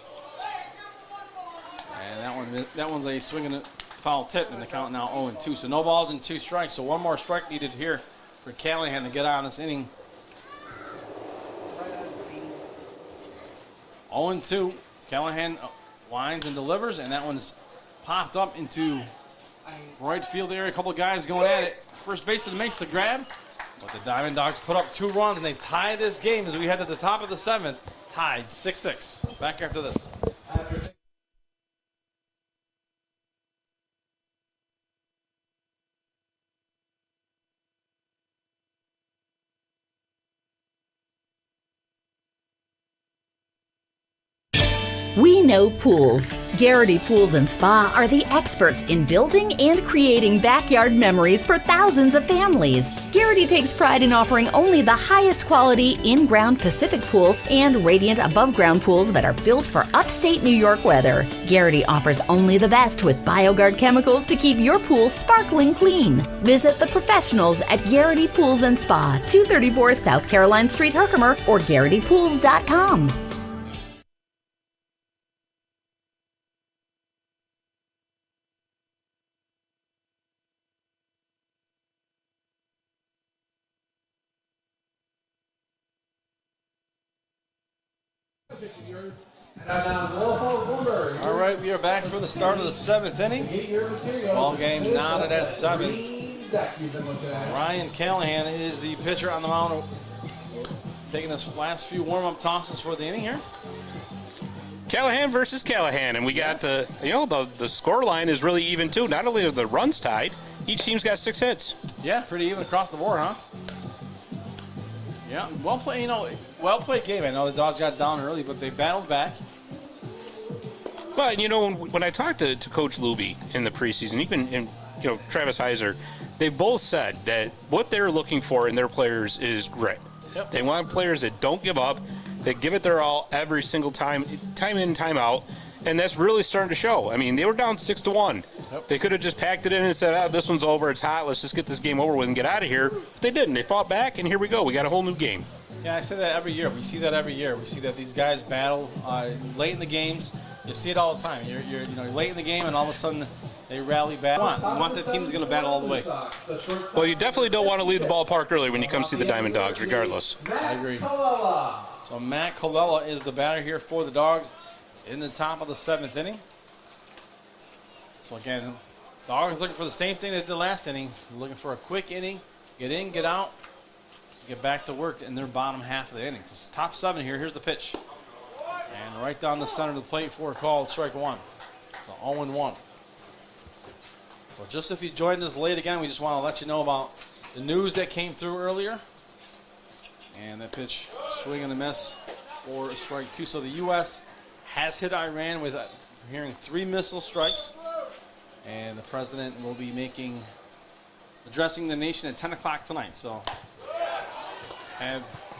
And that one's a swinging foul tip, and the count now 0-2. So no balls and 2 strikes. So one more strike needed here for Callahan to get on this inning. 0-2. Callahan winds and delivers, and that one's popped up into right field area. A couple of guys going at it. First baseman makes the grab, but the DiamondDawgs put up 2 runs, and they tie this game as we head to the top of the 7th. Tied 6-6. Back after this. We know pools. Garrity Pools and Spa are the experts in building and creating backyard memories for thousands of families. Garrity takes pride in offering only the highest quality in-ground Pacific pool and radiant above-ground pools that are built for upstate New York weather. Garrity offers only the best with BioGuard chemicals to keep your pool sparkling clean. Visit the professionals at Garrity Pools and Spa, 234 South Caroline Street, Herkimer, or GarrityPools.com. All right, we are back for the start of the 7th inning. Ball game knotted at 7. Ryan Callahan is the pitcher on the mound, taking his last few warm-up tosses for the inning here. Callahan versus Callahan, and we got the score line is really even too. Not only are the runs tied, each team's got 6 hits. Yeah, pretty even across the board, huh? Yeah, well played. Well played game. I know the Dawgs got down early, but they battled back. But when I talked to Coach Luby in the preseason, even Travis Heiser, they both said that what they're looking for in their players is grit. Yep. They want players that don't give up, that give it their all every single time in, time out, and that's really starting to show. I mean, they were down 6-1. Yep. They could have just packed it in and said, this one's over, it's hot, let's just get this game over with and get out of here. But they didn't. They fought back, and here we go. We got a whole new game. Yeah, I say that every year. We see that every year. We see that these guys battle late in the games. You see it all the time. You're late in the game, and all of a sudden they rally back. You want that team that's going to battle all the way. Well, you definitely don't want to leave the ballpark early when you come see the DiamondDawgs, regardless. I agree. So Matt Colella is the batter here for the Dawgs in the top of the 7th inning. So again, Dawgs looking for the same thing they did last inning. Looking for a quick inning, get in, get out, get back to work in their bottom half of the inning. So it's top 7 here. Here's the pitch. And right down the center of the plate for a call, strike 1. So 0-1. So just if you joined us late again, we just want to let you know about the news that came through earlier. And that pitch, swing and a miss for strike 2. So the U.S. has hit Iran with hearing 3 missile strikes. And the president will be addressing the nation at 10 o'clock tonight. So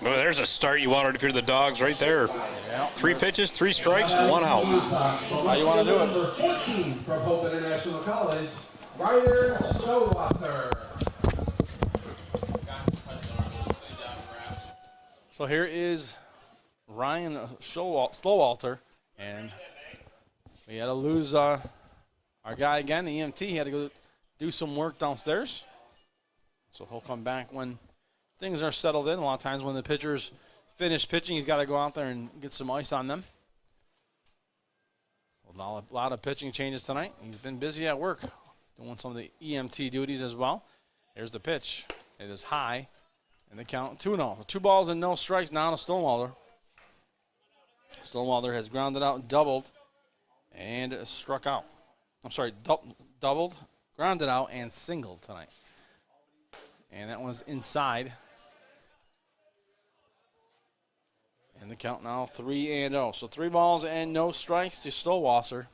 well, there's a start you wanted if you're the Dawgs right there. Yeah. 3 pitches, 3 strikes, 1 out. How you want to do it? Number 14 from Hope International College, Ryder Showalter. So here is Ryan Showalter, and we had to lose our guy again, the EMT. He had to go do some work downstairs. So he'll come back when things are settled in. A lot of times when the pitchers finish pitching, he's got to go out there and get some ice on them. A lot of pitching changes tonight. He's been busy at work doing some of the EMT duties as well. Here's the pitch. It is high, and the count 2-0. 2 balls and no strikes now to Stonewaller. Stonewaller has grounded out and doubled and struck out. I'm sorry, doubled, grounded out, and singled tonight. And that was inside. And the count now 3-0. So 3 balls and no strikes to Stowasser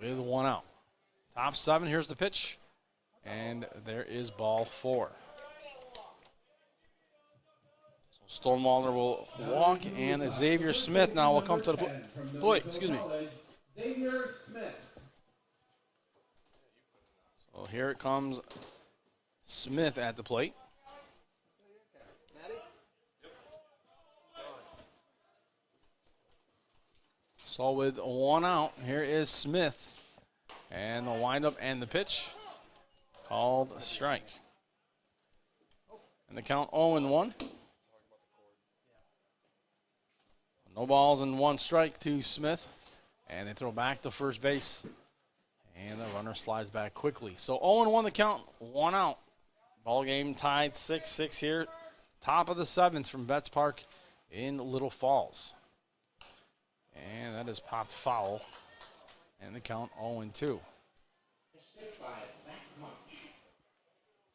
with 1 out. Top 7, here's the pitch. And there is ball 4. So Stonewaller will walk, and Xavier Smith now will come to the plate. Excuse me. Xavier Smith. So here it comes, Smith at the plate. So with 1 out, here is Smith. And the windup and the pitch called a strike. And the count 0-1. No balls and 1 strike to Smith. And they throw back to first base. And the runner slides back quickly. So 0-1 the count, 1 out. Ball game tied 6-6 here. Top of the 7th from Betts Park in Little Falls. And that is popped foul. And the count 0-2.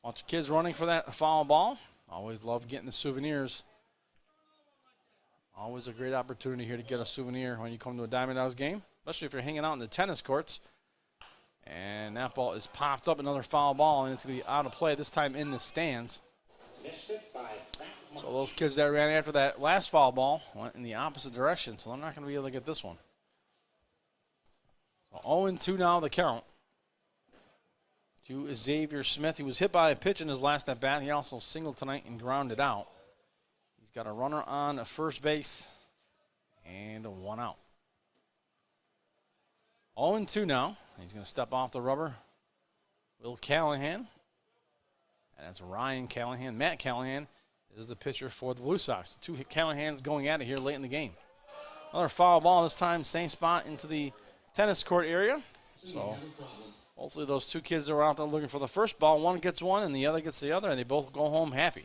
Bunch of kids running for that foul ball. Always love getting the souvenirs. Always a great opportunity here to get a souvenir when you come to a DiamondDawgs game, especially if you're hanging out in the tennis courts. And that ball is popped up, another foul ball, and it's going to be out of play, this time in the stands. So those kids that ran after that last foul ball went in the opposite direction, so they're not going to be able to get this one. So 0-2 now the count to Xavier Smith. He was hit by a pitch in his last at-bat. He also singled tonight and grounded out. He's got a runner on first base and a 1 out. 0-2 now. He's going to step off the rubber. Will Callahan. And that's Ryan Callahan. Matt Callahan is the pitcher for the Blue Sox. The 2 Callahans going at it here late in the game. Another foul ball, this time same spot into the tennis court area. So hopefully those 2 kids that were out there looking for the first ball, one gets one and the other gets the other, and they both go home happy.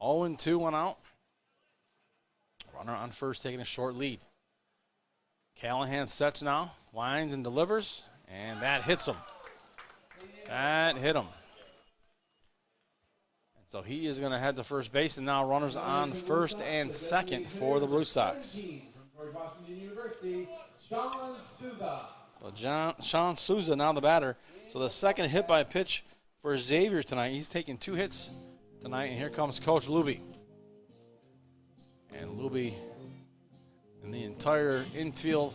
0-2, 1 out. Runner on first taking a short lead. Callahan sets now, winds and delivers, and that hits him. That hit him. And so he is going to head to first base, and now runners on first and second for the Blue Sox. So Sean Souza now the batter. So the second hit by pitch for Xavier tonight. He's taking 2 hits tonight, and here comes Coach Luby. And Luby and the entire infield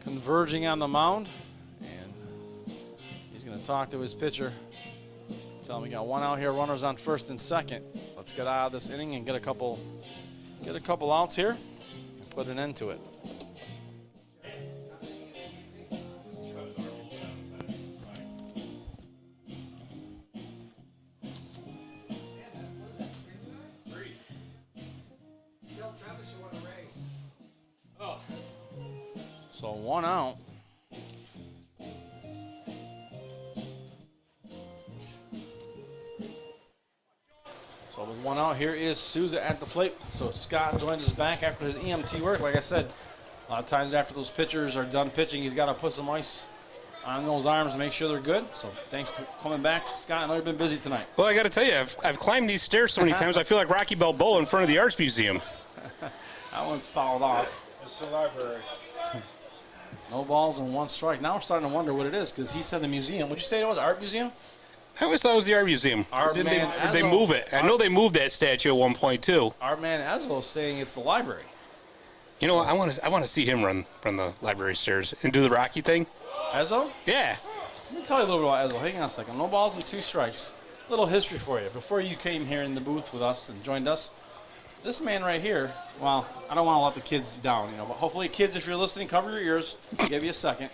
converging on the mound. And he's going to talk to his pitcher. Tell him we got 1 out here, runners on first and second. Let's get out of this inning and get a couple outs here and put an end to it. So 1 out. So with 1 out, here is Souza at the plate. So Scott joins us back after his EMT work. Like I said, a lot of times after those pitchers are done pitching, he's got to put some ice on those arms and make sure they're good. So thanks for coming back, Scott. I know you've been busy tonight. Well, I got to tell you, I've climbed these stairs so many times, I feel like Rocky Balboa in front of the Arts Museum. That one's fouled off. It's the library. No balls and 1 strike. Now we're starting to wonder what it is because he said the museum. Would you say it was Art Museum? I always thought it was the Art Museum. They move it. I know they moved that statue at one point too. Our man Ezzo is saying it's the library. You know what? I want to see him run the library stairs and do the Rocky thing. Ezzo? Yeah. Let me tell you a little bit about Ezzo. Hang on a second. No balls and 2 strikes. Little history for you. Before you came here in the booth with us and joined us, this man right here, well, I don't want to let the kids down, but hopefully, kids, if you're listening, cover your ears. I'll give you a second.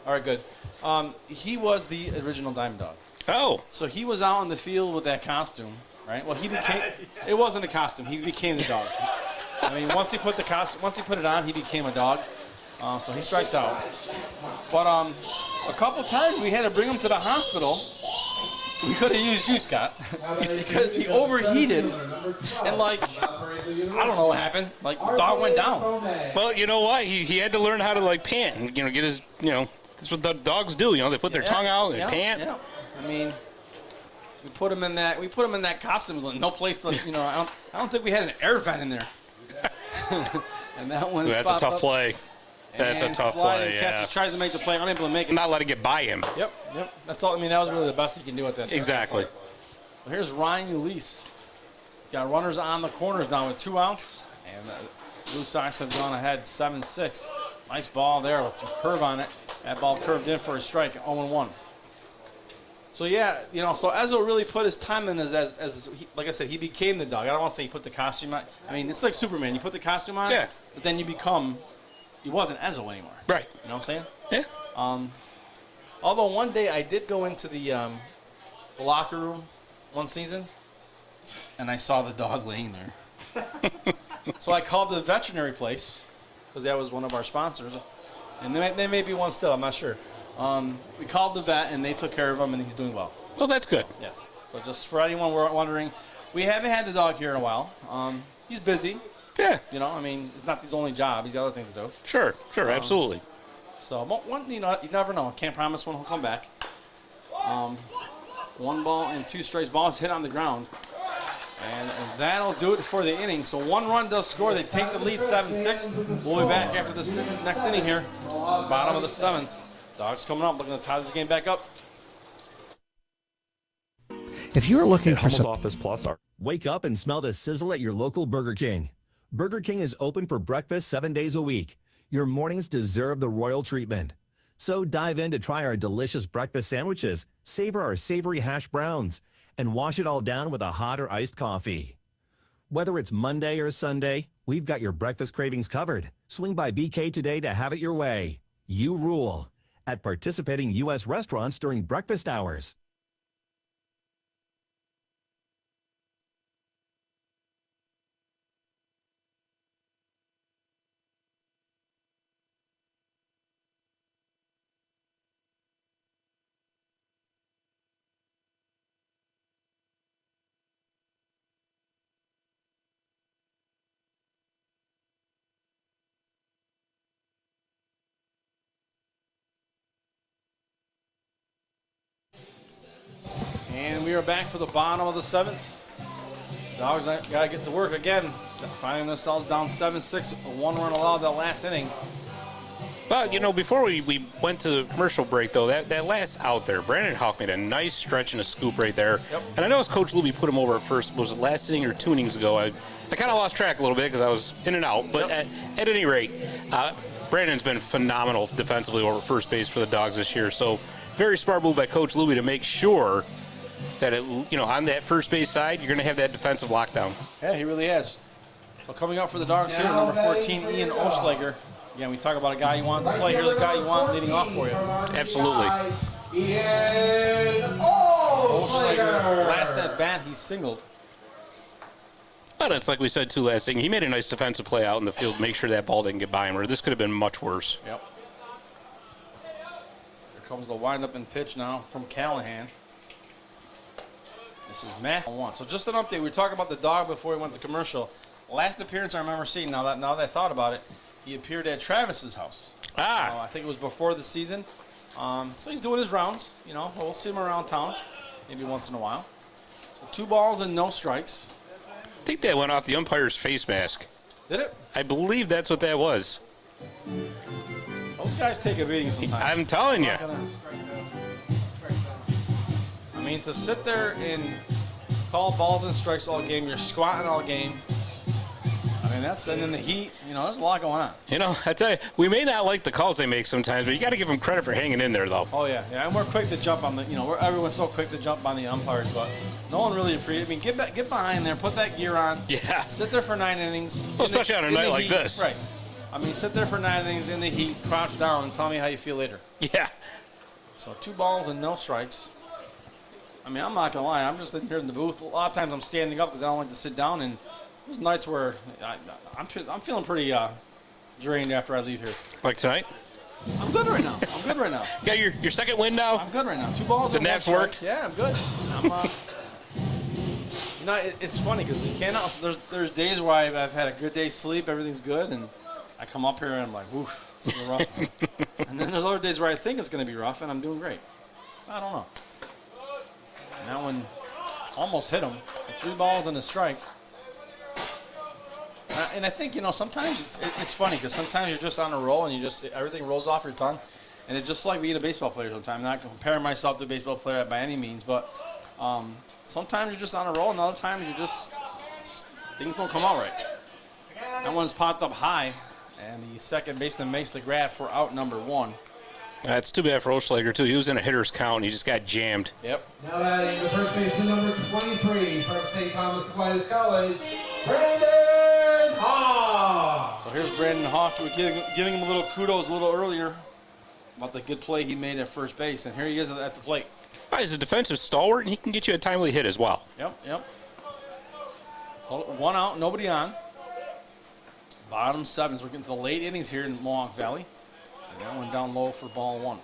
All right, good. He was the original DiamondDawg. Oh. So he was out in the field with that costume, right? Well, it wasn't a costume. He became the dog. I mean, once he put it on, he became a dog. So he strikes out. But a couple times we had to bring him to the hospital. We could have used you, Scott, because he overheated and, I don't know what happened. The dog went down. Well, you know what? He had to learn how to, pant and, get his, that's what the dogs do. They put their tongue out and pant. Yeah. I mean, we put him in that costume. No place to, I don't think we had an air vent in there. And that one that's a tough play. That's a tough play, yeah. He tries to make the play, unable to make it. Not let it get by him. Yep. That's all. I mean, that was really the best he can do at that. Exactly. Well, here's Ryan Ulisse. Got runners on the corners now with 2 outs. And Blue Sox have gone ahead 7-6. Nice ball there with some curve on it. That ball curved in for a strike, 0-1. So, yeah, so Ezzo really put his time in as he, like I said, he became the dog. I don't want to say he put the costume on. I mean, it's like Superman. You put the costume on, but then he wasn't Ezzo anymore. Right. You know what I'm saying? Yeah. Although one day I did go into the locker room one season, and I saw the dog laying there. So I called the veterinary place, because that was one of our sponsors. And they may be one still, I'm not sure. We called the vet, and they took care of him, and he's doing well. Well, that's good. Yes. So just for anyone wondering, we haven't had the dog here in a while. He's busy. Yeah. I mean, it's not his only job. He's got other things to do. Sure, absolutely. So, you never know. Can't promise when he'll come back. 1 ball and 2 strikes. Ball's hit on the ground. And that'll do it for the inning. So 1 run does score. They take the lead 7-6. We'll be back after this next inning here. Bottom of the 7th. Dogs coming up, looking to tie this game back up. If you're looking for some Office Plus, Wake up and smell the sizzle at your local Burger King. Burger King is open for breakfast 7 days a week. Your mornings deserve the royal treatment. So dive in to try our delicious breakfast sandwiches, savor our savory hash browns, and wash it all down with a hot or iced coffee. Whether it's Monday or Sunday, we've got your breakfast cravings covered. Swing by BK today to have it your way. You rule at participating U.S. restaurants during breakfast hours. And we are back for the bottom of the 7th. Dogs got to get to work again, finding themselves down 7-6, 1 run allowed that last inning. Well, before we went to the commercial break, though, that last out there, Brandon Houck made a nice stretch and a scoop right there. Yep. And I know as Coach Luby put him over at first, was it last inning or 2 innings ago? I kind of lost track a little bit because I was in and out. But at any rate, Brandon's been phenomenal defensively over first base for the Dogs this year. So very smart move by Coach Luby to make sure that, on that first base side, you're going to have that defensive lockdown. Yeah, he really has. So coming up for the Dogs here, number 14, Ian Oschlager. Again, we talk about a guy you want to play. Here's a guy you want leading off for you. Absolutely. Ian Oschlager, last at bat, he singled. Well, it's like we said, too, last thing. He made a nice defensive play out in the field, make sure that ball didn't get by him, or this could have been much worse. Yep. Here comes the windup and pitch now from Callahan. This is Matthew 1. So just an update. We were talking about the dog before we went to commercial. Last appearance I remember seeing, now that I thought about it, he appeared at Travis's house. I think it was before the season. So he's doing his rounds. We'll see him around town maybe once in a while. So 2 balls and no strikes. I think that went off the umpire's face mask. Did it? I believe that's what that was. Those guys take a beating sometimes. I'm telling you. I mean, to sit there and call balls and strikes all game, you're squatting all game. I mean, that's sending the heat. There's a lot going on. I tell you, we may not like the calls they make sometimes, but you got to give them credit for hanging in there, though. Oh, yeah. And we're quick to jump on everyone's so quick to jump on the umpires, but no one really appreciates. I mean, get behind there, put that gear on. Yeah. Sit there for 9 innings. Well, especially on a night like this. Right. I mean, sit there for 9 innings in the heat, crouch down, and tell me how you feel later. Yeah. So 2 balls and no strikes. I mean, I'm not going to lie. I'm just sitting here in the booth. A lot of times I'm standing up because I don't like to sit down, and there's nights where I'm feeling pretty drained after I leave here. Like tonight? I'm good right now. You got your second win now? I'm good right now. 2 balls. The naps worked? Yeah, I'm good. It's funny because you cannot. There's days where I've had a good day's sleep, everything's good, and I come up here and I'm like, oof, it's a little rough. And then there's other days where I think it's going to be rough, and I'm doing great. So I don't know. And that one almost hit him. 3 balls and a strike. And I think, sometimes it's funny because sometimes you're just on a roll and everything rolls off your tongue. And it's just like being a baseball player sometimes. I'm not comparing myself to a baseball player by any means, but sometimes you're just on a roll, and other times you just things don't come out right. That one's popped up high, and the second baseman makes the grab for out number 1. That's too bad for Oschlager, too. He was in a hitter's count, and he just got jammed. Yep. Now batting the first baseman number 23 from St. Thomas Aquinas College, Brandon Hawk. So here's Brandon Hawk. We were giving him a little kudos a little earlier about the good play he made at first base, and here he is at the plate. He's a defensive stalwart, and he can get you a timely hit as well. Yep. So 1 out, nobody on. Bottom 7s. We're getting to the late innings here in Mohawk Valley. And that one down low for ball 1.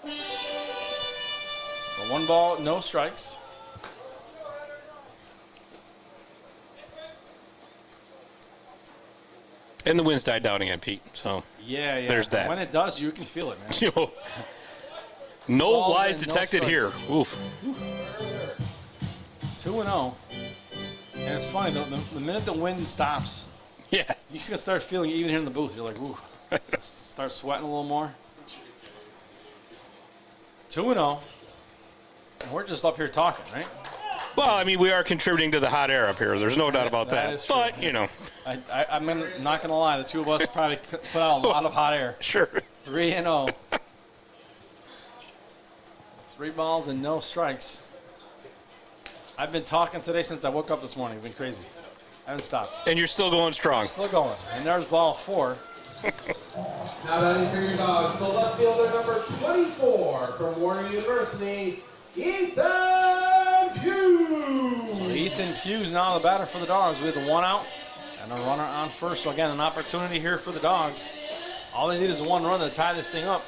So 1 ball, no strikes. And the wind's died down again, Pete. So yeah. There's that. When it does, you can feel it, man. No lies detected here. Oof. 2-0. And it's funny, the minute the wind stops, yeah, you're just going to start feeling it even here in the booth. You're like, ooh. Start sweating a little more. 2-0. And we're just up here talking, right? Well, I mean, we are contributing to the hot air up here. There's no doubt about that. But, you know. I'm not going to lie. The two of us probably put out a lot of hot air. Sure. 3-0. 3 balls and no strikes. I've been talking today since I woke up this morning. It's been crazy. I haven't stopped. And you're still going strong. Still going. And there's ball 4. Now batting for your Dogs, the left fielder number 24 from Warner University, Ethan Pugh. So Ethan Pugh's now the batter for the Dogs with 1 out and a runner on first. So again, an opportunity here for the Dogs. All they need is 1 run to tie this thing up.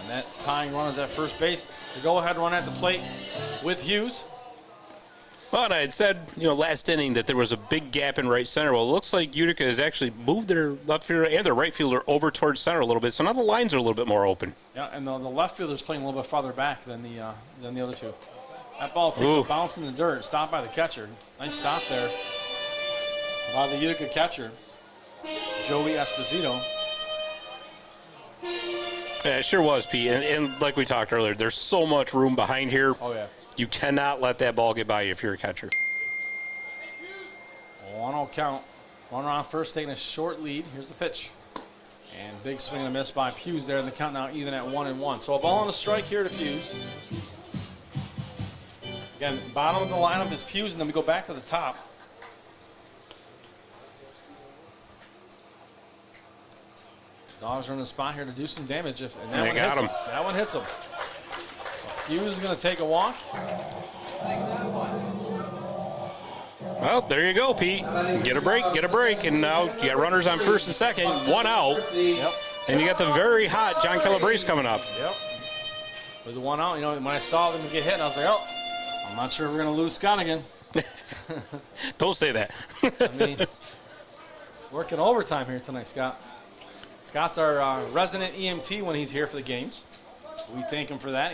And that tying run is at first base. The go-ahead run at the plate with Hughes. Well, and I had said, last inning that there was a big gap in right center. Well, it looks like Utica has actually moved their left fielder and their right fielder over towards center a little bit. So now the lines are a little bit more open. Yeah, and the left fielder's playing a little bit farther back than the other two. That ball takes a bounce in the dirt, stopped by the catcher. Nice stop there by the Utica catcher, Joey Esposito. Yeah, it sure was, Pete. And like we talked earlier, there's so much room behind here. Oh, yeah. You cannot let that ball get by you if you're a catcher. 1-0 count. Runner on first, taking a short lead. Here's the pitch. And big swing and a miss by Hughes there, and the count now even at 1-1. So a ball and a strike here to Hughes. Again, bottom of the lineup is Hughes, and then we go back to the top. Dogs are in the spot here to do some damage. And that one hits him. That one hits him. So Hughes is going to take a walk. Well, there you go, Pete. Get a break. And now you got runners on first and second, 1 out. Yep. And you got the very hot John Calabrese coming up. Yep. With the 1 out, when I saw them get hit, I was like, oh, I'm not sure we're going to lose Scott again. Don't say that. I mean, working overtime here tonight, Scott. Scott's our resident EMT when he's here for the games. We thank him for that.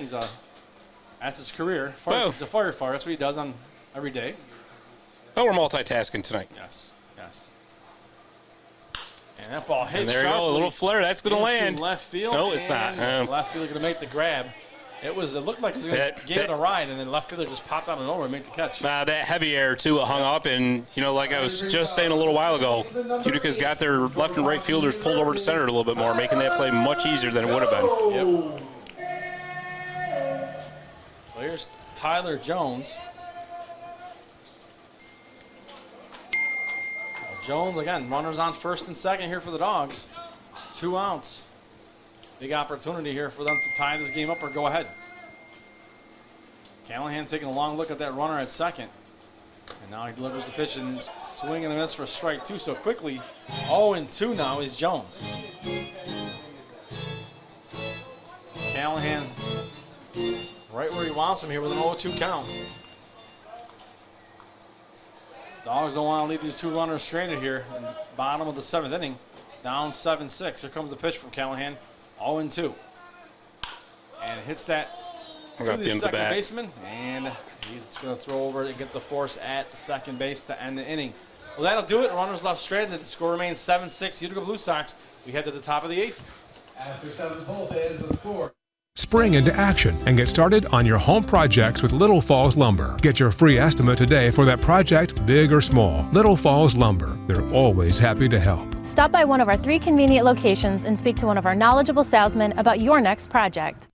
That's his career. He's a firefighter. That's what he does on every day. Oh, we're multitasking tonight. Yes. And that ball hits. And there you go, a little flare. That's going to land. Left field. No, it's not. Left field going to make the grab. It looked like it was going to give it a ride, and then left fielder just popped out of nowhere and made the catch. That heavy air, too, it hung up. And, like I was just saying a little while ago, Utica's got their left and right fielders pulled over to center a little bit more, making that play much easier than it would have been. Yep. Well, here's Tyler Jones. Jones, again, runners on first and second here for the Dogs. 2 outs. Big opportunity here for them to tie this game up or go ahead. Callahan taking a long look at that runner at second. And now he delivers the pitch and swing and a miss for strike 2. So quickly, 0-2 now is Jones. Callahan right where he wants him here with an 0-2 count. Dogs don't want to leave these 2 runners stranded here in the bottom of the 7th inning. Down 7-6. Here comes the pitch from Callahan. 0-2. And hits that to the second baseman. And he's going to throw over and get the force at second base to end the inning. Well, that'll do it. Runners left stranded. The score remains 7-6. Utica Blue Sox. We head to the top of the 8th. After 7 full, it is the score. Spring into action and get started on your home projects with Little Falls Lumber. Get your free estimate today for that project, big or small. Little Falls Lumber. They're always happy to help. Stop by one of our 3 convenient locations and speak to one of our knowledgeable salesmen about your next project.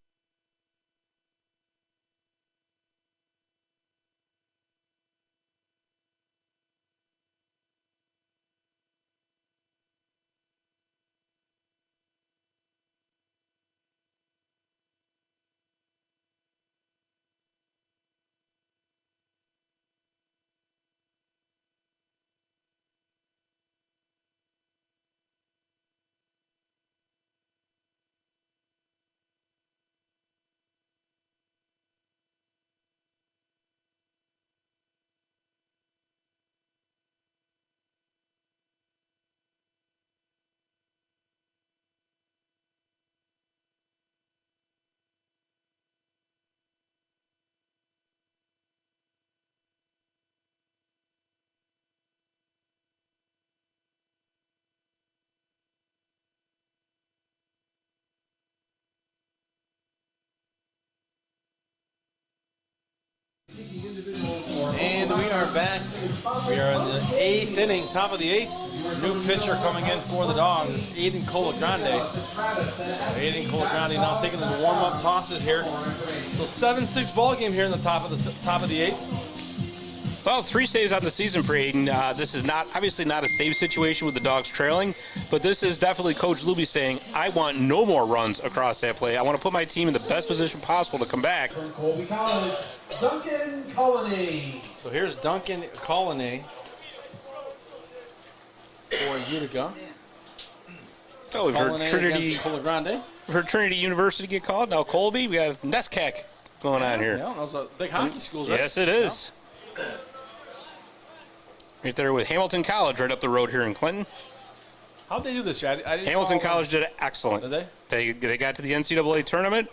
And we are back. We are in the 8th inning, top of the 8th. New pitcher coming in for the Dawgs, Aiden Colagrande. Aiden Colagrande now taking his warm-up tosses here. So 7-6 ball game here in the top of the 8th. Well, 3 saves on the season for Aiden. This is obviously not a save situation with the Dawgs trailing, but this is definitely Coach Luby saying, I want no more runs across that play. I want to put my team in the best position possible to come back. Colby College, Duncan Colony. So here's Duncan Colony for Utica. Oh, we've heard Trinity, Colagrande. we've heard Trinity University get called. Now Colby, we got NESCAC going on here. Yeah, those are big hockey schools, right? Yes, it is. Yeah. Right there with Hamilton College right up the road here in Clinton. How'd they do this year? I didn't Hamilton follow College did excellent. Did they? They got to the NCAA tournament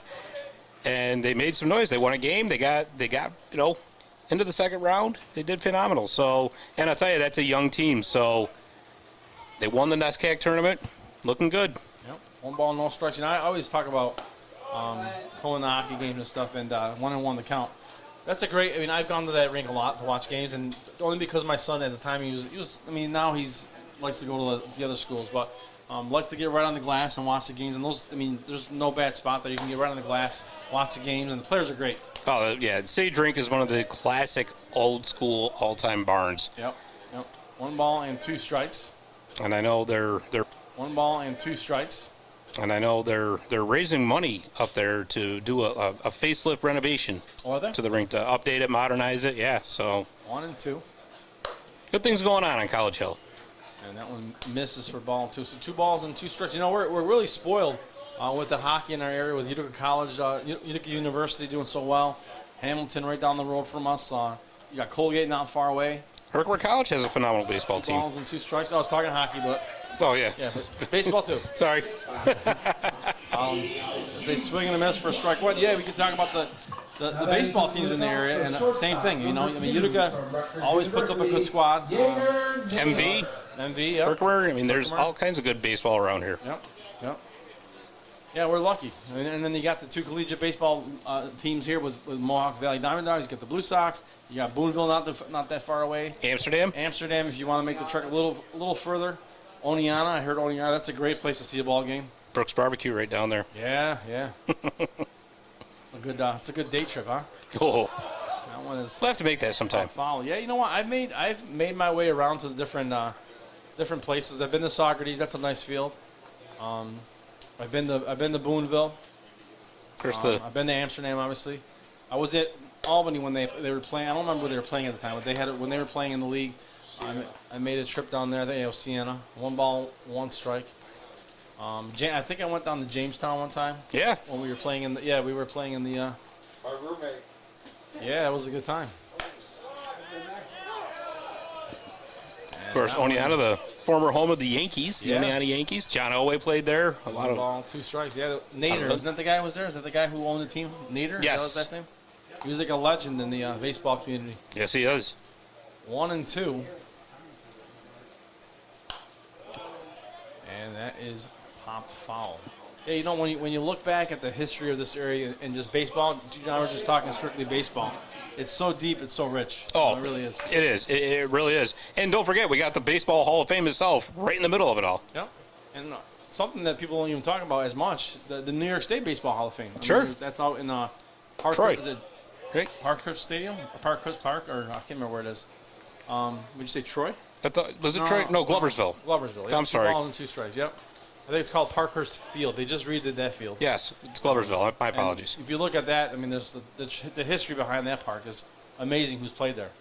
and they made some noise. They won a game. They got into the second round. They did phenomenal. So, and I'll tell you, that's a young team. So they won the NESCAC tournament. Looking good. Yep. 1 ball, no strikes. And I always talk about calling the hockey games and stuff, and 1-1 the count. That's a great. I mean, I've gone to that rink a lot to watch games, and only because my son at the time he was. I mean, now he's likes to go to the other schools, but likes to get right on the glass and watch the games. And those, I mean, there's no bad spot there. You can get right on the glass, watch the games, and the players are great. Oh yeah, Sage Rink is one of the classic old school all-time barns. Yep. 1 ball and 2 strikes. And I know they're 1 ball and 2 strikes. And I know they're raising money up there to do a facelift renovation to the rink, to update it, modernize it. Yeah, so 1 and 2. Good things going on College Hill. And that one misses for ball 2. So 2 balls and 2 strikes. You know, we're really spoiled with the hockey in our area, with Utica College, Utica University doing so well. Hamilton right down the road from us. You got Colgate not far away. Herkimer College has a phenomenal baseball 2 team. balls and 2 strikes. I was talking hockey, but. Oh, yeah. Yeah, but baseball, too. Sorry. As they swing and a miss for a strike. What? Yeah, we could talk about the baseball teams in the area, and same thing. You know, I mean, Utica always puts up a good squad. MV, yep. Herkimer. I mean, there's all kinds of good baseball around here. Yep. Yeah, we're lucky. And then you got the 2 collegiate baseball teams here with Mohawk Valley DiamondDawgs. You got the Blue Sox. You got Boonville, not that far away. Amsterdam, if you want to make the trek a little further. Oneonta, I heard Oneonta. That's a great place to see a ball game. Brooks Barbecue right down there. Yeah. It's a good day trip, huh? Oh, that one is. We'll have to make that sometime. Follow. Yeah, you know what? I've made my way around to the different places. I've been to Socrates. That's a nice field. I've been to Boonville. I've been to Amsterdam, obviously. I was at Albany when they were playing. I don't remember where they were playing at the time, but they had it when they were playing in the league. I made a trip down there. They Siena. 1 ball, 1 strike. I think I went down to Jamestown one time. Yeah. When we were playing in the. We were playing in the. Our roommate. Yeah, it was a good time. Of course, Oneonta, the former home of the Yankees, the Oneonta Yankees. John Elway played there. 1 ball, 2 strikes. Yeah, Nader. Isn't that the guy who was there? Is that the guy who owned the team? Nader? Yes. Is that his last name? He was like a legend in the baseball community. Yes, he is. 1 and 2. And that is popped foul. Yeah, you know, when you look back at the history of this area and just baseball, you know, we're just talking strictly baseball. It's so deep, it's so rich. Oh, it really is. It is. It really is. And don't forget, we got the Baseball Hall of Fame itself right in the middle of it all. Yeah, and something that people don't even talk about as much, the New York State Baseball Hall of Fame. Sure. That's out in Troy. Is it Parkhurst Stadium? Or Parkhurst Park? Or I can't remember where it is. Would you say Troy? Was it Troy? No, Gloversville. Gloversville. I'm sorry. 2 balls and 2 strikes, yep. I think it's called Parkhurst Field. They just redid that field. Yes, it's Gloversville. My apologies. And if you look at that, I mean, there's the history behind that park is amazing who's played there.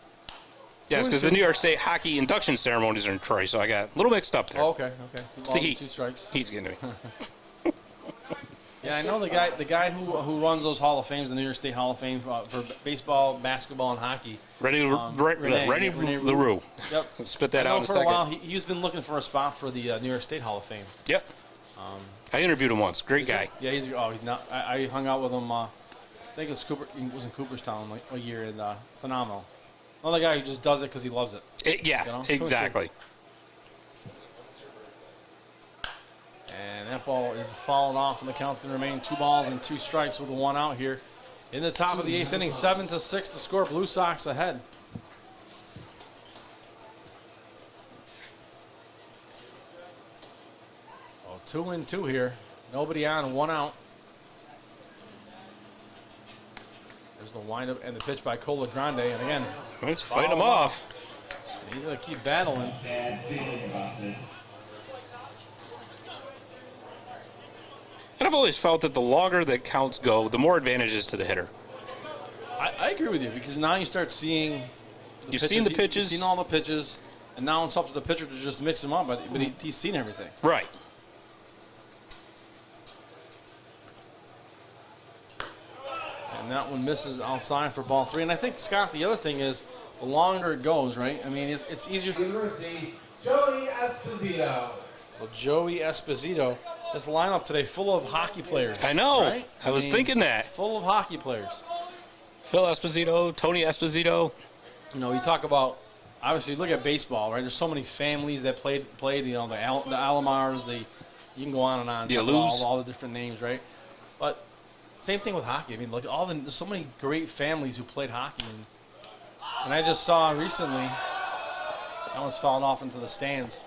Yes, because the New York State hockey induction ceremonies are in Troy, so I got a little mixed up there. Oh, okay. It's the Heat. 2 strikes. Heat's getting to me. Yeah, I know the guy who runs those Hall of Fames, the New York State Hall of Fame for baseball, basketball, and hockey. Rennie LaRue. Yep. Spit that out in a second. For a while, he's been looking for a spot for the New York State Hall of Fame. Yep. I interviewed him once. Great guy. Yeah, he's not. I hung out with him. I think it was in Cooperstown like a year, and phenomenal. Another guy who just does it because he loves it. Exactly. And that ball is falling off, and the count's going to remain 2 balls and 2 strikes with a 1 out here. In the top of the 8th inning, 7-6 the score. Blue Sox ahead. Oh, 2-2 here. Nobody on, 1 out. There's the windup and the pitch by Cola Grande, and again, let's fight him off. He's going to keep battling. And I've always felt that the longer that counts go, the more advantages to the hitter. I agree with you, because now you start seeing You've seen the pitches. You've seen all the pitches, and now it's up to the pitcher to just mix them up, but he's seen everything. Right. And that one misses outside for ball 3. And I think, Scott, the other thing is the longer it goes, right? I mean, it's easier. University, Joey Esposito. So Joey Esposito, this lineup today full of hockey players. I know. Right? I was thinking that. Full of hockey players. Phil Esposito, Tony Esposito. You know, you talk about, obviously, look at baseball, right? There's so many families that played. You know, the Alomars, you can go on and on. The all the different names, right? But same thing with hockey. I mean, look, there's so many great families who played hockey. And I just saw recently, that one's fallen off into the stands.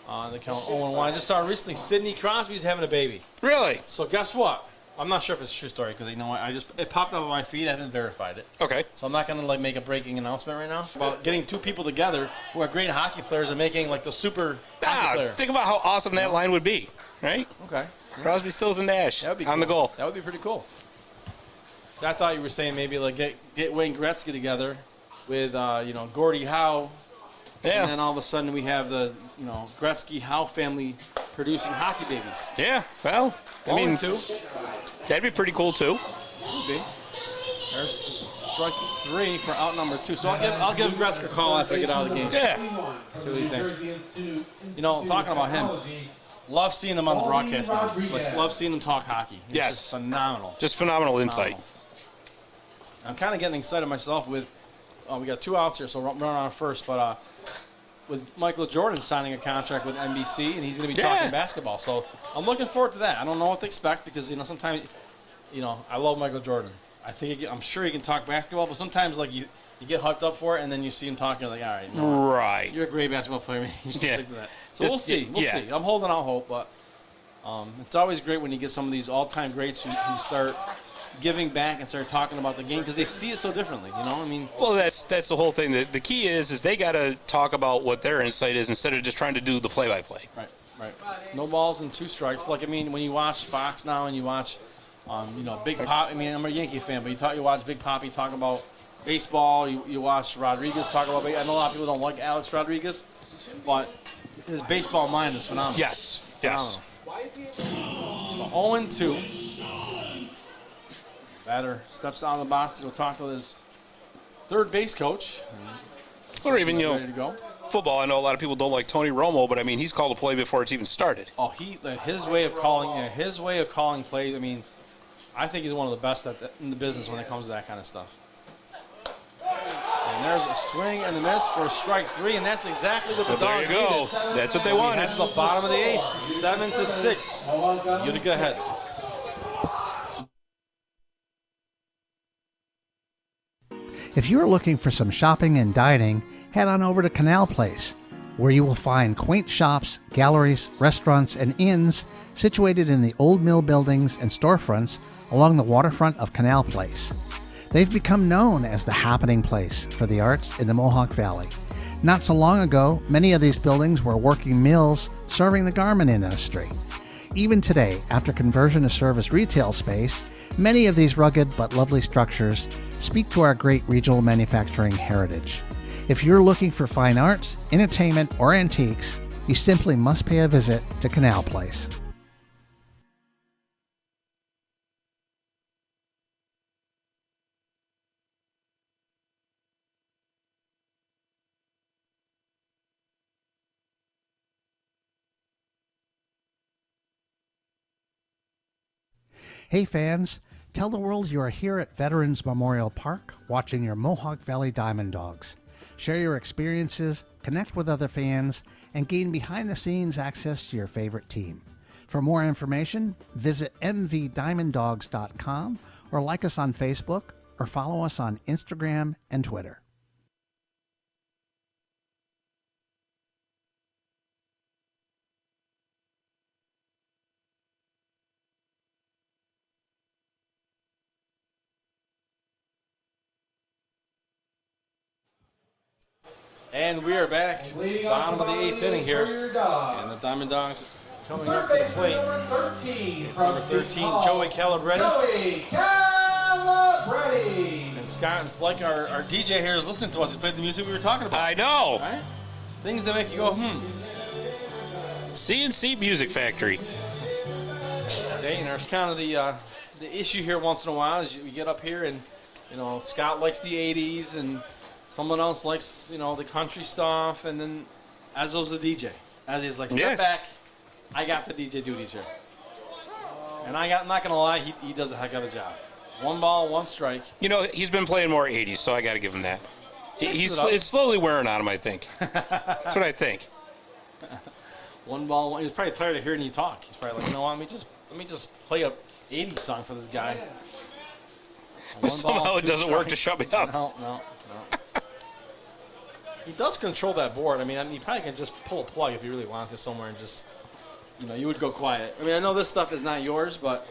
The count 0-1. I just saw recently Sidney Crosby's having a baby. Really? So guess what? I'm not sure if it's a true story because you know what? It popped up on my feed. I haven't verified it. Okay. So I'm not gonna make a breaking announcement right now about getting 2 people together who are great hockey players and making like the super hockey player. Think about how awesome that line would be, right? Okay. Crosby, Stills, and Nash That would be on the goal. That would be pretty cool. So I thought you were saying maybe like get Wayne Gretzky together with Gordie Howe. Yeah. And then all of a sudden we have the Gretzky Howe family producing hockey babies. Yeah. Well, I mean, 2. That'd be pretty cool too. Would be. There's strike 3 for out number 2. So I'll give Gretzky a call after I get out of the game. Yeah. See what he thinks. You know, talking about him, love seeing him on the broadcast now. Love seeing him talk hockey. It's just phenomenal. Just phenomenal insight. I'm kind of getting excited myself with. We got 2 outs here, so run on first, but. With Michael Jordan signing a contract with NBC, and he's going to be talking basketball. So I'm looking forward to that. I don't know what to expect because sometimes, I love Michael Jordan. I'm sure he can talk basketball, but sometimes like you get hyped up for it, and then you see him talking, you're like, all right, no, right, you're a great basketball player. Man. You just stick to that. So we'll see. We'll see. I'm holding out hope, but it's always great when you get some of these all-time greats who start giving back and start talking about the game because they see it so differently, Well, that's the whole thing. The key is they got to talk about what their insight is instead of just trying to do the play-by-play. Right. No balls and 2 strikes. Like, when you watch Fox now and you watch, Big Pop. I'm a Yankee fan, but you watch Big Papi talk about baseball. You watch Rodriguez talk about baseball. I know a lot of people don't like Alex Rodriguez, but his baseball mind is phenomenal. Yes. Phenomenal. So 0-2. Batter steps out of the box to go talk to his third base coach. Or even, ready to go. Football. I know a lot of people don't like Tony Romo, but he's called a play before it's even started. Oh, his way of calling plays. I think he's one of the best in the business when it comes to that kind of stuff. And there's a swing and a miss for strike 3, and that's exactly what the Well, Dogs there you go. needed. That's what they So we wanted. head to the bottom of the 8th, 7-6. Utica ahead. If you are looking for some shopping and dining, head on over to Canal Place, where you will find quaint shops, galleries, restaurants, and inns situated in the old mill buildings and storefronts along the waterfront of Canal Place. They've become known as the happening place for the arts in the Mohawk Valley. Not so long ago, many of these buildings were working mills serving the garment industry. Even today, after conversion to serve as retail space, many of these rugged but lovely structures speak to our great regional manufacturing heritage. If you're looking for fine arts, entertainment, or antiques, you simply must pay a visit to Canal Place. Hey fans, tell the world you are here at Veterans Memorial Park watching your Mohawk Valley DiamondDawgs. Share your experiences, connect with other fans, and gain behind-the-scenes access to your favorite team. For more information, visit mvdiamonddogs.com or like us on Facebook or follow us on Instagram and Twitter. And we are back, bottom of the 8th inning here, and the DiamondDawgs coming up to the plate. It's number 13, Joey Calabretti. And Scott, it's like our DJ here is listening to us. He played the music we were talking about. I know. Right? Things that make you go, CNC Music Factory. Okay, and there's kind of the issue here once in a while is we get up here and, Scott likes the 80s and someone else likes, the country stuff, and then Ezzo's the DJ. Ezzo's like, step back, I got the DJ duties here. And I'm not going to lie, he does a heck of a job. 1 ball, 1 strike. He's been playing more 80s, so I got to give him that. It's slowly wearing on him, I think. That's what I think. 1 ball, 1. He's probably tired of hearing you talk. He's probably like, let me just play a 80s song for this guy. But somehow it doesn't work to shut me up. No. He does control that board. He probably can just pull a plug if he really wanted to somewhere and just, you would go quiet. I know this stuff is not yours, but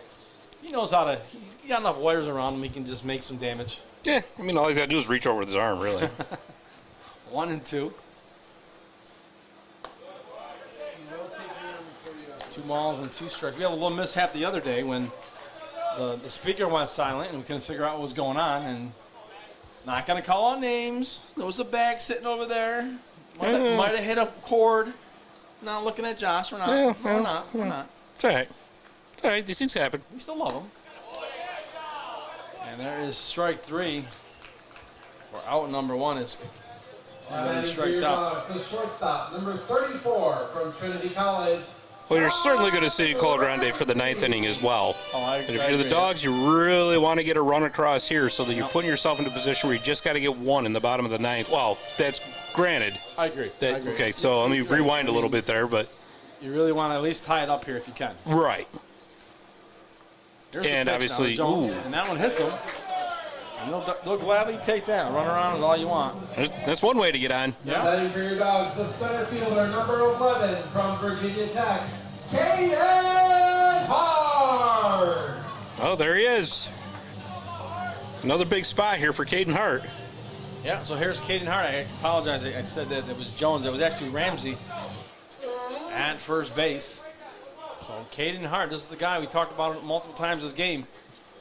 he knows how to. He's got enough wires around him. He can just make some damage. Yeah, all he's got to do is reach over with his arm, really. 1 and 2. 2 balls and 2 strikes. We had a little mishap the other day when the speaker went silent and we couldn't figure out what was going on. And not going to call out names. There was a bag sitting over there. Might have hit a cord. Not looking at Josh. We're not. We're not. It's all right. It's all right. These things happen. We still love him. And there is strike 3. We're out number 1 is. And he strikes out. The shortstop, number 34 from Trinity College. Well, you're certainly going to see Cola Grande for the 9th inning as well. And if you're the Dogs, you really want to get a run across here so that you're putting yourself in a position where you just got to get 1 in the bottom of the 9th. Well, that's granted. I agree. Okay, so let me rewind a little bit there, but you really want to at least tie it up here if you can. Right. Here's and obviously, and that one hits him. And they'll gladly take that. Run around is all you want. That's one way to get on. Yeah. Ready for your Dogs, the center fielder, number 11 from Virginia Tech, Caden Hart. Oh, there he is. Another big spot here for Caden Hart. Yeah, so here's Caden Hart. I apologize. I said that it was Jones. It was actually Ramsey at first base. So Caden Hart, this is the guy we talked about multiple times this game.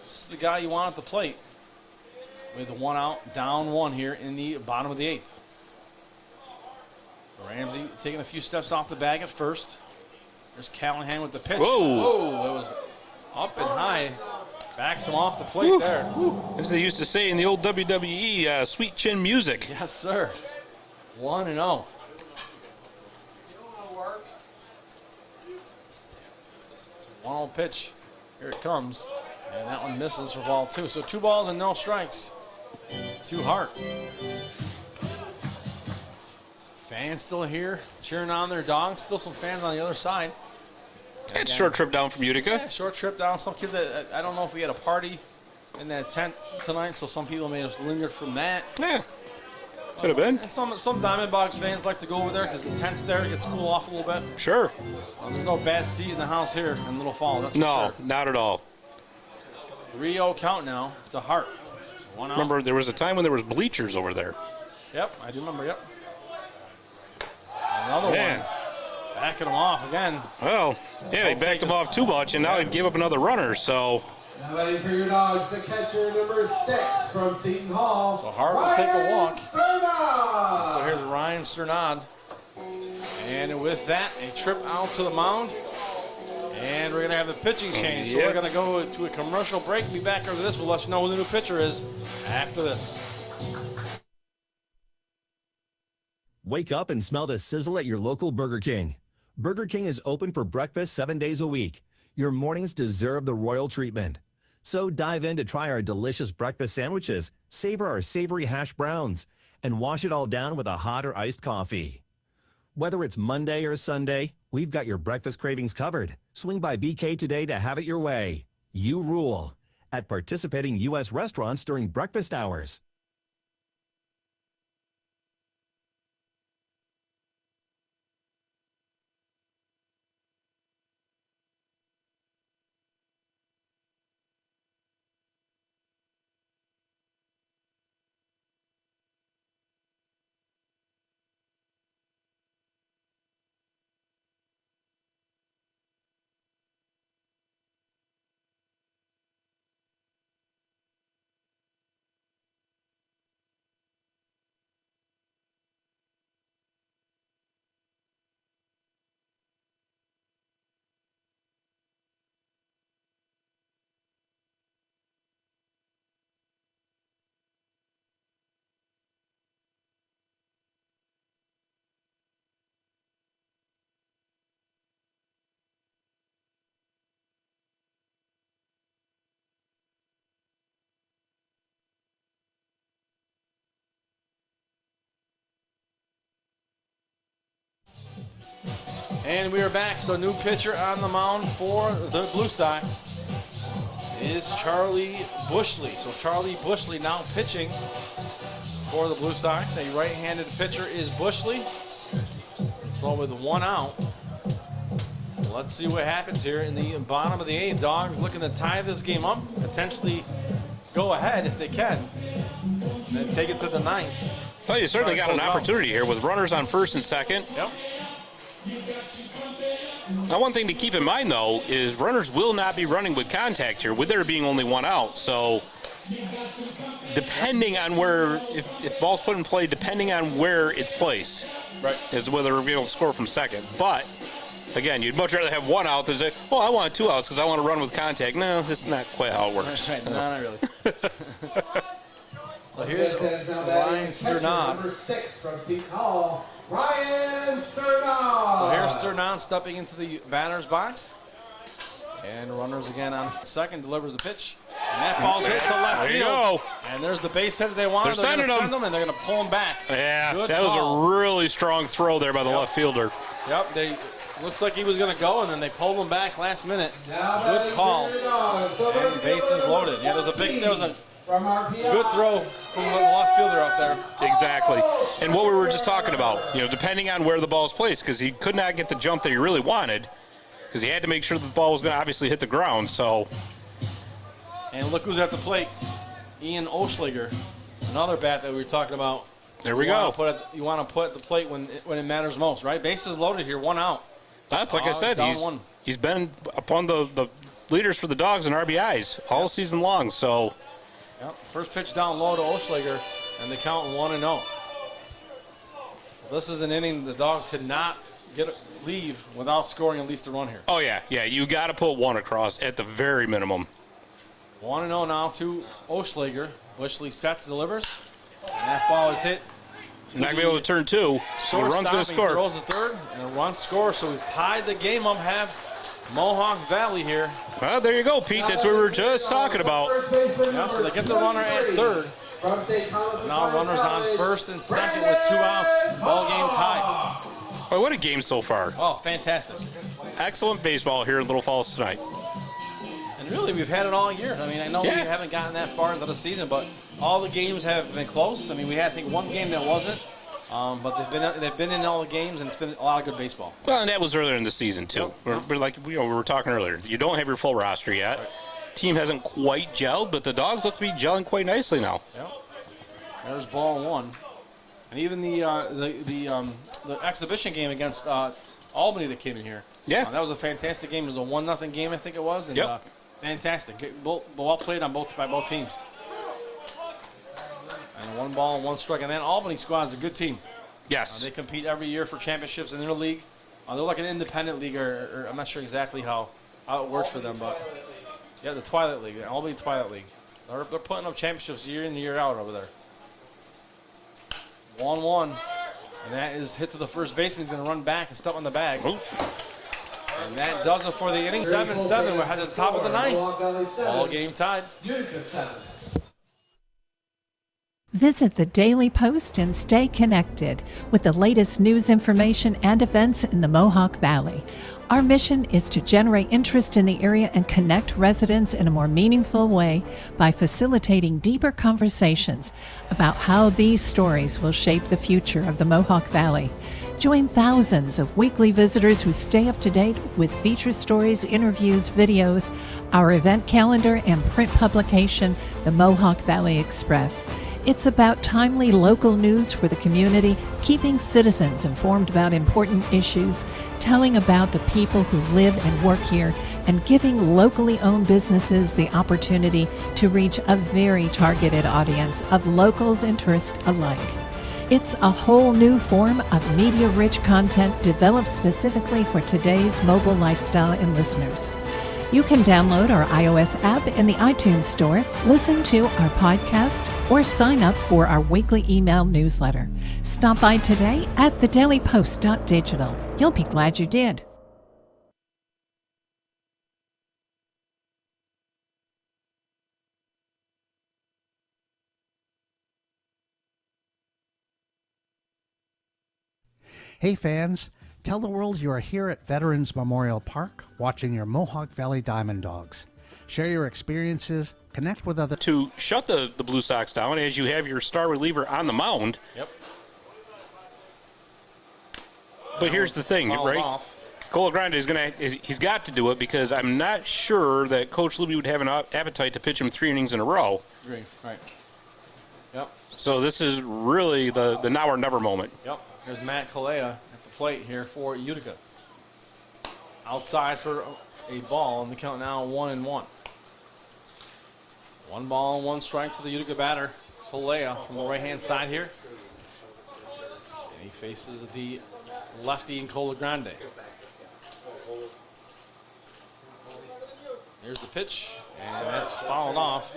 This is the guy you want at the plate. With 1 out, down 1 here in the bottom of the 8th. Ramsey taking a few steps off the bag at first. There's Callahan with the pitch. Whoa! It was up and high. Backs him off the plate there. As they used to say in the old WWE, sweet chin music. Yes, sir. 1-0. It's a 1-0 pitch. Here it comes. And that one misses for ball 2. So 2 balls and no strikes. 2 Hart. Fans still here cheering on their dogs. Still some fans on the other side. It's a short trip down from Utica. Yeah, short trip down. Some kids that, I don't know if we had a party in that tent tonight, so some people may have lingered from that. Yeah, could have been. And some DiamondDawgs fans like to go over there because the tent's there. It gets cool off a little bit. Sure. There's no bad seat in the house here in Little Fall. That's for No, sure. not at all. 3-0 count now. It's a heart. 1 out. Remember, there was a time when there was bleachers over there. Yep, I do remember, yep. Another one. Backing him off again. Well, yeah, he backed him off too much, and now he gave up another runner, so. Now ready for your dogs, the catcher number 6 from Seton Hall. So Hart will take the walk. Sternad. So here's Ryan Sternad. And with that, a trip out to the mound. And we're going to have the pitching change. So we're going to go to a commercial break. Be back after this. We'll let you know who the new pitcher is after this. Wake up and smell the sizzle at your local Burger King. Burger King is open for breakfast 7 days a week. Your mornings deserve the royal treatment. So dive in to try our delicious breakfast sandwiches, savor our savory hash browns, and wash it all down with a hot or iced coffee. Whether it's Monday or Sunday, we've got your breakfast cravings covered. Swing by BK today to have it your way. You rule at participating U.S. restaurants during breakfast hours. And we are back. So new pitcher on the mound for the Blue Sox is Charlie Bushley. So Charlie Bushley now pitching for the Blue Sox. A right-handed pitcher is Bushley. So with 1 out. Let's see what happens here in the bottom of the 8th. Dogs looking to tie this game up, potentially go ahead if they can, and then take it to the 9th. Well, you certainly got an opportunity here with runners on first and second. Yep. Now, one thing to keep in mind, though, is runners will not be running with contact here, with there being only 1 out. So, depending on where, if ball's put in play, depending on where it's placed, right, is whether we'll be able to score from second. But, again, you'd much rather have 1 out than say, oh, I want 2 outs because I want to run with contact. No, that's not quite how it works. Right, no, not really. So here's Ryan Sternad. Number 6 from Seton Hall, Ryan Sternad. So here's Sternad stepping into the batter's box. And runners again on second, delivers the pitch. And that ball's hit to left there field. You go. And there's the base hit that they wanted. They're going to sending send them, and they're going to pull him back. Yeah, Good that call. was a really strong throw there by the left fielder. Yep, they looks like he was going to go, and then they pulled him back last minute. Good call. And bases loaded. Yeah, there was a good throw from the left fielder up there. Exactly. And what we were just talking about, depending on where the ball is placed, because he could not get the jump that he really wanted, because he had to make sure that the ball was going to obviously hit the ground. So. And look who's at the plate. Ian Oschlager, another bat that we were talking about. There we go. You want to put at the plate when it matters most, right? Bases loaded here, 1 out. That's like I said, down he's been upon the leaders for the Dogs in RBIs all season long. So. Yep. First pitch down low to Oschlager, and the count 1-0. This is an inning the Dogs could not leave without scoring at least a run here. Oh, yeah. You got to put 1 across at the very minimum. 1-0 now to Oschlager. Bushley sets, delivers, and that ball is hit. Not going to be able to turn 2. The run's going to score. He throws a third, and a run scores, so we've tied the game up, have Mohawk Valley here. Well, there you go, Pete. That's what we were just talking about. Yeah, so they get the runner at third. From St. Thomas. Now runners on first and second with 2 outs. Ball game tied. Boy, what a game so far. Oh, fantastic. Excellent baseball here in Little Falls tonight. And really, we've had it all year. I mean, I know we haven't gotten that far into the season, but all the games have been close. I mean, we had, I think, one game that wasn't. But they've been in all the games, and it's been a lot of good baseball. Well, and that was earlier in the season, too. We're like, we were talking earlier. You don't have your full roster yet. Right. Team hasn't quite gelled, but the Dogs look to be gelling quite nicely now. Yep. There's ball one. And even the exhibition game against Albany that came in here. Yeah. That was a fantastic game. It was a 1-0 game, I think it was. And, fantastic. Well played by both teams. And 1 ball and 1 strike. And that Albany squad is a good team. Yes. They compete every year for championships in their league. They're like an independent league, or I'm not sure exactly how it works for them, but yeah, the Twilight League, the Albany Twilight League. They're putting up championships year in, year out over there. 1-1. And that is hit to the first baseman. He's going to run back and step on the bag. Ooh. And that does it for the inning. 7-7. We're at the top of the ninth. All game tied. Visit the Daily Post and stay connected with the latest news, information, and events in the Mohawk Valley. Our mission is to generate interest in the area and connect residents in a more meaningful way by facilitating deeper conversations about how these stories will shape the future of the Mohawk Valley. Join thousands of weekly visitors who stay up to date with feature stories, interviews, videos, our event calendar, and print publication, the Mohawk Valley Express. It's about timely local news for the community, keeping citizens informed about important issues, telling about the people who live and work here, and giving locally owned businesses the opportunity to reach a very targeted audience of locals and tourists alike. It's a whole new form of media-rich content developed specifically for today's mobile lifestyle and listeners. You can download our iOS app in the iTunes Store, listen to our podcast, or sign up for our weekly email newsletter. Stop by today at thedailypost.digital. You'll be glad you did. Hey fans, tell the world you are here at Veterans Memorial Park watching your Mohawk Valley DiamondDawgs. Share your experiences, connect with other... To shut the Blue Sox down as you have your star reliever on the mound. Yep. But here's the thing, right? Colagrande is he's got to do it because I'm not sure that Coach Luby would have an appetite to pitch him 3 innings in a row. Agree. Right. Yep. So this is really the now or never moment. Yep. Here's Matt Kalea at the plate here for Utica. Outside for a ball, and the count now 1-1. 1 ball and 1 strike to the Utica batter, Kalea, from the right-hand side here. And he faces the lefty in Colagrande. Here's the pitch, and that's fouled off.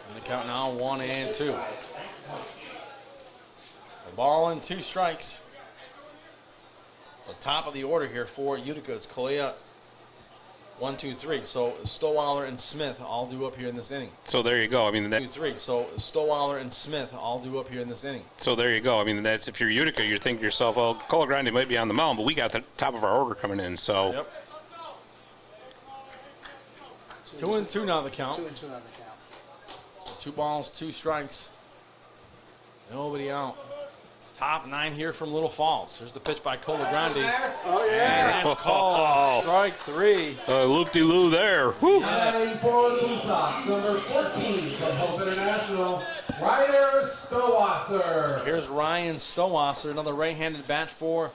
And the count now 1-2. A ball and 2 strikes. The top of the order here for Utica is Kalea, 1, 2, 3. So Stowaller and Smith all due up here in this inning. So there you go. I mean, 2, 3. So Stowaller and Smith all due up here in this inning. So there you go. I mean, that's if you're Utica, you're thinking to yourself, well, Colagrande might be on the mound, but we got the top of our order coming in. So. Yep. 2-2 now the count. 2-2 now the count. 2 balls, 2 strikes. Nobody out. Top 9 here from Little Falls. There's the pitch by Colagrande. Oh, yeah. And that's called strike 3. Loop-de-loo there. Woo. And for the Blue Sox, number 14 from Hope International, Ryder Stowasser. Here's Ryan Stowasser, another right-handed bat for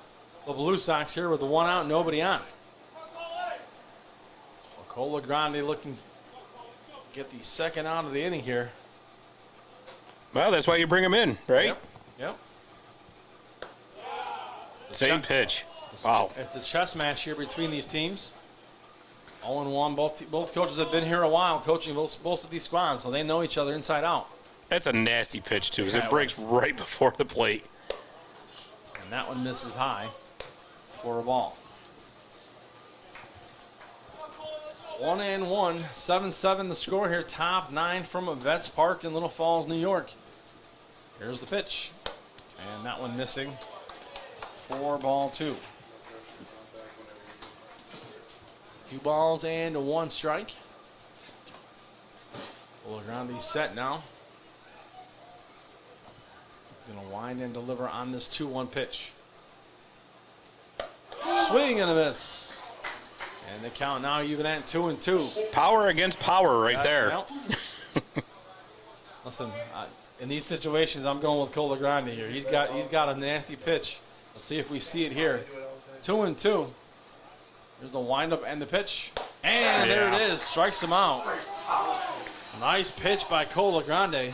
the Blue Sox here with the 1 out, nobody on. Colagrande looking to get the 2nd out of the inning here. Well, that's why you bring him in, right? Yep. Same pitch. Wow. It's a chess match here between these teams. 0-1. Both coaches have been here a while coaching both of these squads, so they know each other inside out. That's a nasty pitch, too, because it breaks right before the plate. And that one misses high for a ball. 1-1, 7-7 the score here. Top 9 from Vets Park in Little Falls, New York. Here's the pitch. And that one missing. 4-2. 2 balls and 1 strike. Grande's set now. He's going to wind and deliver on this 2-1 pitch. Swing and a miss. And the count now even at 2-2. Power against power right there. Well, listen, in these situations, I'm going with Cola Grande here. He's got a nasty pitch. Let's see if we see it here. 2-2. There's the windup and the pitch. And there it is. Strikes him out. Nice pitch by Cola Grande.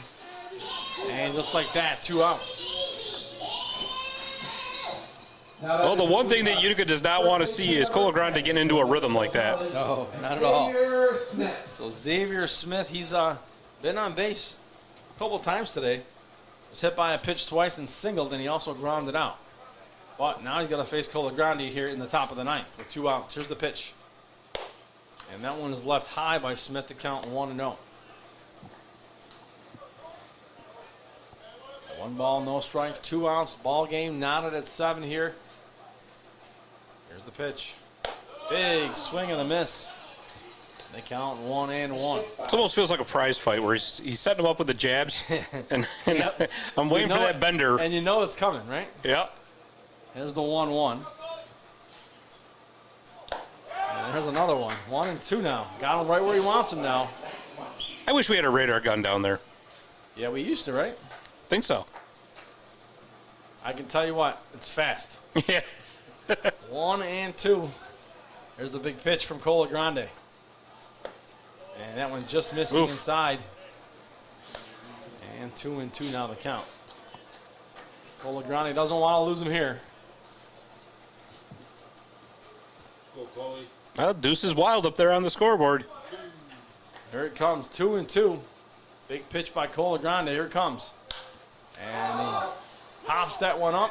And just like that, 2 outs. Well, the one thing that Utica does not want to see is Cola Grande getting into a rhythm like that. No, not at all. So Xavier Smith, he's been on base a couple times today. Was hit by a pitch twice and singled, and he also grounded out. But now he's got to face Cola Grande here in the top of the 9th with 2 outs. Here's the pitch. And that one is left high by Smith to count 1-0. 1 ball, no strikes, 2 outs. Ball game knotted at 7 here. Here's the pitch. Big swing and a miss. They count 1-1. It almost feels like a prize fight where he's setting them up with the jabs. and Yep. I'm waiting for that bender. And you know it's coming, right? Yep. Here's the 1-1. And there's another one. 1-2 now. Got him right where he wants him now. I wish we had a radar gun down there. Yeah, we used to, right? Think so. I can tell you what, it's fast. Yeah. 1-2. There's the big pitch from Cola Grande. And that one just missing inside. And 2-2 now the count. Cola Grande doesn't want to lose him here. Well, Deuce is wild up there on the scoreboard. Here it comes, 2-2. Big pitch by Cola Grande, here it comes. And he pops that one up.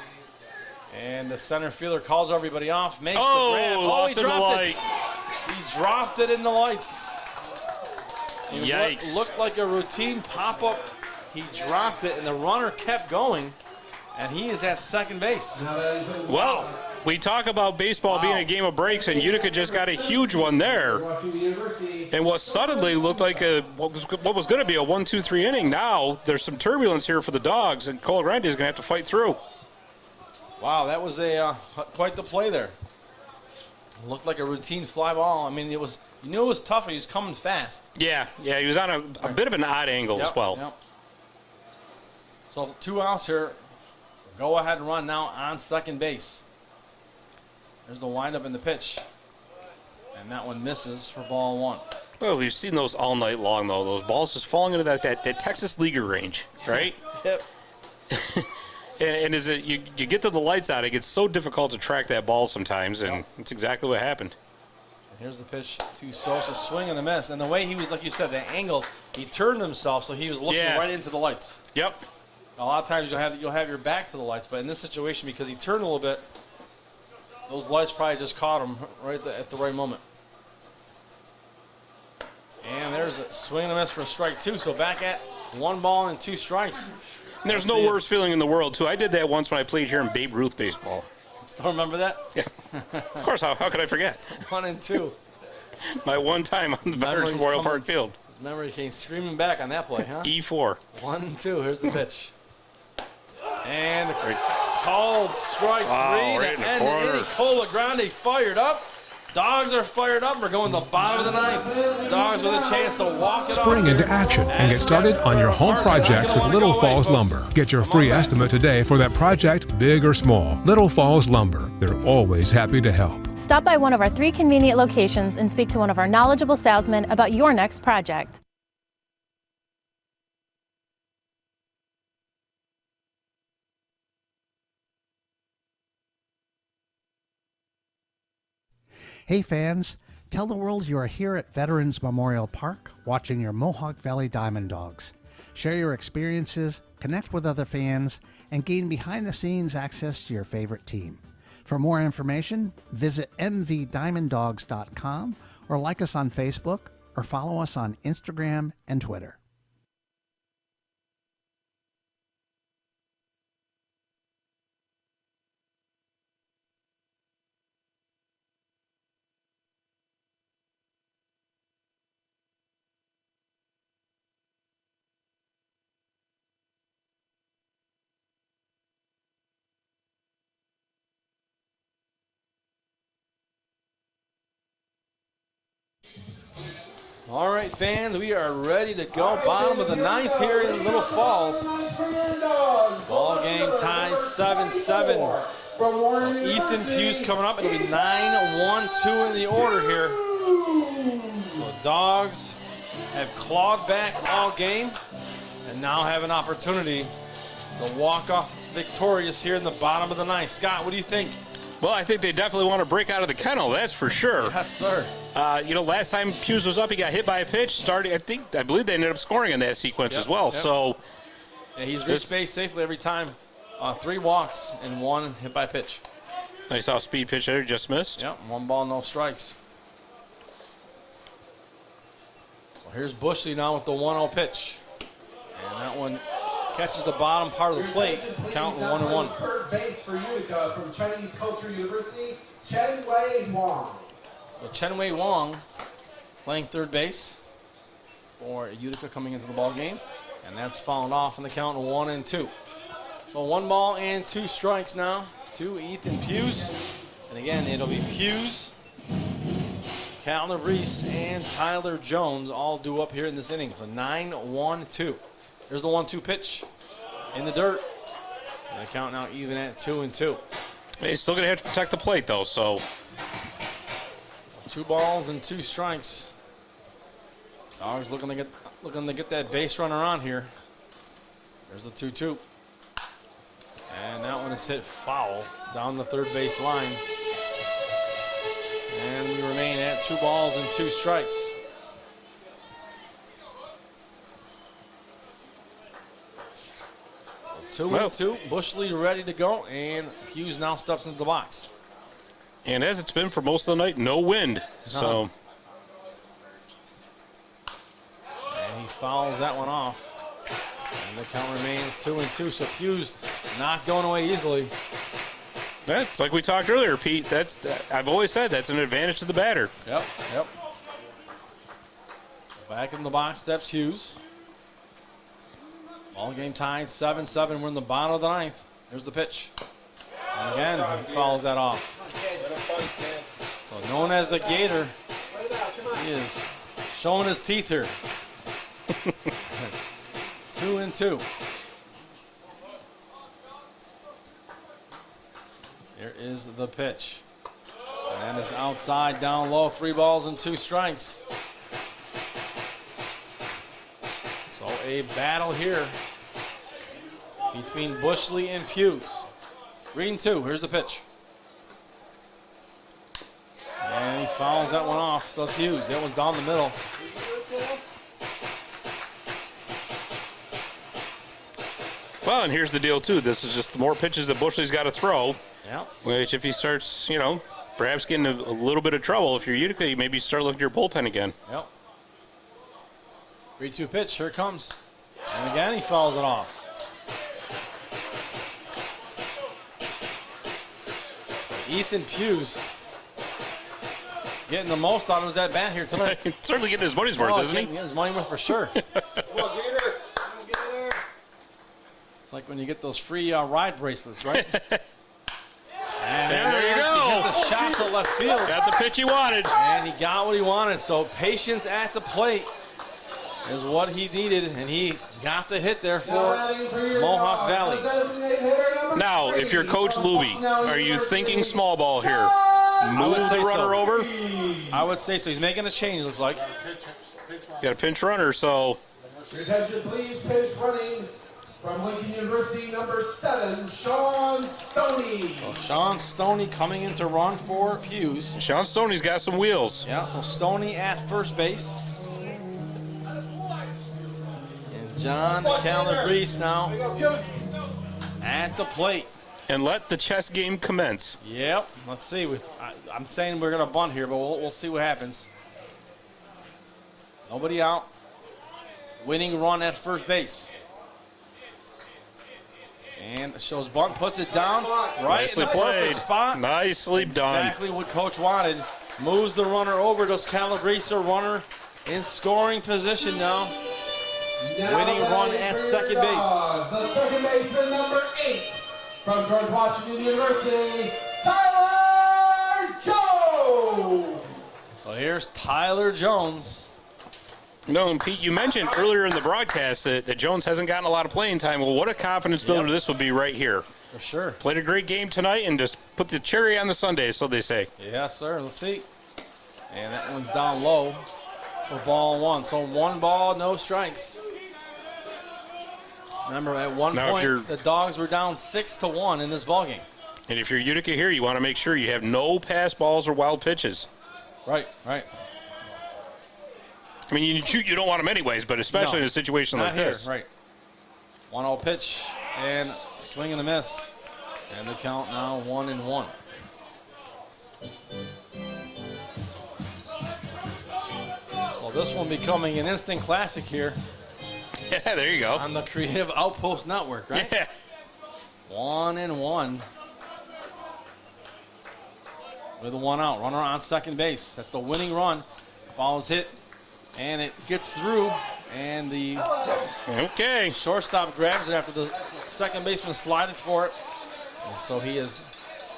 And the center fielder calls everybody off, makes the grab. Lost He in the dropped light. it. He dropped it in the lights. Yikes. Looked like a routine pop-up. He dropped it, and the runner kept going. And he is at second base. Well, we talk about baseball being a game of breaks, and Utica just got a huge one there. And what suddenly looked like what was going to be a 1-2-3 inning, now there's some turbulence here for the Dogs, and Cola Grande is going to have to fight through. Wow, that was quite the play there. Looked like a routine fly ball. I mean, you knew it was tough. He was coming fast. Yeah, he was on a bit of an odd angle as well. Yep. So 2 outs here. Go ahead and run now on second base. There's the windup in the pitch. And that one misses for ball 1. Well, we've seen those all night long, though. Those balls just falling into that Texas Leaguer range, right? Yep. And is it you get to the lights out, it gets so difficult to track that ball sometimes, and it's exactly what happened. And here's the pitch to Sosa, swing and a miss. And the way he was, like you said, the angle, he turned himself so he was looking right into the lights. Yep. A lot of times you'll have your back to the lights, but in this situation, because he turned a little bit, those lights probably just caught him right at the right moment. And there's a swing and a miss for a strike 2. So back at 1 ball and 2 strikes. And there's no worse feeling in the world, too. I did that once when I played here in Babe Ruth baseball. Still remember that? Yeah. Of course, how could I forget? 1-2. My one time on the Veterans Memorial Park Field. His memory came screaming back on that play, huh? E4. 1-2. Here's the pitch. And called strike 3 right to in the end the corner. inning. Cola Grande fired up. Dogs are fired up. We're going to the bottom of the 9th. Dogs with a chance to walk it Spring off into here. action and get started on your home projects with Little Falls Lumber. Get your free estimate today for that project, big or small. Little Falls Lumber. They're always happy to help. Stop by one of our 3 convenient locations and speak to one of our knowledgeable salesmen about your next project. Hey fans, tell the world you are here at Veterans Memorial Park watching your Mohawk Valley DiamondDawgs. Share your experiences, connect with other fans, and gain behind-the-scenes access to your favorite team. For more information, visit mvdiamonddogs.com or like us on Facebook, or follow us on Instagram and Twitter. All right, fans, we are ready to go. Bottom of the ninth here in Little Falls. Ball game tied 7-7. Ethan Hughes coming up. It'll be 9-1-2 in the order here. So Dawgs have clawed back all game and now have an opportunity to walk off victorious here in the bottom of the ninth. Scott, what do you think? Well, I think they definitely want to break out of the kennel, that's for sure. Yes, sir. Last time Hughes was up, he got hit by a pitch. I believe they ended up scoring in that sequence as well. Yep. So, yeah, he's reached base safely every time. 3 walks and 1 hit by pitch. Nice off-speed pitch there, just missed. Yep, 1 ball, no strikes. So here's Bushley now with the 1-0 pitch. And that one catches the bottom part of the plate, counting 1-1. Third base for Utica from Chinese Culture University, Chen Wei Wang. So Chen Wei Wang playing third base for Utica coming into the ball game, and that's fouled off in the count of 1-2. So 1 ball and 2 strikes now to Ethan Hughes, and again it'll be Hughes, Calvin Reese, and Tyler Jones all due up here in this inning. So 9-1-2. There's the 1-2 pitch in the dirt, and the count now even at 2-2. He's still gonna have to protect the plate though, so. 2 balls and 2 strikes. Dawgs looking to get that base runner on here. There's the 2-2. And that one is hit foul down the third base line. And we remain at 2 balls and 2 strikes. So 2-2. Bushley ready to go, and Hughes now steps into the box. And as it's been for most of the night, no wind. So. And he fouls that one off. And the count remains 2-2. So Hughes not going away easily. That's like we talked earlier, Pete. I've always said that's an advantage to the batter. Yep. Back in the box steps Hughes. Ball game tied 7-7. We're in the bottom of the ninth. Here's the pitch. And again, he fouls that off. So known as the Gator, he is showing his teeth here. 2-2. Here is the pitch. And that is outside, down low, 3 balls and 2 strikes. So a battle here between Bushley and Hughes. 3-2, here's the pitch. And he fouls that one off. That's Hughes. That one's down the middle. Well, and here's the deal, too. This is just the more pitches that Bushley's got to throw. Yeah. Which, if he starts, perhaps getting a little bit of trouble, if you're Utica, you maybe start looking at your bullpen again. Yep. 3-2 pitch. Here it comes. And again, he fouls it off. So Ethan Hughes getting the most out of his at bat here tonight. Certainly getting his money's worth, isn't he? Getting his money worth for sure. It's like when you get those free ride bracelets, right? And there you go. He gets a shot to left field. Got the pitch he wanted. And he got what he wanted. So patience at the plate is what he needed, and he got the hit there for Mohawk Valley. Now, if you're Coach Luby, are you thinking small ball here? Move the runner over? I would say so. He's making a change, looks like. Got a pinch runner, so. Your attention, please. Pinch running from Lincoln University, number 7, Sean Stoney. So Sean Stoney coming in to run for Hughes. Sean Stoney's got some wheels. Yeah, so Stoney at first base. And John Calabrese now at the plate. And let the chess game commence. Yep. Let's see. I'm saying we're going to bunt here, but we'll see what happens. Nobody out. Winning run at first base. And shows bunt, puts it down right Nicely in the played. perfect spot. Nicely done. Exactly what coach wanted. Moves the runner over. Does Calabrese runner in scoring position now. Winning run at second base. The second baseman, number 8, from George Washington University, Tyler Jones. So here's Tyler Jones. No, and Pete, you mentioned earlier in the broadcast that Jones hasn't gotten a lot of playing time. Well, what a confidence builder this would be right here. For sure. Played a great game tonight and just put the cherry on the sundae, so they say. Yes, sir. Let's see. And that one's down low for ball 1. So 1 ball, no strikes. Remember, at one point, the Dogs were down 6-1 in this ballgame. And if you're Utica here, you want to make sure you have no pass balls or wild pitches. Right, right. I mean, you don't want them anyways, but especially in a situation like this. Right. 1-0 pitch and swing and a miss. And the count now 1-1. So this one becoming an instant classic here. Yeah, there you go. On the Creative Outpost Network, right? Yeah. 1-1. With a 1 out. Runner on second base. That's the winning run. Ball is hit. And it gets through. And the shortstop grabs it after the second baseman slided for it. And so he is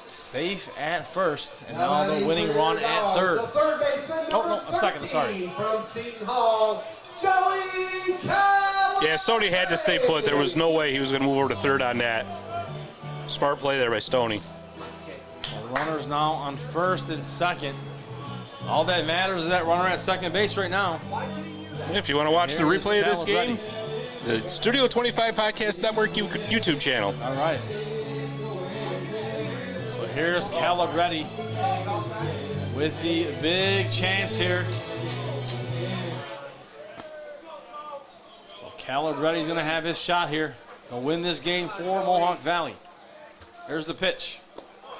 safe at first. And now the winning run at third. The third baseman, second, I'm sorry. From Seton Hall, Joey Calabrese. Yeah, Stoney had to stay put. There was no way he was going to move over to third on that. Smart play there by Stoney. The runners now on first and second. All that matters is that runner at second base right now. If you want to watch the replay of this game, the Studio 25 Podcast Network YouTube channel. All right. So here's Calabrese with the big chance here. So Calabrese's going to have his shot here to win this game for Mohawk Valley. Here's the pitch.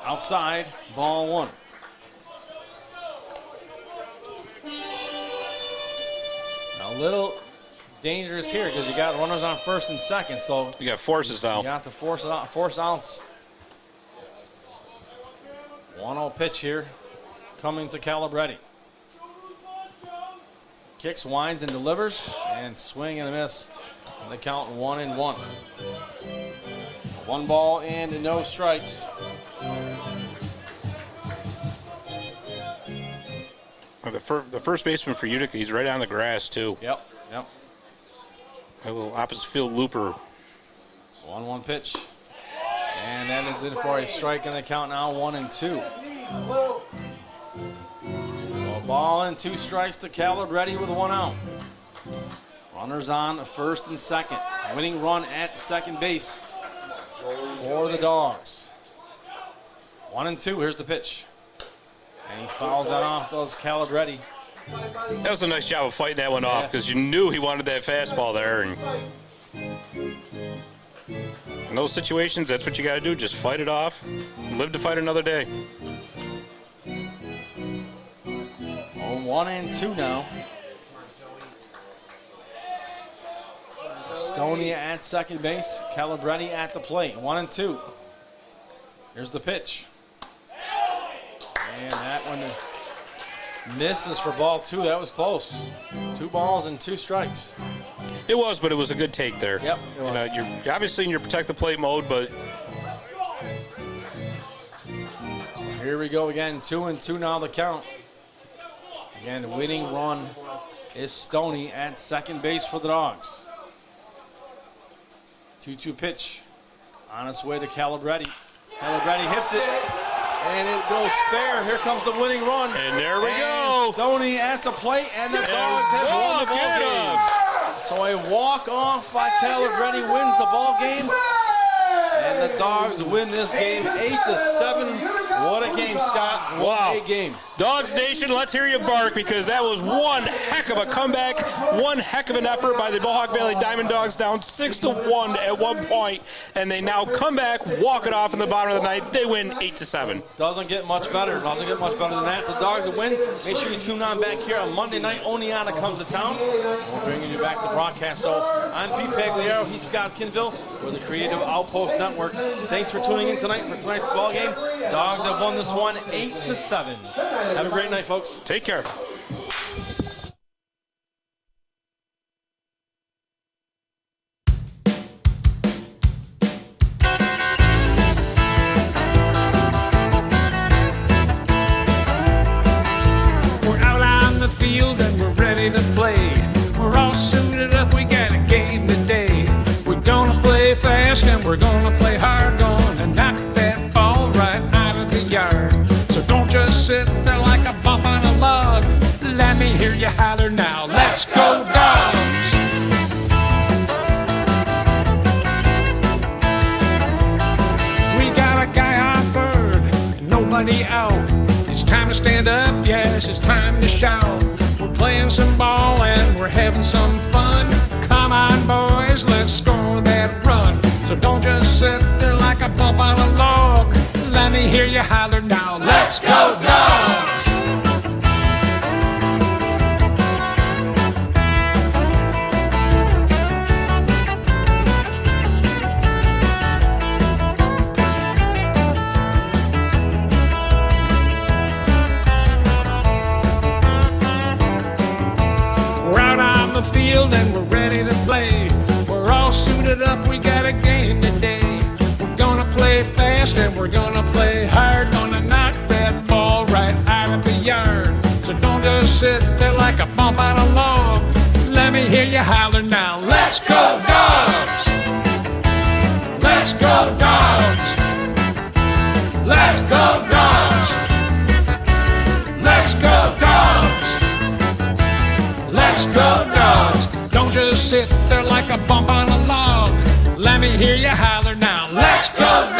Outside, ball 1. A little dangerous here because you got runners on first and second, so you got forces out. You got to force outs. 1-0 pitch here, coming to Calabrese. Kicks, winds, and delivers, and swing and a miss. And the count 1-1. 1 ball and no strikes. The first baseman for Utica, he's right on the grass, too. Yep. A little opposite field looper. 1-1 pitch. And that is in for a strike in the count now, 1-2. A ball and 2 strikes to Calabrese with 1 out. Runners on first and second. Winning run at second base for the Dogs. 1-2, here's the pitch. And he fouls that off, does Calabrese. That was a nice job of fighting that one off because you knew he wanted that fastball there. And in those situations, that's what you got to do. Just fight it off. Live to fight another day. 1-2 now. Stoney at second base. Calabrese at the plate. 1-2. Here's the pitch. And that one misses for ball 2. That was close. 2 balls and 2 strikes. It was, but it was a good take there. Yep, it was. You're obviously in your protect the plate mode, but so here we go again. 2-2 now the count. Again, the winning run is Stoney at second base for the Dogs. 2-2 pitch on its way to Calabrese. Calabrese hits it. And it goes fair. Here comes the winning run. And there we go. Stoney at the plate, and the Dogs have won the ball game. So a walk-off by Calabrese wins the ball game. And the Dogs win this game 8-7. What a game, Scott. What a game. Dogs Nation, let's hear you bark, because that was one heck of a comeback, one heck of an effort by the Mohawk Valley DiamondDawgs, down 6-1 at one point, and they now come back, walk it off in the bottom of the ninth. They win 8-7. Doesn't get much better. Doesn't get much better than that. So Dogs will win. Make sure you tune on back here on Monday night. Oneonta comes to town. We're bringing you back the broadcast. So I'm Pete Pagliaro. He's Scott Kinville. We're the Creative Outpost Network. Thanks for tuning in tonight for tonight's ball game. Dogs have won this one 8-7. Have a great night, folks. Take care. We're out on the field and we're ready to play. We're all suited up, we got a game today. We're gonna play fast and we're gonna play hard, gonna knock that ball right out of the yard. So don't just sit there like a bump on a log. Let me hear you holler now. Let's go, Dogs! We got a guy on third, nobody out. It's time to stand up, yes, it's time to shout. We're playing some ball and we're having some fun. Come on, boys, let's score that run. So don't just sit there like a bump on a log. Let me hear you holler now. Let's go, Dogs! We're out on the field and we're ready to play. We're all suited up, we got a game today. We're gonna play fast and we're gonna play hard. Gonna knock that ball right out of the yard. So don't just sit there like a bump on a log. Let me hear you holler now. Let's go, Dogs! Let's go, Dogs! Let's go, Dogs! Let's go, Dogs! Let's go, Dogs! Don't just sit there like a bump on a log. Let me hear you holler now. Let's go, Dogs!